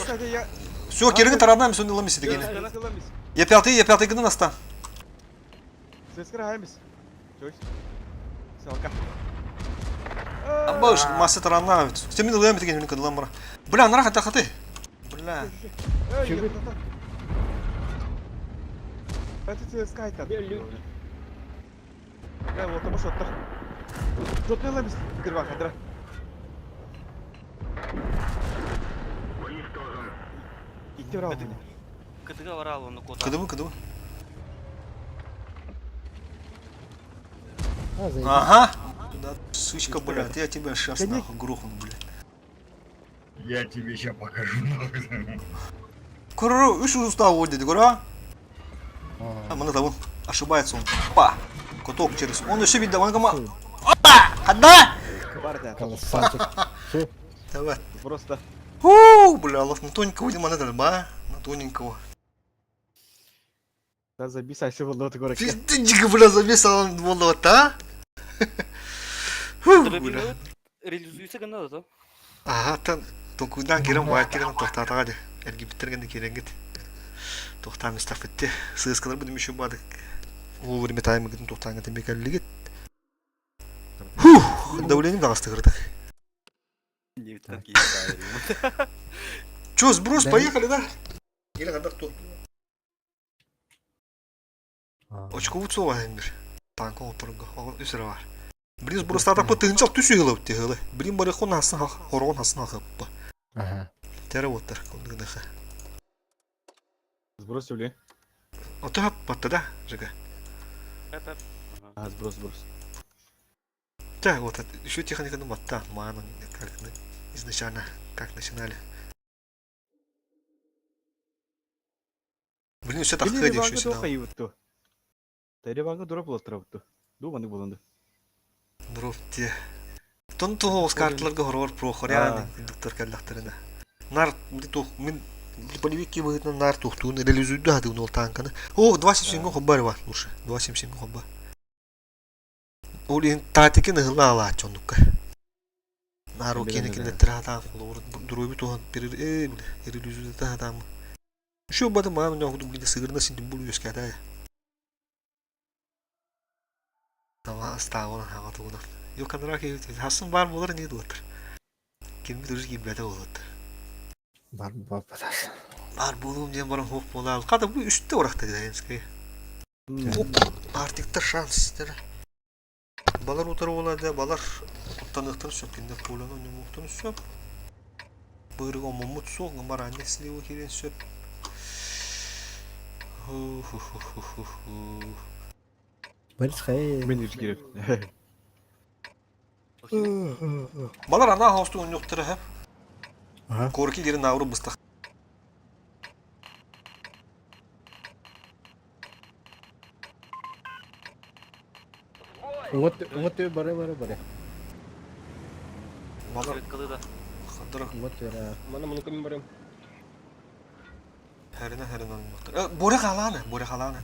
Все, Кирихы таранам, сон ламиси дегені. Е5 гыны наста. Seskara haymis. Çöz. Salka. Аббаш, масса таранам. Семин ламиси дегені кады ламыра. Бля, нара хаты. Бля. Это CSK айтады. Бля, вот тому шоттар. Шотны ламис. Кырба кадра. Итти брал мені. Кытыға барал, оны кота. Кыдыбы. Ha zeytin. Ага. Да, сучка, блядь, я тебя сейчас нахуй грохну, блядь. Я тебе сейчас покажу. Куру, üç usta o dedi kura. Mana tabu. Ошибается он. Па. Коток через. Он еще видно, он кама. Опа! Одна! Бар да. Красавчик. Фу. Давай. Просто. Бля, Аллах, на тоненького видимо надо, ба? На тоненького. Да забисай все вот это город. Пизденько, бля, завесил он вот, а? Tabii bilmiyorum. Realizüyse gana da. Aha, tan tokudan giren var giren tohtata hadi. Ergi bitirgen de giren git. Tohtam istafetti. Sığız kadar bu demiş badık. O bir metay mı gidin tohtan gidin bir kelli git. Давлением да гастырдык. Не так и правильно. Чё, сброс, поехали, да? Или когда кто? Очко уцова хэмбир. Танко отырга. Үсірі бар. Бірін сбростарда по тыгынчал түсі ғылып тегілі. Бірін бары хон асын хорон асын ағып. Ага. Тәрі отыр. Кондығынығы. Сброс ли? Оты хап батты да, жыға. А, сброс. Да, вот еще техника батта. Ману, как изначально, как начинали. Блин, все так ходишь еще сюда. Теребанга дурак было травту. Думаны буланды. Дровте. Тон туғыз картларға хорор прохоряны доктор кәлләхтеріне. Нар, мен полевики выгодно нар тухтуын реализуйду хады он ол танканы. О, 27 хоббары бар, лучше. 27 хобба. Ол ең татеки нығылла ала ачондукка. Нар окені кендеттері хатан. Дұройбы туған перер, реализуйду хатан. Şu bada mağın yoğdu bir de sığırına şimdi buluyoruz ki hadi. Ama asla olan havada olan. Yok kadar ki hasım var mı olur niye doğrudur. Kim bilir gibi bede olur. Var mı babadaş? Var bulum diye bana hop mola. Kadar bu üstte olarak da diyeceğiz ki. Artık da şans der. Balar otar oladı, balar tanıktın sökünde kullanı ne muhtun söp. Buyruğu mamut soğuk ama annesi o kiren söp. Barış hayır. Ben yüz girip. Balar ana hostu on yoktur hep. Aha. Korki girin avru bıstak. Umut diyor bare. Balar Svetkalı da. kadar Umut diyor ha. Mana bunu kami bareng. herine on yoktur. Bore kalana.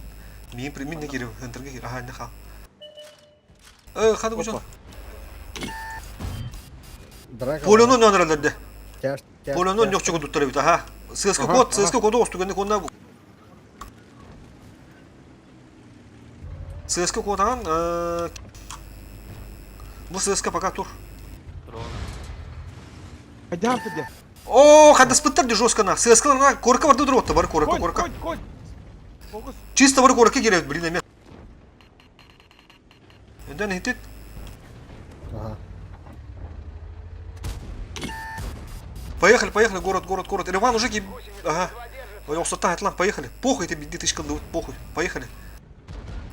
Min ne girin hıntırga gir. Aha ne kal. Hadi bucan. Polonun önlerinde. Polonun yok çok tutları bita ha. Sığıska kodu ostu gönde konuda bu. Sığıska kodan bu sığıska fakat dur. Hadi hadi. О, хадас пыттар де жестко на. Сыскаларна корка барды дұротты, бары корка. Конь. Фокус. Чисто бары корка керек, блин, эме. Эден хитет. Ага. Поехали, город. Иван уже ага. Ой, осота атлан, поехали. Похуй тебе, ты шкалды, похуй. Поехали.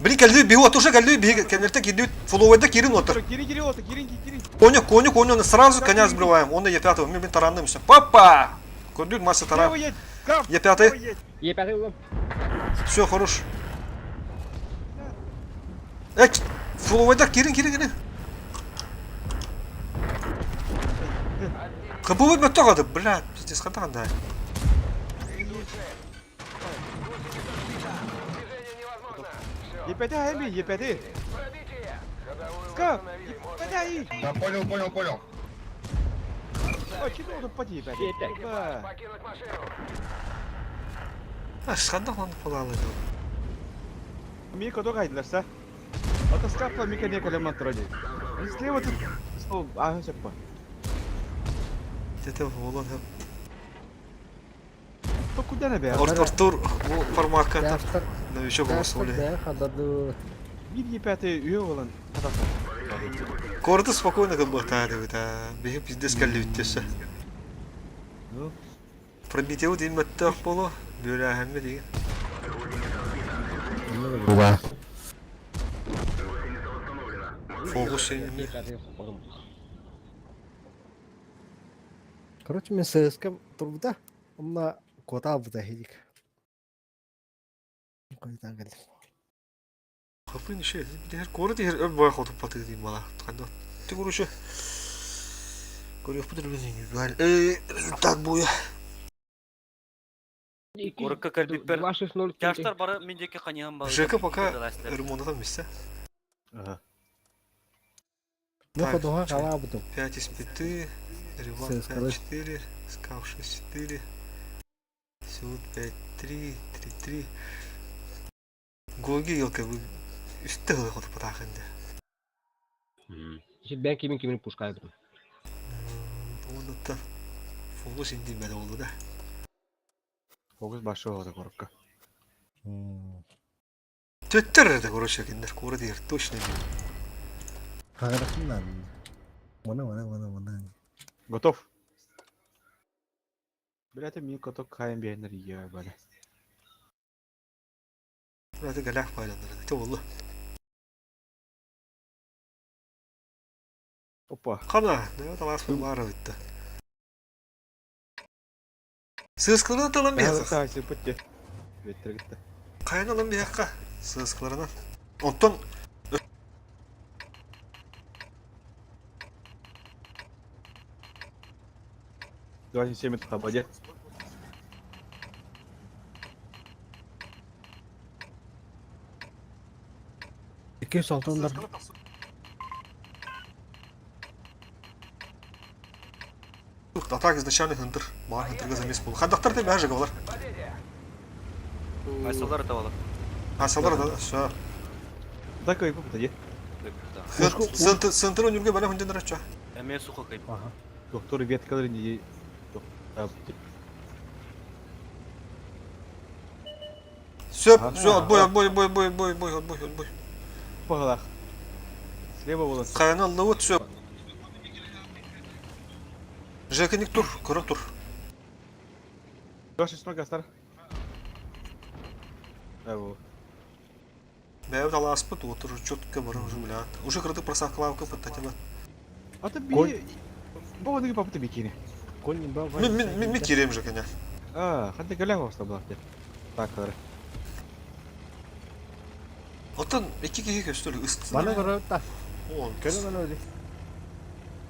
Блин, кәлді бегу, уже кәлді беги, кәлдерті кедет, фуловайда кирин отыр. Кирин. Коню, сразу коня сбриваем. Он Е5, мен таранным все. Папа! Көрдік масса таран. Е5. Е5 улам. Все, хорош. Фуловайда кирин. Кабывай бәттіғады, блядь, пиздец қандағанда. Епети хайми, епети. Скап, епети. Да, понял. Ой, чего тут поди, епети? Покинуть машину. Қандақ ланды қолалы. Мика догайдыларса. Ата скапла Мика не колеман тұрады. Слева тут. Сол, ағын сөп ба. Дете олан хеп. То куда не бе? Артур, bu пармакка. Ястар. Новичок болсы оле. Да, хададу. Bir епети үйе olan. Корды спокойно как бы тады, да. Беги пиздец кәлді үттесі. Пробитеу дейін мәтті ақ болу. Бөлі әхәмі деген. Буба. Фокус сенің. Е5 барым. Короче, мен ССК турбута. Онна кота албыта хедик. Койдан келдим. Kapıyın işi. Diğer koru diğer öl boya kotup patı diyeyim bana. Kandı. Tek vuruşu. Görüyor bu televizyon güzel. Rezultat bu ya. Корыкка кальбиппер. 2-0. Жаштар бары мендеке каньян бары. Жека пока ремонтадан міссе. Ага. Ну, Так, ходуга чай. кала бутум. 5 из 5. Реван Все, скажи. 5-4. Скау 6-4. Сюд 5-3. 3-3. Голги yok abi. Üstte hızlı kotup patağında. Şimdi ben kimin puskaydım. Onu da fokus indirmedi oldu da. Fokus başı oldu korukka. Töttürür de koru şekilde. Koru diğer. Точно değil. Кагыракынан. Мына. Готов. Блядь, мне коток кайын бейнер ия böyle. Burada galak paylandırdı. Çok oldu. Опа. Kamla. Ne talas var bitti. Sığıskılarına atalım bir Ben yakka. sağ sıpıttı. Vettire gitti. Kayan alın bir yakka. Sığıskılarına. Ondan Давай 7 метров обойди. İki saltanlar. атак изначально хынтыр. Бар хынтырга замес болду. Хандактар да бәжі калар. Айсалар атабалар. Асалар да все. Так и попади. Сынтыр өнерге бәле хынден рача. Эме сухо кайып. Doktor веткалар не Söp, все, отбой. Погала. Слева волос. Каяны алды вот söp. Жекеник тур, көріп тур. Дош ишмак астар. Эво. Бәйбі тала аспыт, отыр, четко бұрын жумлят. Уже кырды просақлавка пыттатыма. А ты би... Бога ныгы попыты бикини. Конь ба. Мен керем жекене. Ханты галяг оста бұлақты. Так, кадыр. Оттан екі кеге көстілі ыстысы. Бана көрөт та. Он. Көлө мен öyle.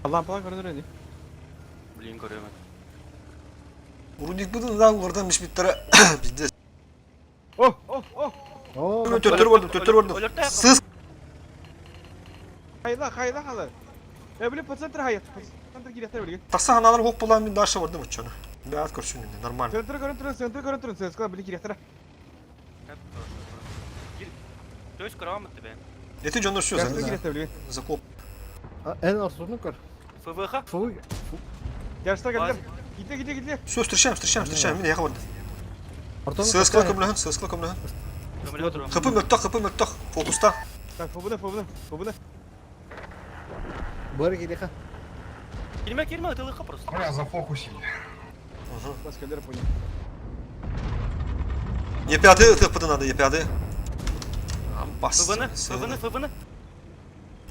Лампалар көрінір әне. Блин, көрөмөн. Уруник бұдың да ордан мишмиттері бізде. О! Төттір көрдім. Сыз. Хайла халы. Блин, по центру хайет. Центр киреттер білген. Тақса ханалар хоқ болған мен дашы бардым өтчені. Бәт көрсін енді, нормально. Центр көрін. Сенскала білі киреттер. Төс көрөмөн тебе. Еті жондар сөз, Центр киреттер білген. закоп. En arzuunu kör. ФВХ. Фу. Yarışta geldiler. Gitti. Söz, встречаем, мен яқа барды. Ортаны. Сызқыла көмліхін. Көмөлө отуруп. Қыпы мөттақ, фокуста. Так, побуды. Бары келеха. Кирме, тылыха просто. Бля, зафокусили. Бас келдер понял. Епяды, тыпыды надо, епяды. Бас. ФВН.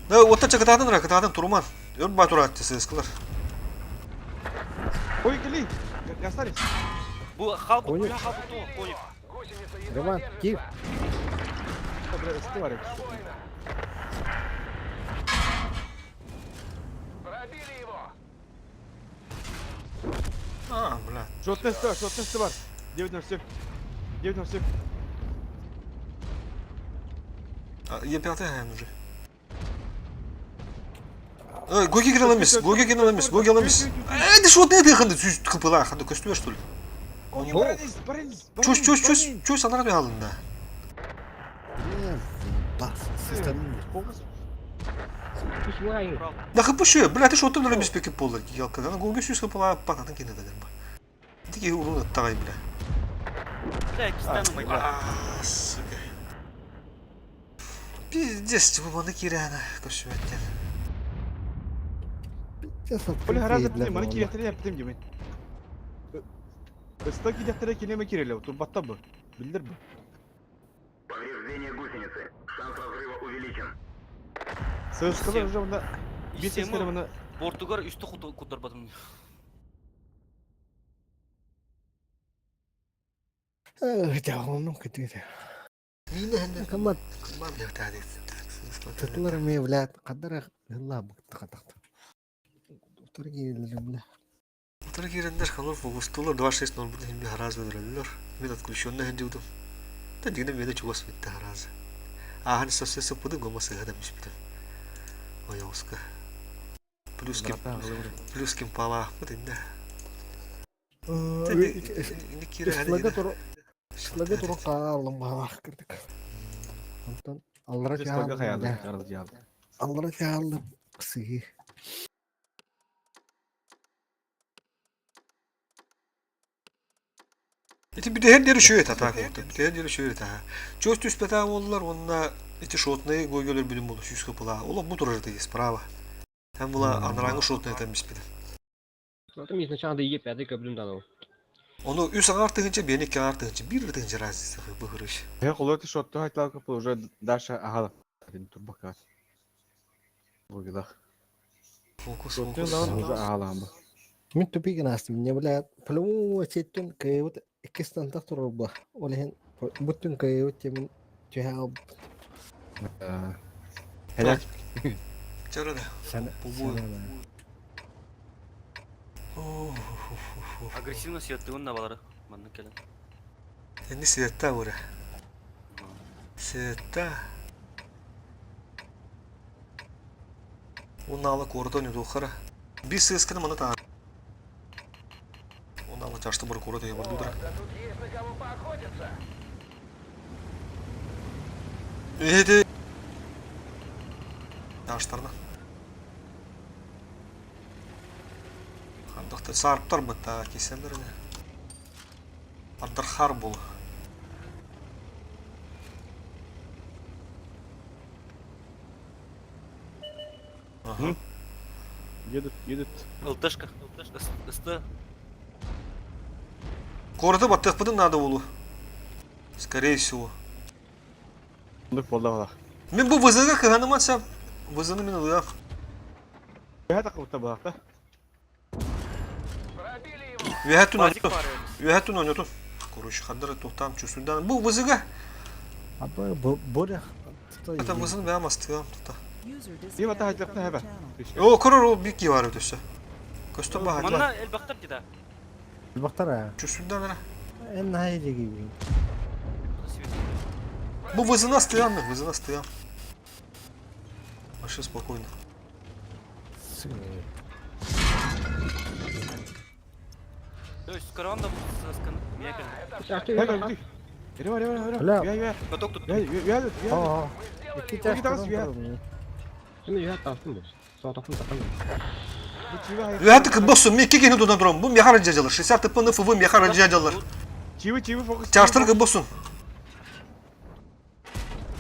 Да, отта кытадан турман. Өр бай турат, сызқылар. Ой, кели. Остались. Бу халбу, Коник. коник. Роман, кип. Стыварик. Пробили его. А, бля. Шотный стывар. 9-0. Епяды hem уже. Гоги кирelemez. Эди шот не дыханды, сүз кыпыла, ханды көстүбөр что ли? Чөс анар бе алында. Бас. Системин. Пусмай. Да кыпы шö, бля, ты шоттан элемес пекип болду, ялка. Гоги сүз кыпыла пататын кенедер ба. Диги урун тагай бля. Да, кистану. Сука. Пиздец, bu bana kirana көсүбөттен. Блин, раз маны киреттер яптым демен. Ыста киреттер кинеме киреле, тут батта бу. Билдир бу. Повреждение гусеницы. Шанс разрыва увеличен. Сыскылар уже мына Исемі мына Португар үсті құтырбадым. Jauh كده. مين هنا؟ كمان ما بيحتاج تطلع ميولات قدر الله بقطع. Turgi ile. Otur girenler kalır fokustular 26.00 burada şimdi haraz verirler. Ben atkulşonda hende udum. Da dine mede çok asbitti haraz. Hani sosyal pudu goması hadamış bitim. O yavska. Plus kim pala bu dinde. Ne kira hadi. Şlaga turu kalım balah kırdık. Ondan Allah'a Сколько хаялы, kârlı. Чарльз Ялд. Allah'a kârlı. Kısığı. Ити bir de her yeri şöyle tatak oldu. Bir de her yeri şöyle ta. Çok üst beta oldular onunla iti şotnayı goygeler bilim oldu. Yüz kapıla. Ola bu durardayız. Bravo. Hem bula anarangı şotnayı temizlik bilim. Zaten изначально да египет, я каблин дано. Onu üç artınca beni iki artınca bir artınca razı bu hırış. Я холоти шотто хайтла капы уже Даша агала. Один турбакат. Бугидах. Fokus Шотто fokus. лаун уже агала амба. من تبيك ناس من يبلا فلو تشتن كيوت كستان تطربه ولا هن بوتن كيوت من جهاب Helal. Çare de. سنة Bu. Агрессивно сүйөттүгүн набалары. Манны келен. Şimdi siyette vura. Siyette. Onu ala korudan yudu khara. Bir sıskını bana ta. Onu ala çarştı bura korudan yabardı dura. Да тут есть на кого поохотиться. Ehdi. Yaşlarına. Kandıqta sarptar mı ta kesenler ne? Adar harbol. Aha. Едут. Ылтышка. Ысты. Koruda battık bıdın nada olu. Скорее всего. Лык болдавалах. Мен bu vızıga kıhanımatsam. Vızını men ılıyam. Я так вот табах, да? Пробили его. Vehatun Базик oynatun. бар. Vehatun oynatun. Koruş haddara tuhtam çüsünden. Bu vızıga. أبا بورخ Hatta vızını ben astığım tuta. User Има disconnected тахайтлах from та your хаба. channel. O koror o bir var ödüsü. Köstü bahar. Манна эл бактар дида. البقرة Çüsünden ara. إن هاي اللي جيبين Bu vızını astığım mı? Vızını astığım. Aşı spokojno. То есть караван да сысканы. Меня келен. Шахты Хайда, я. иди. Ире. لا. Я. Каток тут. Я. اه اكيد Ой, да, свет. Şimdi ya taftım bu. Sağ tarafını takalım. Vehatı kıbosun mi? Kikini dudan durum. Bu miyahar acıcalar. 60 tıpını fıvı miyahar acıcalar. Чивы, фокус. Çarştır kıbosun.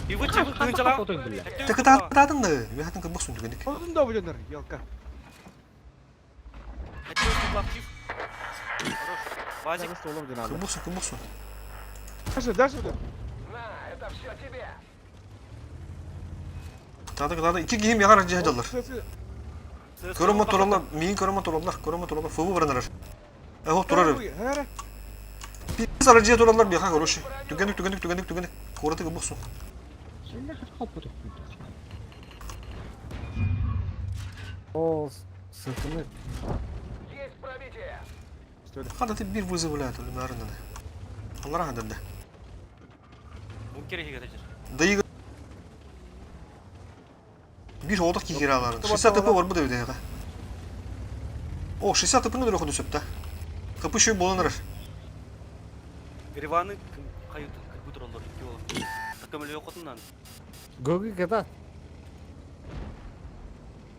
Ивы чивы кынчала. Фото бля. Tıkı tadın da. Vehatın kıbosun tükenik. Фокус да будет, елка. Базик. За столом где надо. Kıbosun. Даша. На, это все тебе. Tadı iki giyim miyahar acıcalar. Koruma torollar. Miyin koruma torollar. Fıvı vıranır. Eho turar. Biz aracıya torollar miyahar koroşu. Tükenik. Koratı kıbosun. Şimdi kapatı. о сыкны Есть пробитие. Hadi bir vızı vılayat. Narında da. Allah rahmet eylesin. Бункер хигатажыр. Dayı bir odak ki kiraların. 60 tıpı var bu da ödeye. O 60 tıpını da okudu söpte. Kapı şu bulunur. Гриваны каюты компьютер олар икки болот. Такым эле окутундан. гоги када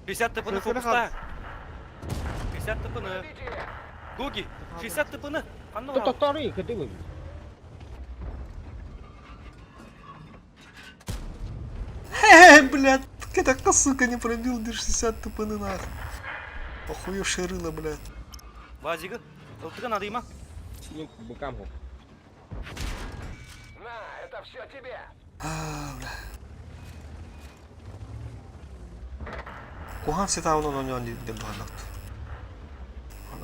50 тпны фокуста. 50 тпны. Пробитие. Гоги. 60 тпны. Кандай Тут вторые кыды вы. Блядь, какая сука не пробил до 60 тупаны нахуй. Охуё шерыла, блядь. Базигі. Ылтыган адыйма. Şimdi bu kam ho. На, это все тебе. Bля. Kuhan seta onu oynayan diye anlattı.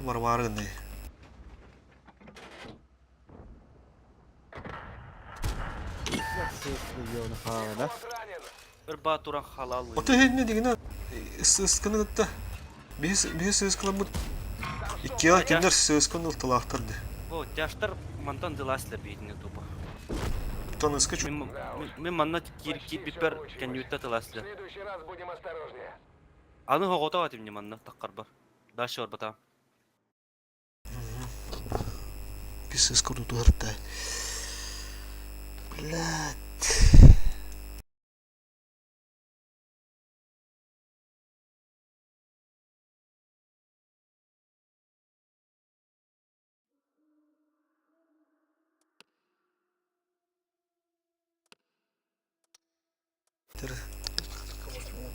Bana var gındı. Ёна хана. Bir baturan halal. Oto ne digine ıskını da bir ıskını bu iki yıl kinder ıskını ıltılaktırdı. O yaşlar mantan dilasla beyni topa. Ton ıskı çok Мен манна кирки бипер кенюта В таласлы. следующий раз будем осторожнее. Аны хогота атым не манна таккар бар. Дальше бар бата. bir ıskını tutardı. Блядь.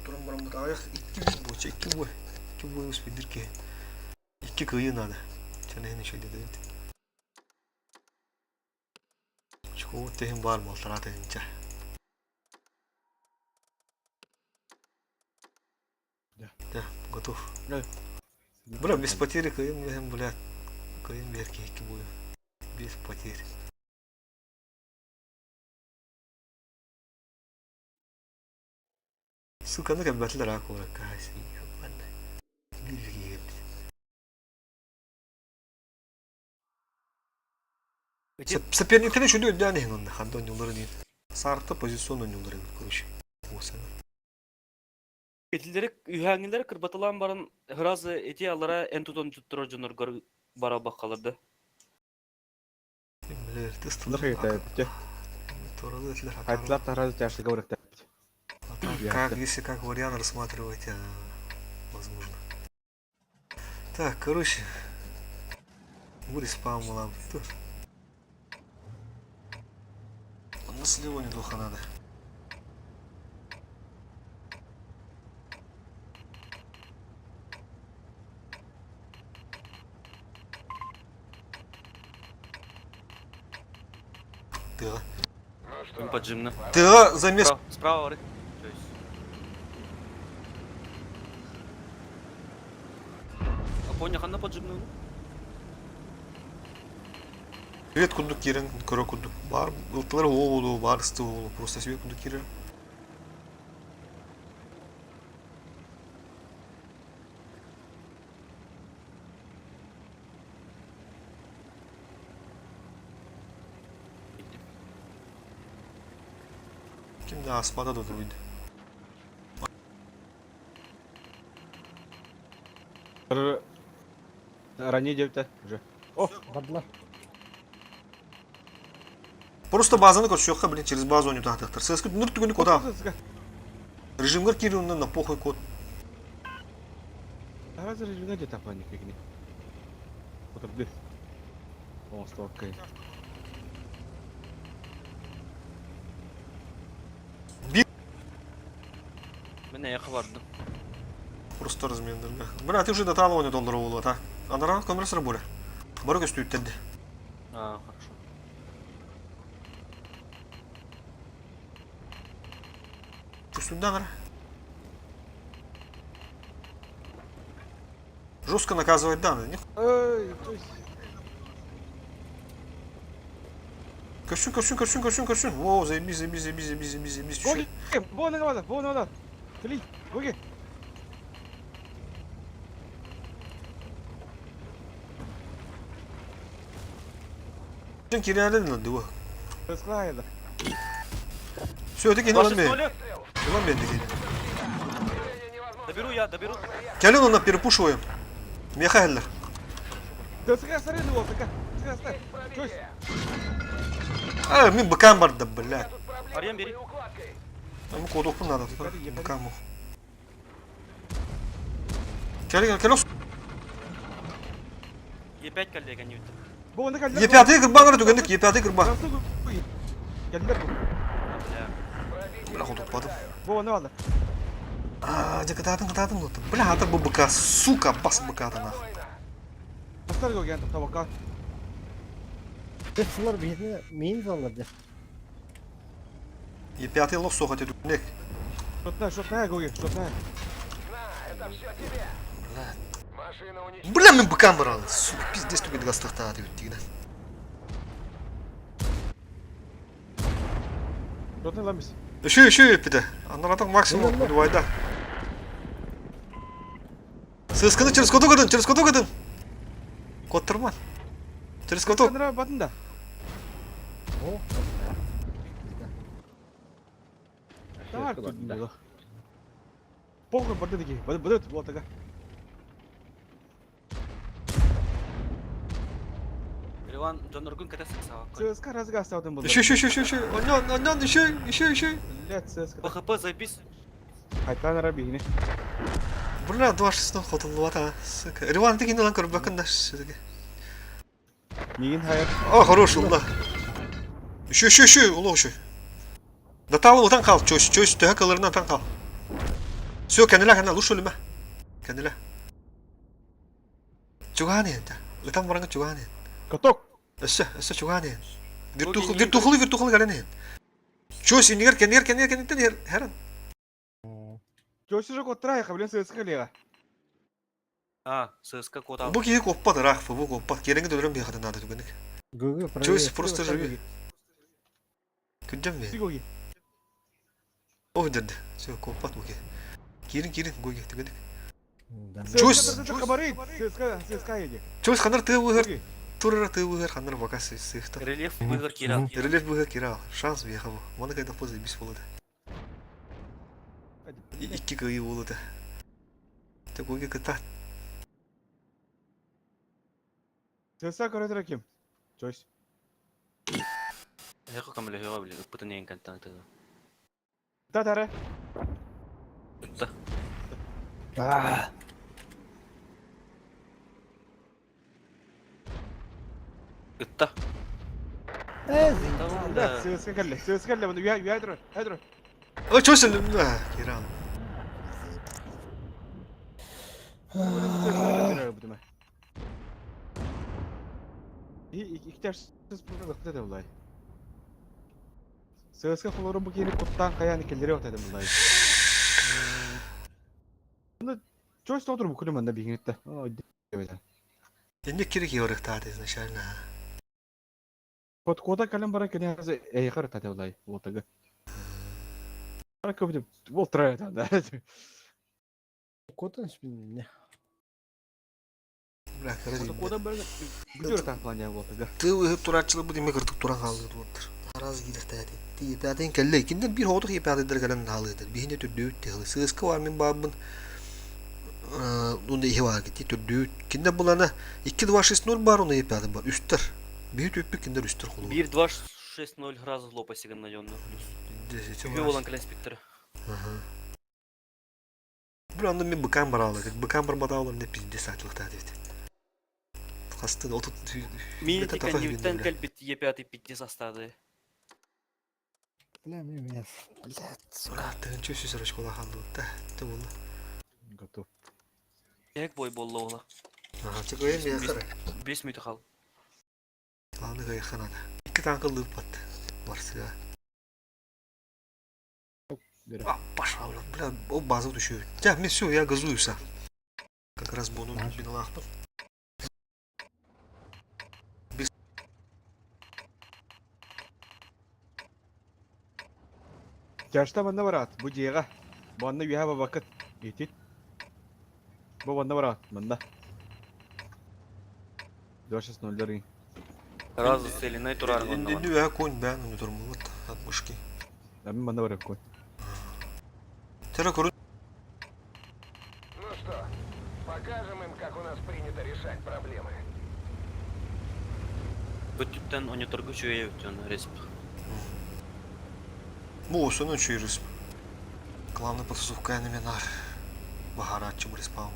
Oturum buramda ayak iki boy uspidir ki. İki kıyı nada. Çana henüz şey dedi. Çoğu tehim var mı altına deyince. Да, готов. Бля, без потери кıyım, блядь. Кıyım belki iki boy. Без потерь. Сука, ну как батлер акура каси, ебаный. Билет. Соперниктерine şöyle ödüyor ne onun haddi oyuncuları değil. Sartı pozisyon oyuncuları kurmuş. O sene. Кетилдери үһәңгелер кырбатылан барын хыразы эти алара энтудон туттура жонор бара бакаларды. Билер, Лыр тыстылар. хыйта. Торалы этler. Хайтлар таразы чашты говорят. Как, если как вариант рассматривать, возможно. Так, короче. Будет спам лам. На слева неплохо надо. Тыла. Ну что, Им поджимно. Тыла замес. Справа ары. То есть. А поня ханна поджимно. Свет кундук кирен, кора кундук. Бар, ылтылар олу, бар ысты олу. Просто свет кундук кирен. Kimde aspada da duydu. Ранее девта уже. Бадла. Просто базаны кот шоққа, блин, через базу не тахтахтар. Сэскут нур түгіні кода. Режимгар кирюнна на похуй код. Таразы режимге де тапанник кегіне. Отырды. Он стоккай. Мен аяқы барды. Просто размендерді. Бля, ты уже до талого не долларов так? А на ранг конверсор буря. Барок стоит тедді. А, хорошо. Ты сюда, нара. Жестко наказывать данные. Ой, то есть... Кощун. Воу, заебись. Боги! Вон надо! Кли! Боги! Sen kirayalın lan duva. Расклеено. Все, öteki ne lan be? Ulan ben de gelin. Доберу. Gelin onunla перепушиваем. Мехайлер. Да сыграй, смотри на него, сыграй, ставь. То есть... Min bıkan vardı блядь. Арьян бери. Ему кодопу надо. Быкан мог. Gel olsun. Е5 коллега не видно. Вон, на Е5 гырбаңыр түгендік, Е5 гырба. Geldiler bu. Бля. Бля, кодоппадым. Вон, ладно. Катадың лоты. Бля, ата bu быка, сука, бас быкады нахуй. Поставь его, Гентов, табака. Sılar birini meyin zanladı. Е5 лох сохать түгендік. Шотная, Гоги, шотная. Это все тебе. Машина уничтожена. Бля, мен быкан бар алды. Сука, пиздес түгендік астықта аты өттігіне. Ротный ламис. Еще пиде. Аннаратың максимум вайда. Сысканы через коду кадын. Код тұрман. Через коду. Кандыра батында. О, Тар тут. Похуй барды деги. Бады вот тага. Риван Жоноргун кетесик сабак. ЦСКА разга остаудым был. Еще. Оннан, еще. Блядь, ЦСКА. ПХП запись. Айтан рабини. Бля, 26 хотылы бата. Сука. Риван тегин лан көріп бакында. Нигин хайр. О, хорош, улла. Еще, улла еще. Да талы отан қал, чөш, төһә кылырынан тан қал. Все, кәнелә, лучше өліме. Кәнелә. Чуганы енді. Летан бараңға чуганы. Каток. Эссе чуганы. Виртухлы кәрәне. Чөш, инегер, кәнер, хәрін. Чёси же коттра, блин, ЦСКА лега. ССК код ал. Бұл кейі kopпады, рахфы, бұл kopпады. Кереңі дөдірім бейхады нады түгінік. Гүгү Чөш, просто живи. Күндем мен. Сигоги. О, деді. Все, kopпады бұл кей. Керің, гойге түгінік. Чёс. ЦСКА еди. Чөш, қанар ты бұғыр. Турыра ты бұғыр, қанар вакасы сыйфта. Рельеф выгор кирал. Релев бұғыр керал. Шанс бейхабы. Оны қайда позы бис болады. Икки күйі болады. Тек гойге кыта. ЦСКА коротера ким? Чёс. Эко камеле хева блин, ыппытын ең кантан тыгы. Татара. Ытта. Ытта. Да, ЦСКА ле, я О, чөш, керал. İktiyarsız burada da bulay. ЦСКА флору bu yeni kuttan kayan ikelleri ortaya bulay. Bunu çok otur bu kulübünde bir günde. Evet. Енді керек еурек тады изначально. Koda kalem bara kene az eğer tade bulay. Otaga. Bara köpüde bol traya da. Котан спин. Бірақ, көреді. Koda böyle gidiyor taklanya otaga. Ты выгып туратчылы бұл демек ыртық туран қалды болдыр. Араз келік тәді. Тәден кәлі. Кенден бір хоғдық епәдедер кәлін қалыдыр. Бейіне түрді өтті. Сығысқы var мен бабын. Onda iyi var gitti türdü. Kinde bulana 2-2-6-0 бар оны епәді бар. Үстір. Бейт өппік кендер үстір қолы. 1-2-6-0 раза лопа сиган наённы. Үгі болан класпектері. Бір анда мен бұқан бар алды. Бұқан бар бада олар не пизде сатылық тәді. Қасты да отут... Минитика нивтен кәлбет епәті питте састады. Бля, мен. Блядь, сука. Тәген чөсі сұраш қола қалды. Тә болды. Готов. Ек бой болла ола. Тек өйен мен қыры. 5 минут қал. Ланы қайық қанады. 2 танқы лып бат. Барсыға. Пошла, бля, о базу düşüyor. Ya, мен все, я газуюся. Как раз bunu binalaqdım. Yaşta banda var at. Bu ciğe. Banda bir hava vakit. Yetit. Bu banda var at. Banda. 4-0 Разы селинай турар Енді гонна. нüе koyun ben onu durumu. Вот, atmışki. Ben banda var yapın. Тера көрін. Ну что, покажем им, как у нас принято решать проблемы. Бүттен оны тургу чуе өттен респ. Bu olsun через. Главное подсувка на меня. Багарат чем респал.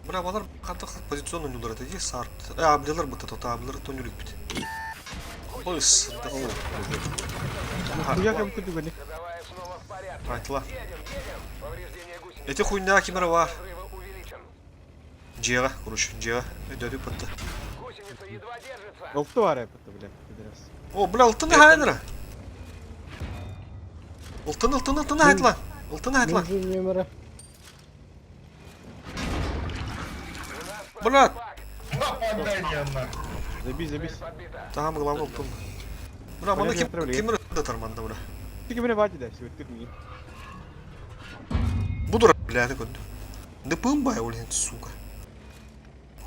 Бля, балар қантық позиционный нюлар это сарт. Абдилар бұта тота абдилар то нюлик бит. Быс. Я как будто говорю. Давай снова в порядке. Айтла. Едем. Повреждение гусеницы Эти хуйня кимера var. взрыва увеличен. Джега, короче, джега. Ödedi pıttı. Гусеница едва держится. Oltu var ya pıttı bile. O, bля, ıltını haynıra. Iltını hayt lan. Iltını hayt lan. Мен нөмірі. Bля, Нападение на. Забись. Tamam kıvam oldum. Bura bana kim rıhdatar manda bura. Тільки мене бачить, да, всі відкидні. Budur biladı kundu. Ne pığım baya olayın suka.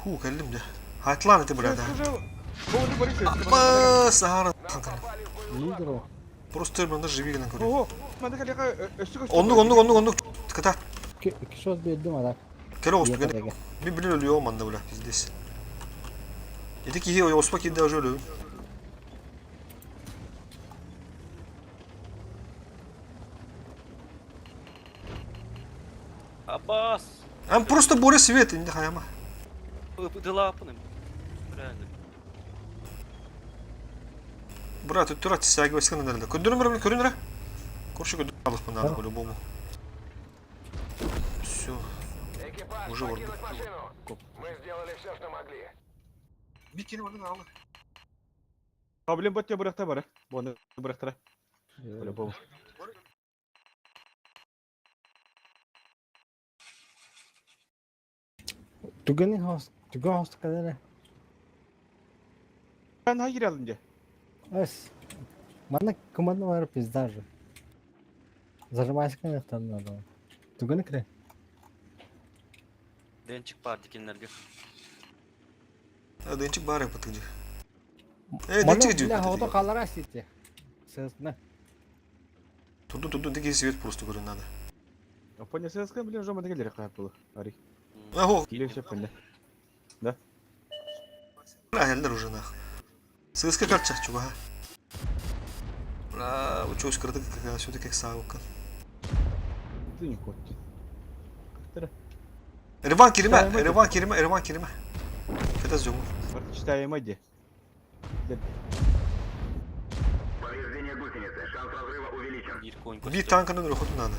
Hu kallim de. Hatlan eti burada. Поводи Борисович. Ama sahara kanka. Лидер о. Просто terminalda живи gelen көрüyor. Ого, мене халяка өстүгө. Onduk. Kata. İki şot bildim adam. Kere olsun Yeter gene. ege. Bir bilir ölüyor manda bura bizdeyiz. Yedik iyi o ospak yedi öyle ölüyor. Abbas. Hem просто Боря свет indi hayama. Дела апынım. Реально. Бра тут тура тисяги басқан нерде. Көндөрүм бир көрүнөр. Коршу көндөрүм алып надо по-любому. Всё. Экипаж, Уже покинуть вроде. машину. Мы сделали все, что могли. Bir kere oradan aldı. Проблем бот тебе быракта бар. Боны бырактара. По-любому. Tugani host. Tugan host kadar. Ben hayır alınca. Ес. Mana команда var пизда же. Зажимайся канаттан надо. Туганы кіре. Денчик partikinlerge. Денчик бар yapıtıcı. Mana Денчик bile diyor. havada kalır asiti. Sesine. Туду деги свет просто көрүн надо. Понял, ССК, блин, жома дегелер кайып было. Ари. Аго, Или все понял. Ayarlar уже нах. Сыска kaçacak çubuğa. Бра, учусь кырдык сюда как саука. Ты не кот. Реван Кериме. Ката зёму. Читаем Эдди. Повреждение гусеницы. Шанс разрыва увеличен. Bir coin Bir tankının rokotu надо.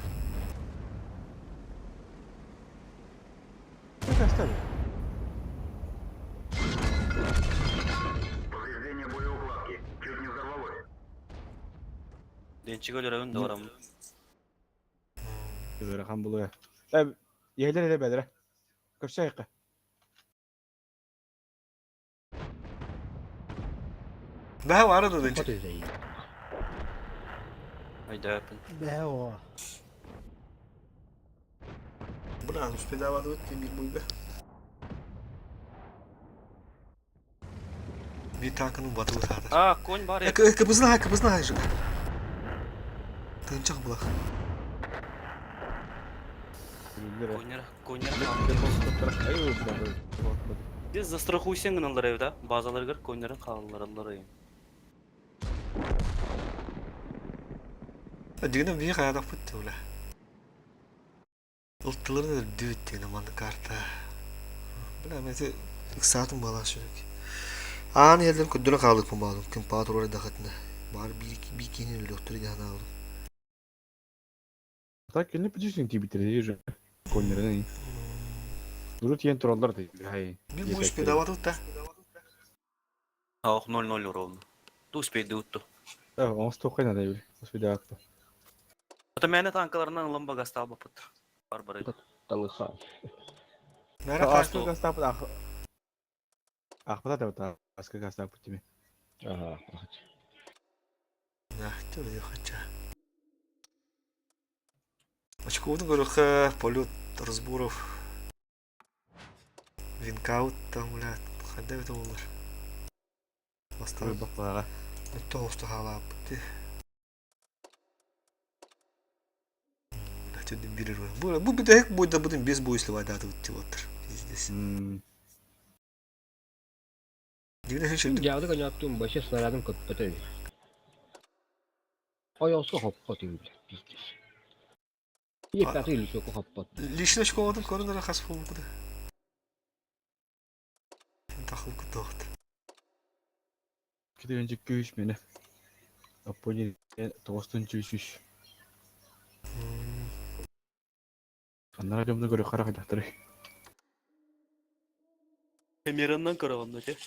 Как оставил? Повреждение боеукладки. Чуть не взорвалось. Денчик ölürün de varam. Рахам было я. Эб, егелер эле бедре. Көрсөйкы. Daha var da Денчик. Kot özeyi. Haydi yapın. Be o. Бра, успей давать bir buyga. Bir tankının batılı sağdır. Aa coin var ya. Kapısına hayır. Денчик bulak. Coinler Biz застрахуйсаң гыналар да. Базалар кер coinларын калалар ай. Дигенде bir kayadak bitti öyle. Ultları da düğüt diye namanda karta. Bile mezi saatın balaşıyor. Ani yerden kudduna kaldık mı bağlı. Kim patrolü dakatına. Bari bir ikinin doktoru daha aldım. Так, не подожди, ты битер, же. Коннеры. Durut yen trollar da. Hay. Bir bu iş bedavadı da. Ах 0-0 ровно. Ту успеть утtu. Он столько надо, Юрий. Господи, акта. Это мене танкаларынан ламба гастал бапыт. Барбары. Tanısa. Nerede Аска kaçtı? гастап, ах, вот это вот, аска гастап тебе. Aha. Ya, dur ya kaça. Очковый горох, полет разборов. Винкаут там, блядь. Хадда это olur. Бастар. Баклага. Это толстый халап. Atıyordum biri var. Bu bir de hep boyda budun bez boyuslu var daha da utti otur. Здесь. Дивно şimdi. Geldi kan yaptığım başı snaradım kapatıyor. Ayağısı hoppat öyle. Yepatı ile çok hoppat. Лично школаdım korunlara kas buldu. Takıl kutuğdu. Киде önce göğüş meni. Апони тоғыстынчы үшүш. Анар адамды көрө карак жактыр. Камерандан караганда те.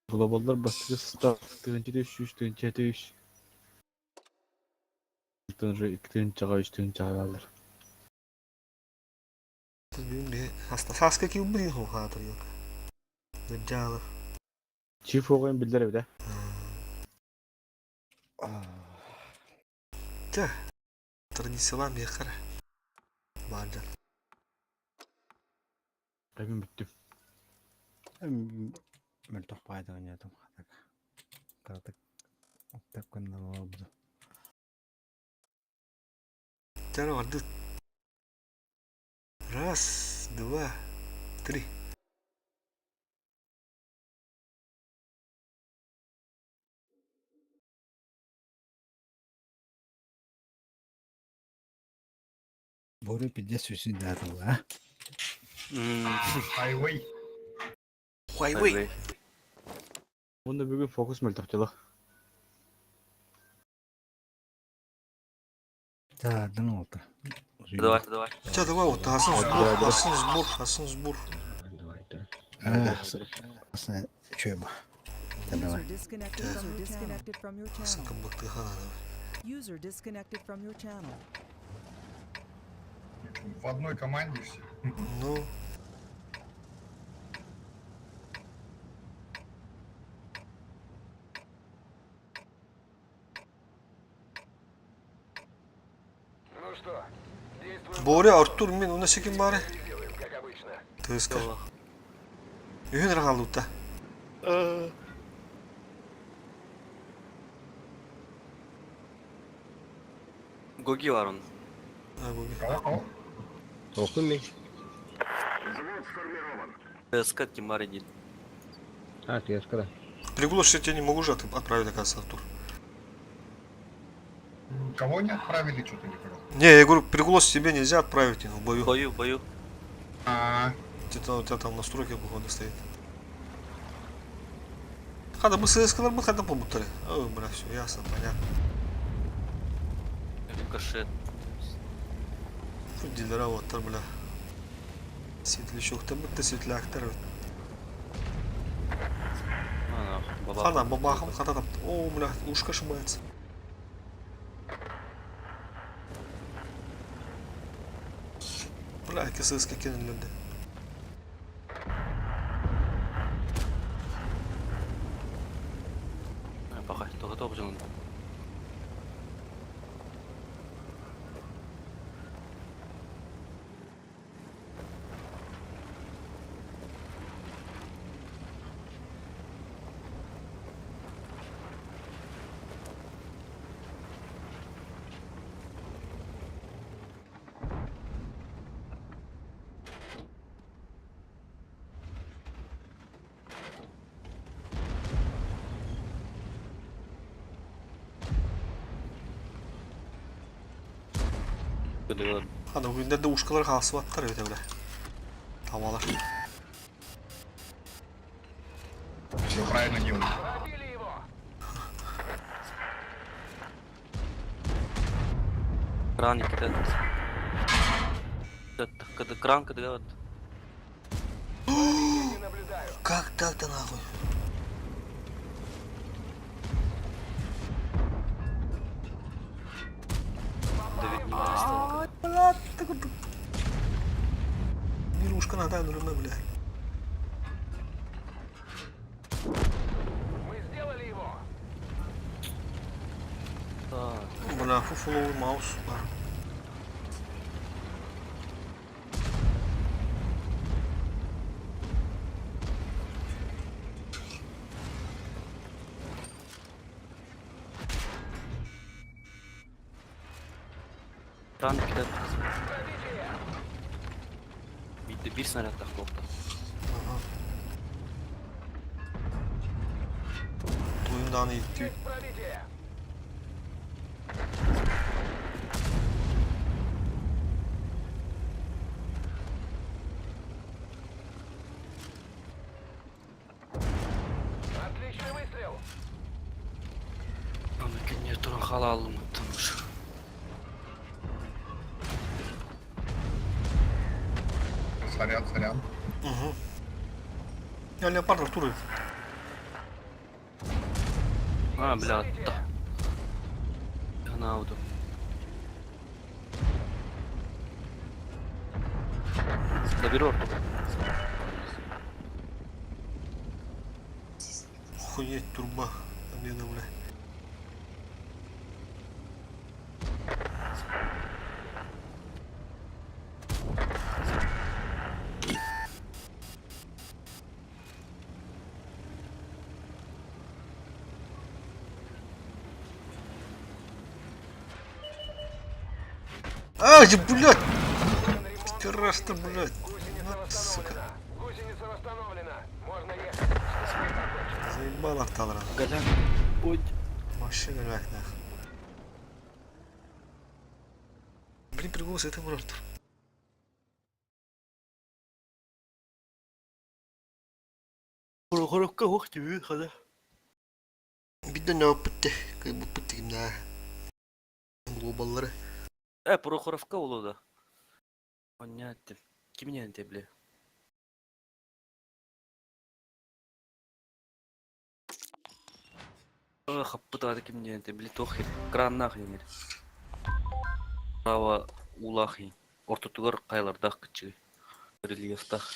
Глобалдар бастыры став. Тыгынчыда үшүш, тыгынчыда үш. Тыгынчы 2 чага 3 чага алдар. Тут бе хаста саска ки убрин хо хатыр yok. Гыджалов. Чиф огойын билдер да. Та. Традициялар бекер. Баржан. Кайын биттим. Мен топайды ойнадым. Картык. Так канал oldu. Тяра варды. Раз, два, три. Боры пиде суйсидатыл, а? Хайвей. Хуайвей. Онда бүгін фокус мөлтөктөлө. Да, дын oldu. Давай, давай. Ча, давай вот, асын сбор. Давай, да. Аslında şöyle bak. User disconnected from your Асын channel. кымбыкты хана давай. User disconnected from your channel. В одной команде все. Ну. Ну что, действуем, Бори Артур мен уна секен бары. делаем, как обычно. Тыска. Үйін рағалды ұтта. Гоги var onun. Кого? Оқы мен. ТСК Тимари дейді. А, ты скоро. Приглушить я тебя не могу же отправить, оказывается, Артур. Кого не отправили, что-то не понял. Не, я говорю, приглушить тебе нельзя отправить в бою. Бою, бою. Где-то у тебя там настройки, походу, стоит. Хада бы ССК бы хада побутали. Ой, бля, все, ясно, понятно. Кашет. Тут дилера вот, бля. Светлячок, ты будто светляктор. Ана, баба. Хана, бабахам, хата там. О, бля, ушко ошибается. Бля, КСС кинули, да. Бақай, тоқтап жаңын. Кыдыгылар. Hadi bugünlerde uşkalar kalsı battar evet öyle. Tavalar. Все правильно делают. Пробили его! Кран кидет. Кран кыдыгылар. Не наблюдаю. Как так-то нахуй? Милушка нагадаю, нормально, бля. Мы сделали его! Так. Бля, фуфуловый маус. Кран кидет. Bir снаряд так тоқтап. Oyundan iyi. Есть пробитие! Отличный выстрел! Мамекенне туран халалым аттымыш. Сорян. Угу. Я леопард Артур. А, бля, атта. Ана ауду. бери орту. Охуеть, турба. Обеда, бля. Ай, блядь! Пираж-то, блядь. Гусеница Вот, сука. восстановлена. Гусеница восстановлена. Можно ехать. Старый покончен. Заебал автолра. Галяк. Ой. Машина ляг нахуй. Блин, прикол с этим ротор. Прохоровка ох тебе, хада. Бидde ne yapıttı? Kıyım bu pıttı kim ne? Globalları. Прохоровка улуда. Понятно. Кимнен те, бля. Хаппытады кимнен те, бля, тохер. Краннах емер. Права улахи. Ортотугар кайлардах кычы. Рельефтах.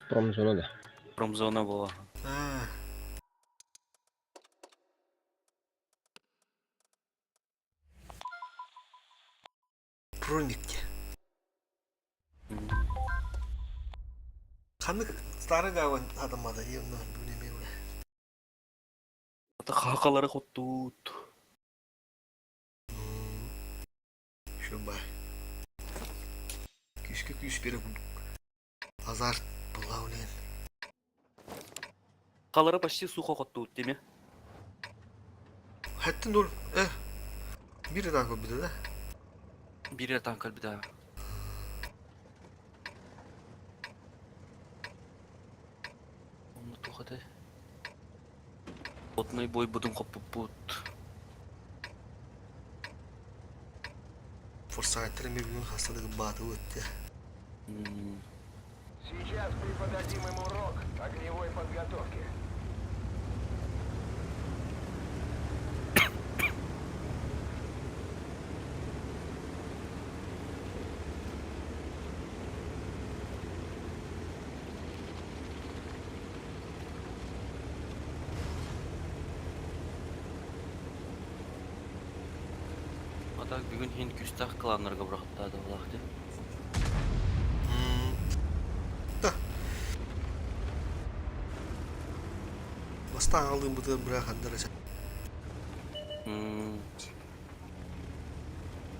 Промзона да. Промзона была. Ha. Проникте. Kanık starı gavan adamada yemna bilmiyorum öyle. Ата хакалары хоттут. Şu bay. Küçük küçük bir azart bulavlen. Халары почти сухо хоттут, деме. Hatta dur. Biri daha bir de. Бире танкал бида. Onu тухады. Отный бой будем хоппут. Форсайтер'ın bir gün hastalığı batı öttü. Сейчас преподадим им урок огневой подготовки. Ата бүгүн хин күстах кланнарга бурактады булакты. Bastan aldığım bu da bırak hadi derece.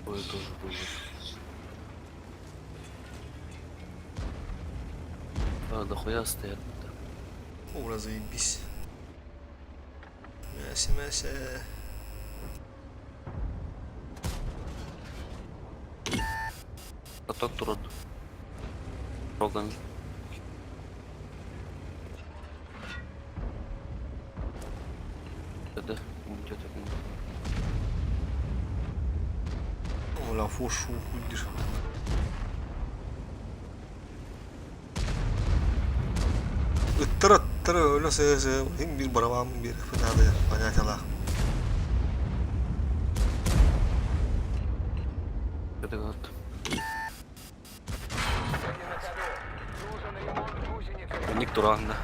Ой, тоже будет. Дохуя стоят. Образы ебись. Мәсе. Поток турат. Роган. Да, он где-то. Ola foş huydur. Ittır öyle sese hem bir baravam bir fınadı panayatalar. Это вот. Кстати, на ходу. Нужен ремонт гусеницы. Ник Туранда.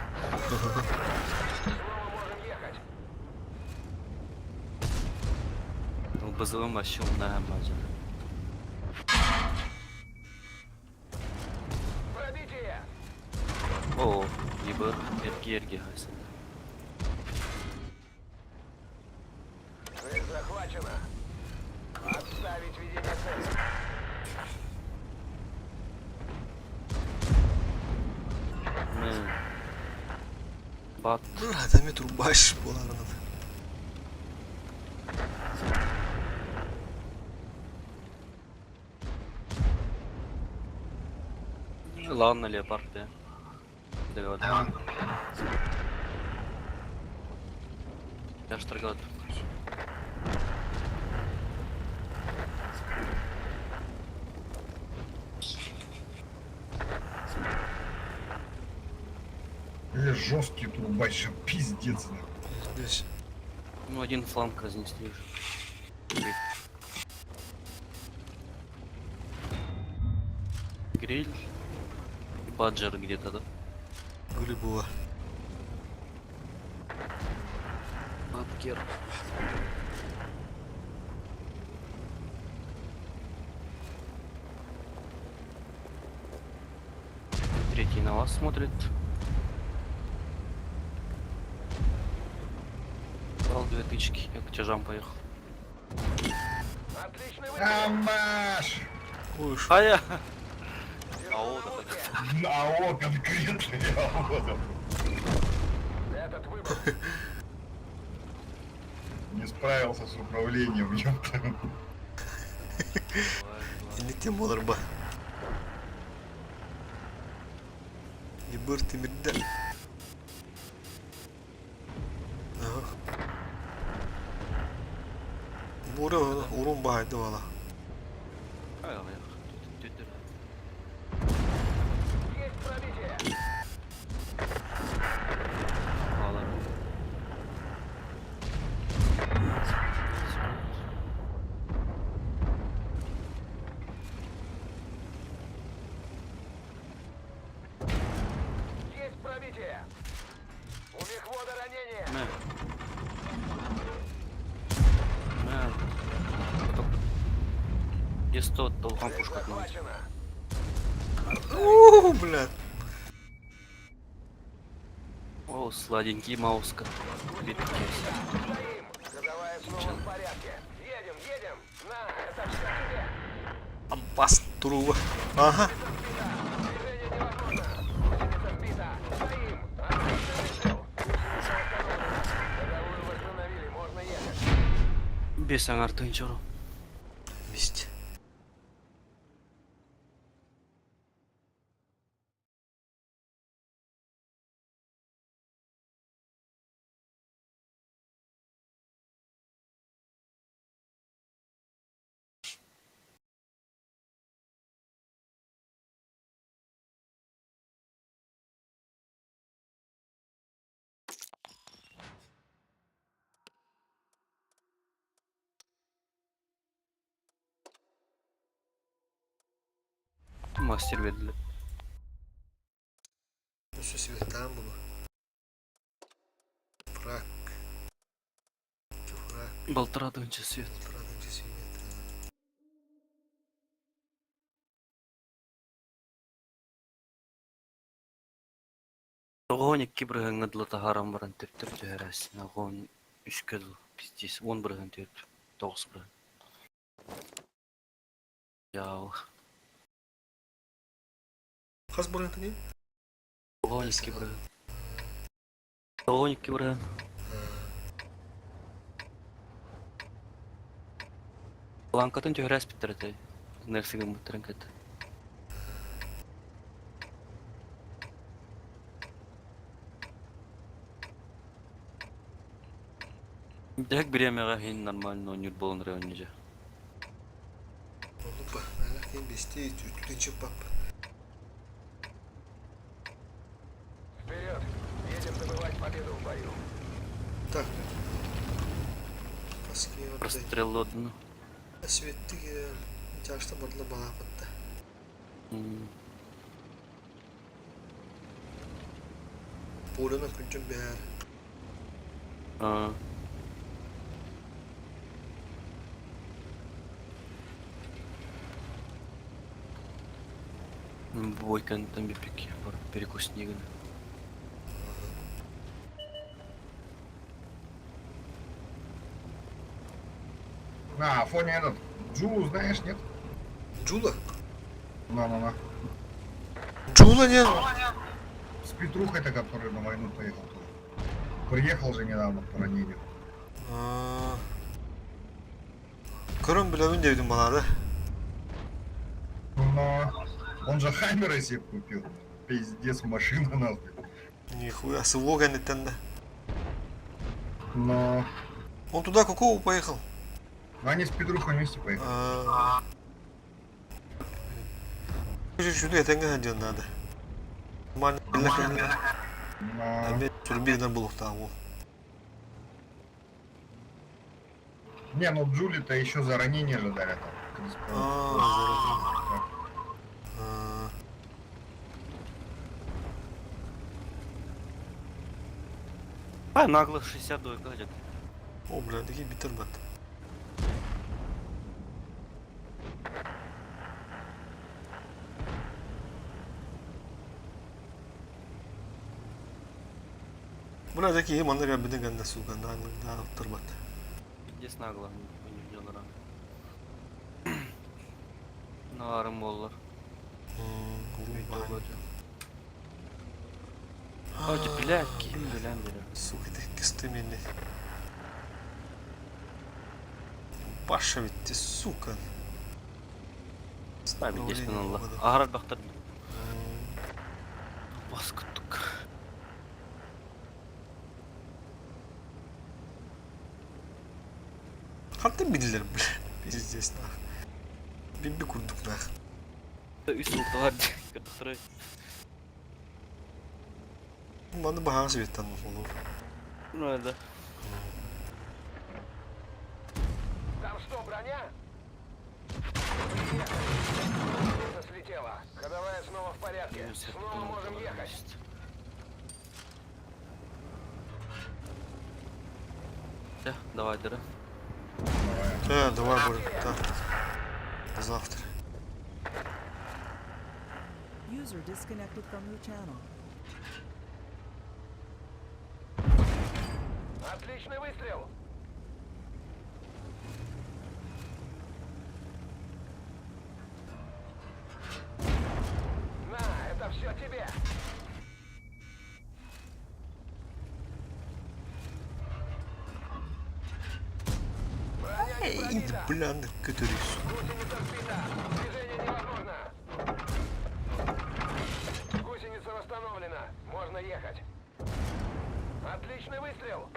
Снова можем ехать. Базовым вообще умная маза. Пробитие! О, ибо эрги гасит. Цель захвачена. Отставить ведение цели. Мы... Бат. Adamı turbaş bularını. Ладно, леопард, да. Да. Я шторгал. Жесткий трубач, пиздец. Здесь. Ну, один фланг разнесли уже. Гриль. Баджер где-то, да? Гулибула. Бабкер. Третий на вас смотрит. Дал 2 тычки, я к тяжам поехал. Отличный выбор. Амаш! Ой, ш- А я! АО конкретно, я вот. Этот выбор. Не справился с управлением, ёпта. не тем olur ба. Ибыр тимирде. Ага. Бура урун байды вала. Есть пробитие. Есть пробитие. У мехвода ранение. Где 100 толком Цель пушка отновить. захвачена. Блядь. О, сладенький мауска. Стоим. Ходовая снова в порядке. Едем, едем. На, это все тебе. Бас туруба. Ага. Движение невозможно. Гусеница сбита. Стоим. Отличный выстрел. Гусеница восстановлена. Ходовую восстановили. Можно ехать. Без аңар тынчыру. Вместе. Мастер ведли. Ну что себе там было? Фраг. Чё фраг? Болтара тынчы свет. Продайте свет. Огонь кибрыгын ыдлата харам баран тептер төхәрәс. Огонь үскәл пиздец. 10 биргән теп. 9 биргән. Яу. Хас буран тани? Огонь кибрыгын. Огонь кибрыгын. Ланкатын төхәрәс биттерәтә. Нәрсәгә биттерән кәт. Дәк биремәгә һин нормально ойный болын районында. Опа, наверное, бести тучу пап. Вперед. Едем добывать победу в бою. Так. Паски отдай. Прострел одну. Светті жашта бодлы бала бытты. Пураны күнчүн бәр. А. Бойкан там бипики, перекусниган. На фоне этот, Джулу знаешь, нет? Джула? На. Джула не? С Петрухой-то, который на войну поехал тоже. Приехал же недавно по ранению. Көрім білемін деудің балады. Но он же Хаммера себе купил. Пиздец, машина нахуй. Нихуя, с Логан да. Но Он туда какого поехал? они с Петрухой вместе поехали. Сюда я тенге ходил надо. Нормально, Но... мне турбина был того. Не, ну Джули-то еще за ранение же дарят. А, нагло 62 где-то. О, бля, такие битербат. Бля, такие мандаря бедеганда, сука, да, турбат. Здесь нагло. Нарым боллар. Hadi bilek kim bilen bilir. Сука, ты кистемели. Баша ведь ты, сука. Tabi geçmen Управление Allah. выводом. Ahar baktır. Baskıttık. Hatta bilirler bile. Пиздец, нах. Bir kurduk nah. Üst nokta var diye. Kırı. Bana bahane söyletten olur. Nerede? Там что, броня? Слетела. Ходовая снова в порядке. Снова можем ехать. Все, давай, дыры. Давай, Боря, так. Завтра. User disconnected from your channel. Отличный выстрел. На, это все тебе. Броня не Эй, пробита. бля, который Гусеница сбита. Движение невозможно. Гусеница восстановлена. Можно ехать. Отличный выстрел.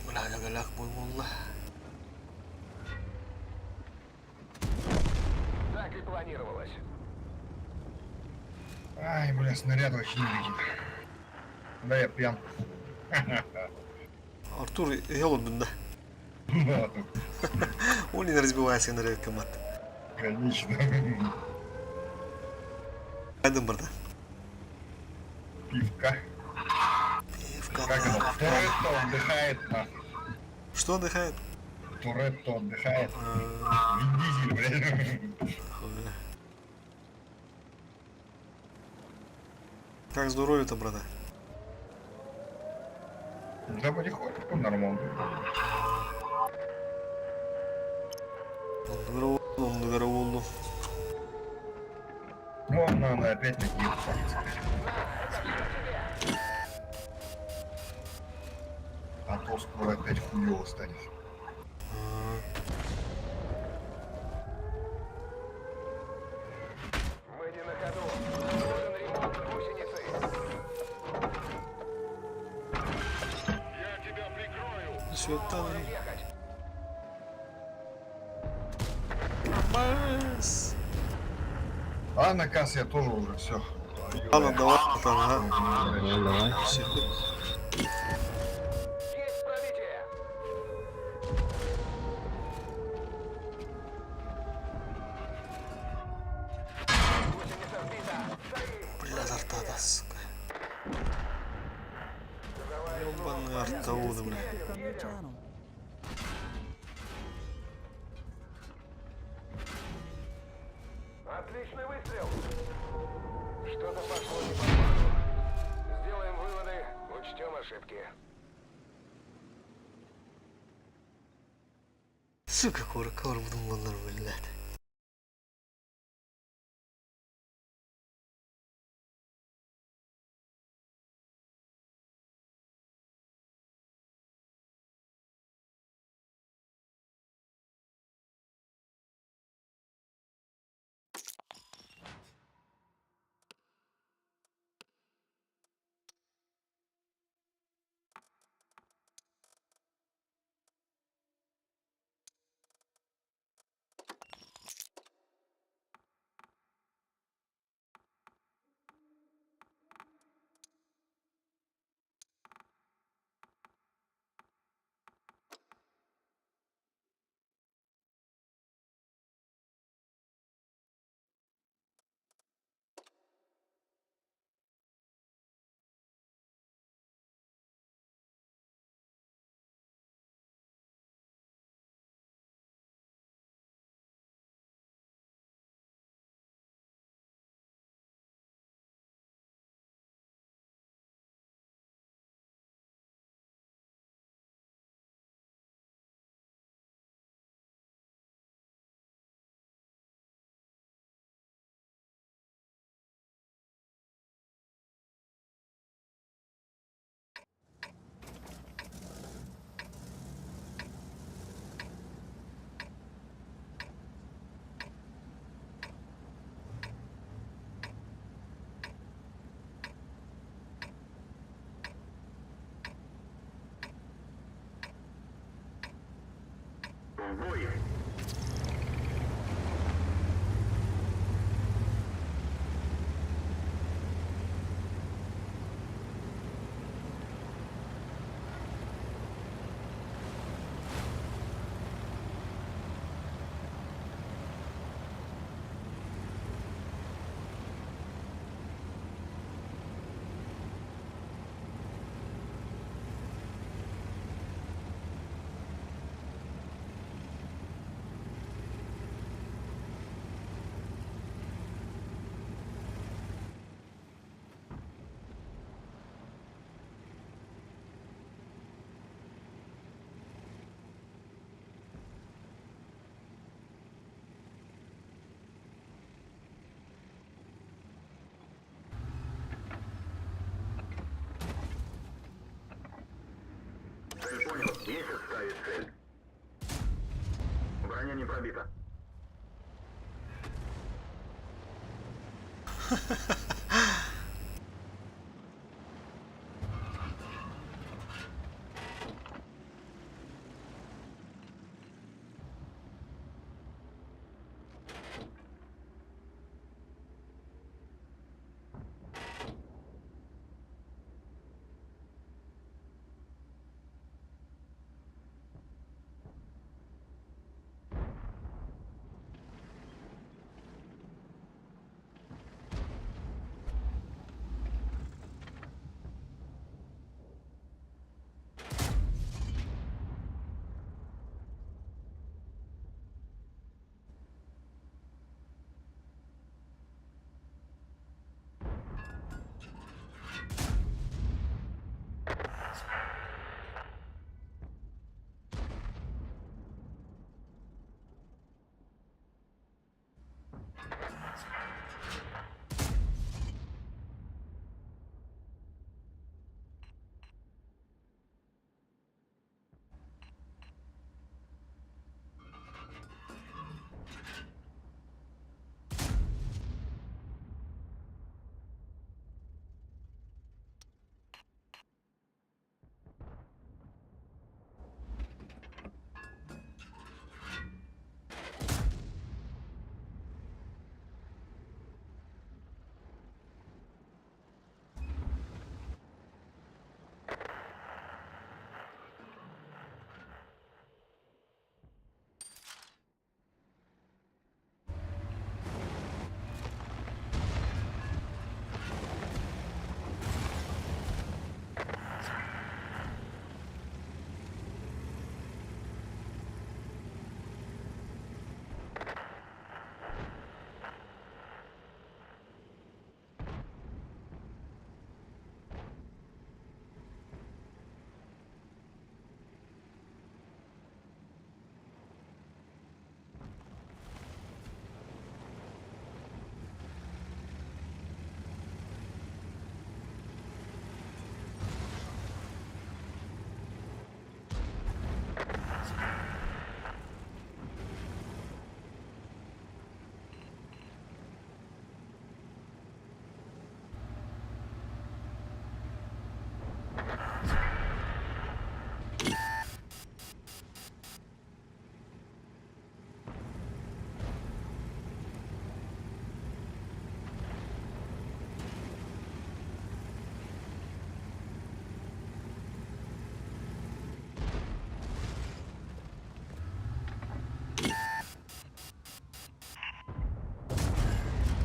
Бля, галак булмулла. Так и планировалось. Ай, бля, снаряд вообще не летит. Да, я пьян. Артур, я бunda. Ладно, Он не разбивается на рекомат. конечно. Айдем, брата. Пивка. Пивка, Как да. это? Туретто отдыхает, нахуй. Что отдыхает? Туретто отдыхает. Вин Дизель, блядь. Хуя. Как здоровье-то, брата? Да потихоньку нормально. Он доверовал. Вон надо опять на Киев садиться. А то скоро опять хуёво станет. Мы не на ходу. Нужен ремонт гусеницы. Я тебя прикрою. Все там. Можем ехать. Бас. А на кассе я тоже уже все. Ладно, давай там, ага. Давай. Все. Есть пробитие. Гусеница сбита. Стоим. Бля, артада, сука. Ёбаный артауды, бля. Disconnected from your channel. Отличный выстрел. Что-то пошло не по плану. Сделаем выводы, учтем ошибки. Сука, korkar buldum bunları millet. Месяц ставит цель. Броня не пробита.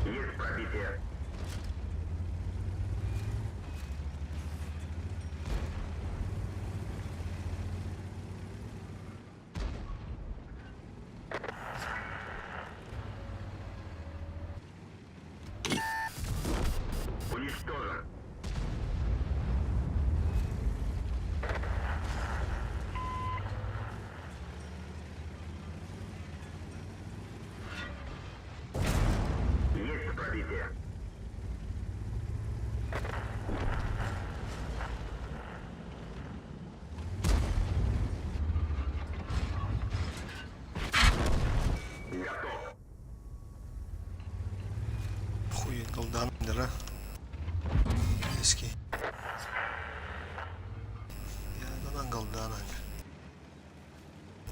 Есть пробитие. Уничтожен. Есть пробитие. Готов. Хуй колдан дыра. Eski. Ya danan kaldanan.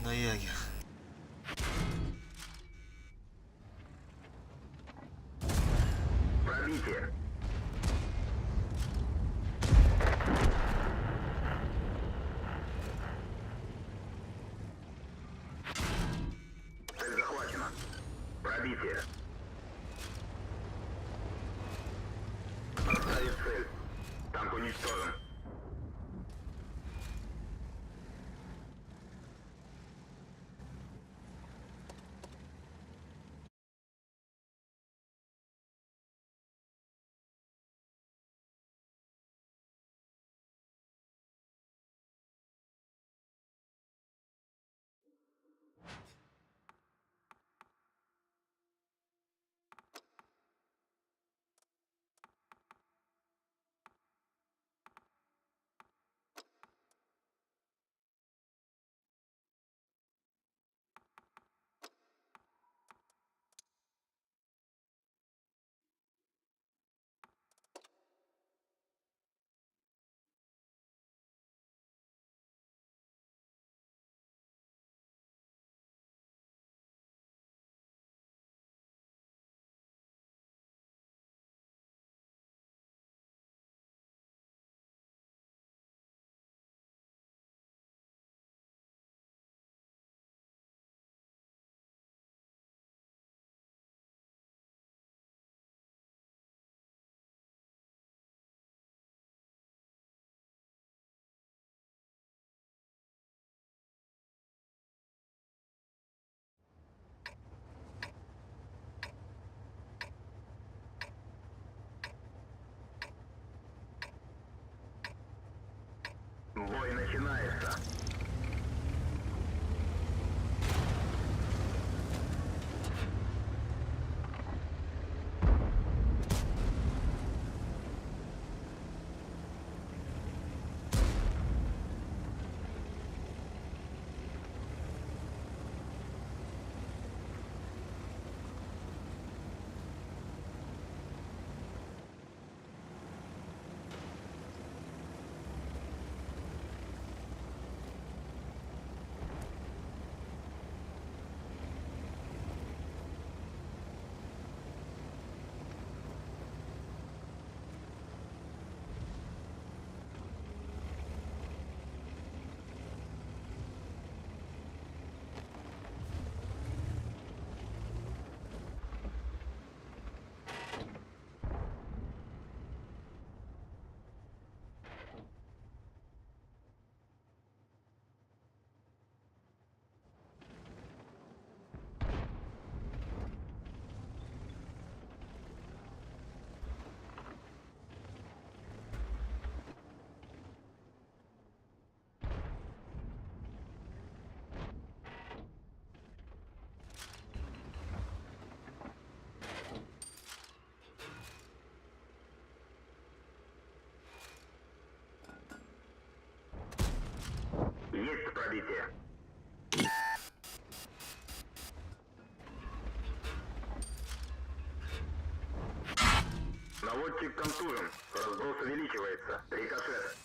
Nayagi. Пробитие. Цель захвачена. Пробитие. Ставит цель. Танк уничтожен. Наводчик контужен. Разброс увеличивается. Рикошет.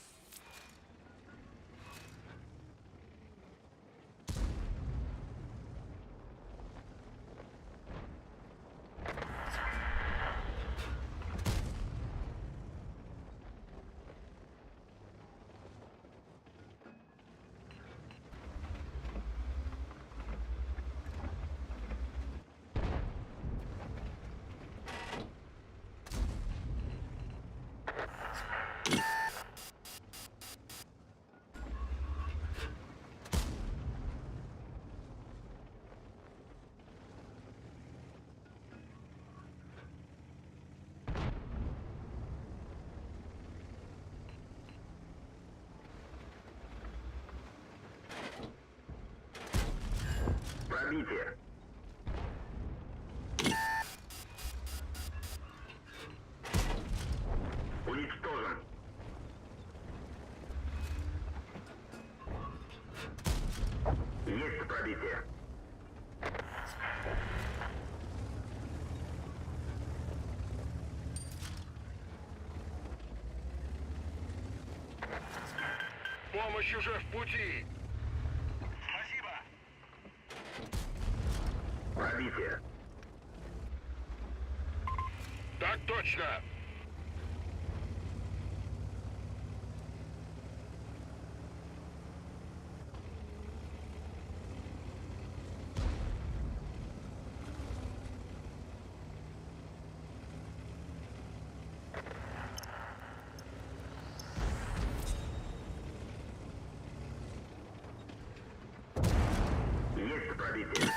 Пробитие. Уничтожен. Есть пробитие. Помощь уже в пути. Пробитие. Так точно. Есть пробитие.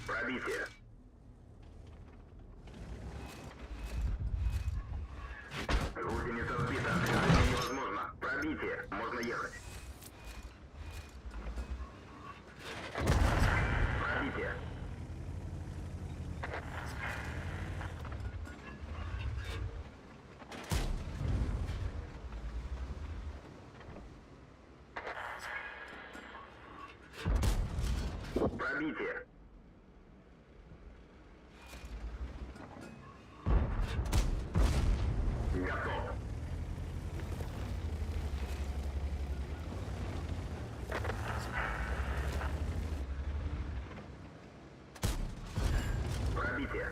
Пробитие. Гусеница сбита. Движение невозможно. Пробитие. Можно ехать. Пробитие. Пробитие. Готов. Пробитие.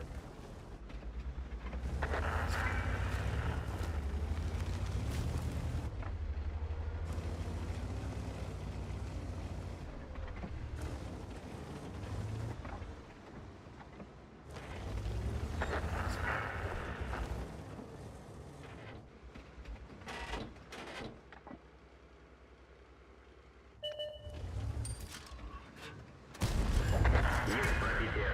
Есть пробитие.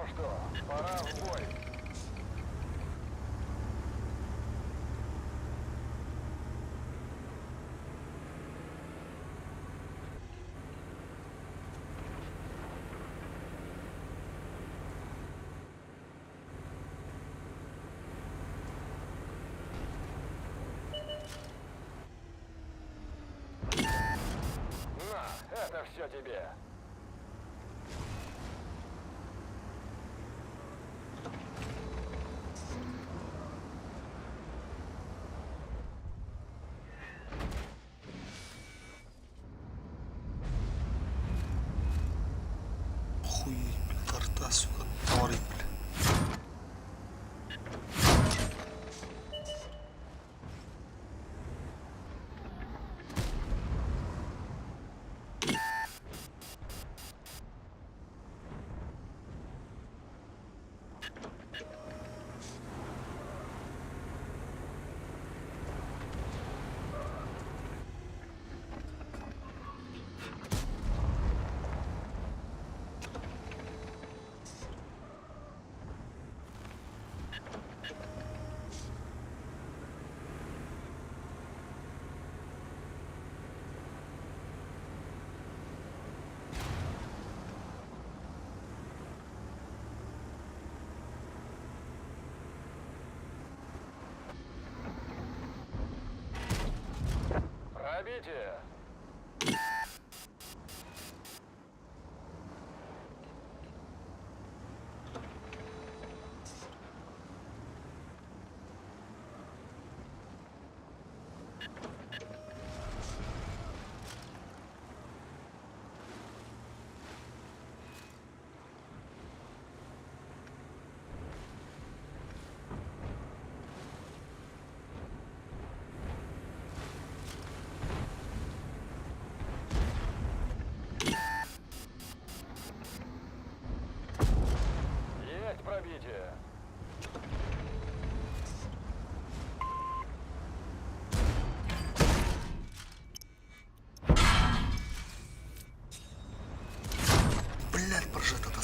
Ну что, пора в бой. На, это все тебе. Охуеть, блядь, арта, сука, творит, блядь. Пробитие. Есть пробитие. Блядь, прожит это,